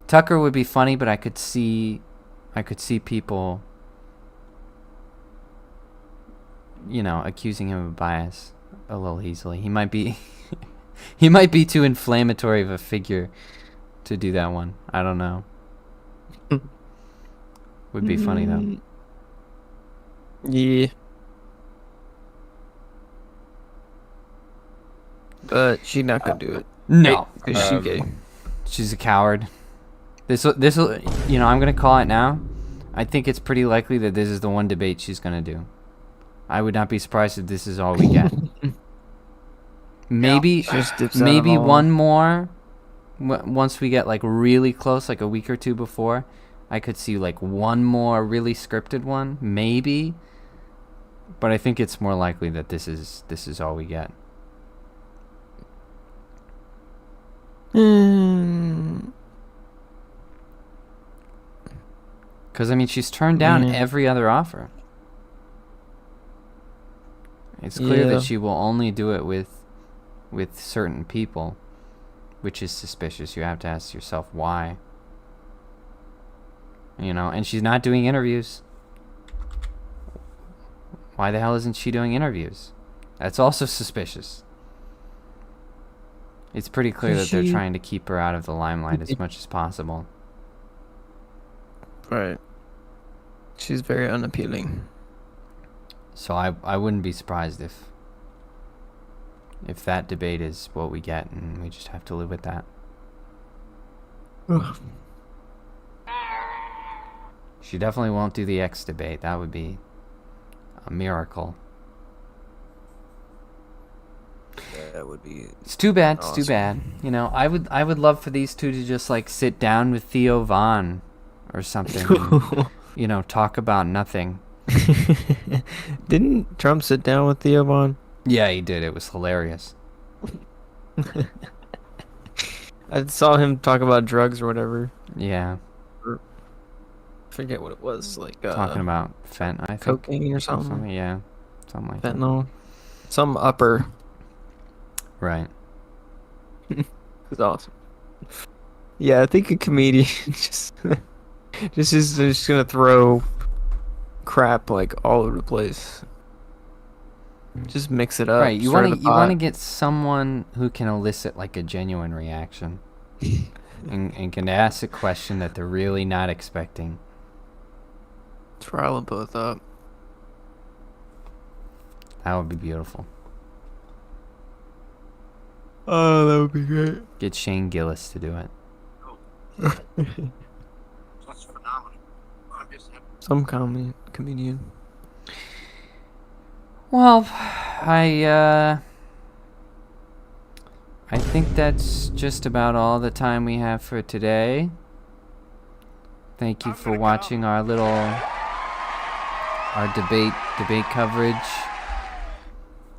Tucker would be funny, but I could see people, accusing him of bias a little easily. He might be he might be too inflammatory of a figure to do that one. I don't know. Would be funny though. Yeah. But she's not gonna do it. No, Because she gay. she's a coward. This will, I'm gonna call it now. I think it's pretty likely that this is the one debate she's gonna do. I would not be surprised if this is all we get. Maybe, Just dips out maybe of all. one more. Once we get like really close, like a week or two before, I could see like one more really scripted one, maybe. But I think it's more likely that this is all we get. Because, I mean, she's turned down every other offer. It's clear Yeah. that she will only do it with certain people, which is suspicious. You have to ask yourself why. And she's not doing interviews. Why the hell isn't she doing interviews? That's also suspicious. It's pretty clear that they're trying to keep her out of the limelight as much as possible. Right. She's very unappealing. So I wouldn't be surprised if that debate is what we get, and we just have to live with that. She definitely won't do the X debate. That would be a miracle. That would be. It's too bad. It's awesome. too bad. I would love for these two to just like sit down with Theo Von or something. And, talk about nothing. Didn't Trump sit down with Theo Von? Yeah, he did. It was hilarious. I saw him talk about drugs or whatever. Yeah, Forget what it was, like talking about fent, I think. cocaine or something. Yeah, something like that. Fentanyl. Some upper. Right. It's awesome. Yeah, I think a comedian just gonna throw crap like all over the place. Just mix it up. Right. You stir want the to pot. get someone who can elicit like a genuine reaction, and can ask a question that they're really not expecting. Let's rile them both up. That would be beautiful. Oh, that would be great. Get Shane Gillis to do it. Some comedian. Well, I think that's just about all the time we have for today. Thank you for watching our debate coverage.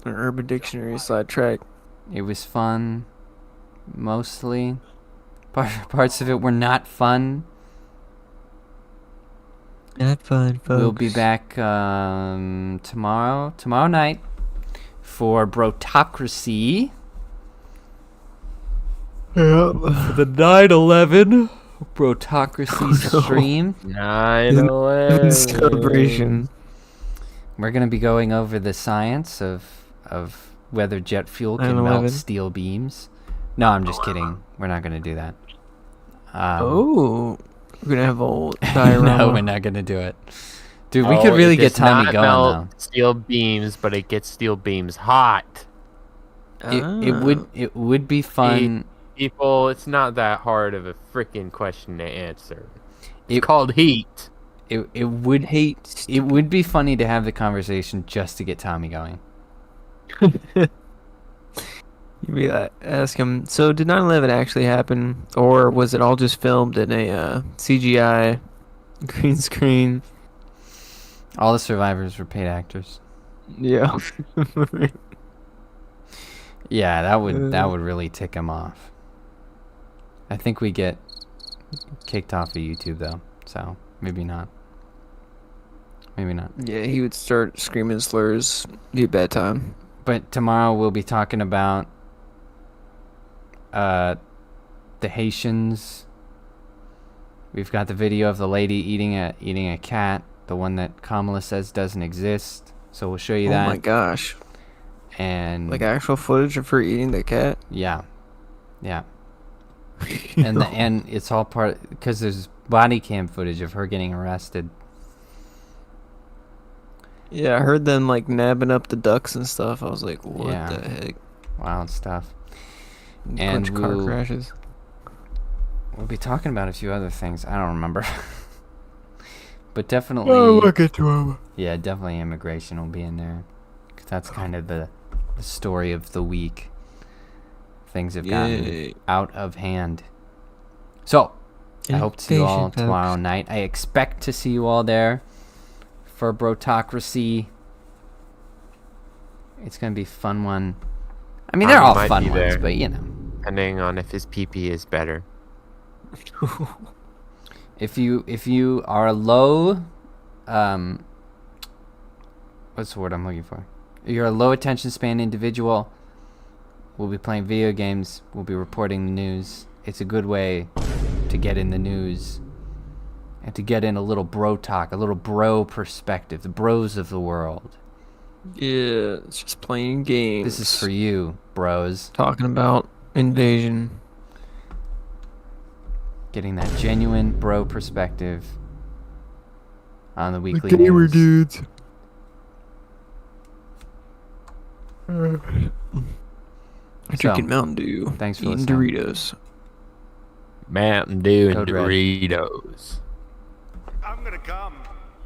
An Urban Dictionary sidetrack. It was fun, mostly. Parts of it were not fun. Not fun, folks. We'll be back tomorrow night for Brotocracy. For the 9/11 Brotocracy stream. 9/11 celebration. We're going to be going over the science of whether jet fuel can melt 9/11. steel beams. No, I'm just kidding. We're not going to do that. Oh, we're gonna have old diorama. No, we're not going to do it. Dude, we could really get Tommy going now. Steel beams, but it gets steel beams hot. It would be fun. People, it's not that hard of a freaking question to answer. It's called heat. It would be funny to have the conversation just to get Tommy going. You'd be like, ask him. So, did 9/11 actually happen, or was it all just filmed in a CGI green screen? All the survivors were paid actors. Yeah. Yeah, that would really tick him off. I think we get kicked off of YouTube though, so maybe not. Maybe not. Yeah, he would start screaming slurs. Be a bad time. But tomorrow we'll be talking about the Haitians. We've got the video of the lady eating a cat, the one that Kamala says doesn't exist. So we'll show you that. Oh my gosh. And Like actual footage of her eating the cat? yeah. And it's all part because there's body cam footage of her getting arrested. Yeah, I heard them like nabbing up the ducks and stuff. I was like, what Yeah. the heck? Wild stuff. Bunch And of car crashes. We'll be talking about a few other things. I don't remember. But definitely, get to him. yeah, definitely immigration will be in there. 'Cause that's kind of the story of the week. Things have gotten Yay. out of hand. So, I hope to see you all Invasion, tomorrow folks. night. I expect to see you all there for Brotocracy. It's going to be a fun one. I mean, they're all might fun be ones, there. but you know. Depending on if his PP is better. If you are a low, what's the word I'm looking for? If you're a low attention span individual, we'll be playing video games. We'll be reporting the news. It's a good way to get in the news and to get in a little bro talk, a little bro perspective, the bros of the world. Yeah, it's just playing games. This is for you, bros. Talking about invasion. Getting that genuine bro perspective on the weekly news. dudes. I'm drinking Mountain Dew. Thanks for eating listening. Doritos. Mountain Dew and Code Red. Doritos. I'm gonna come.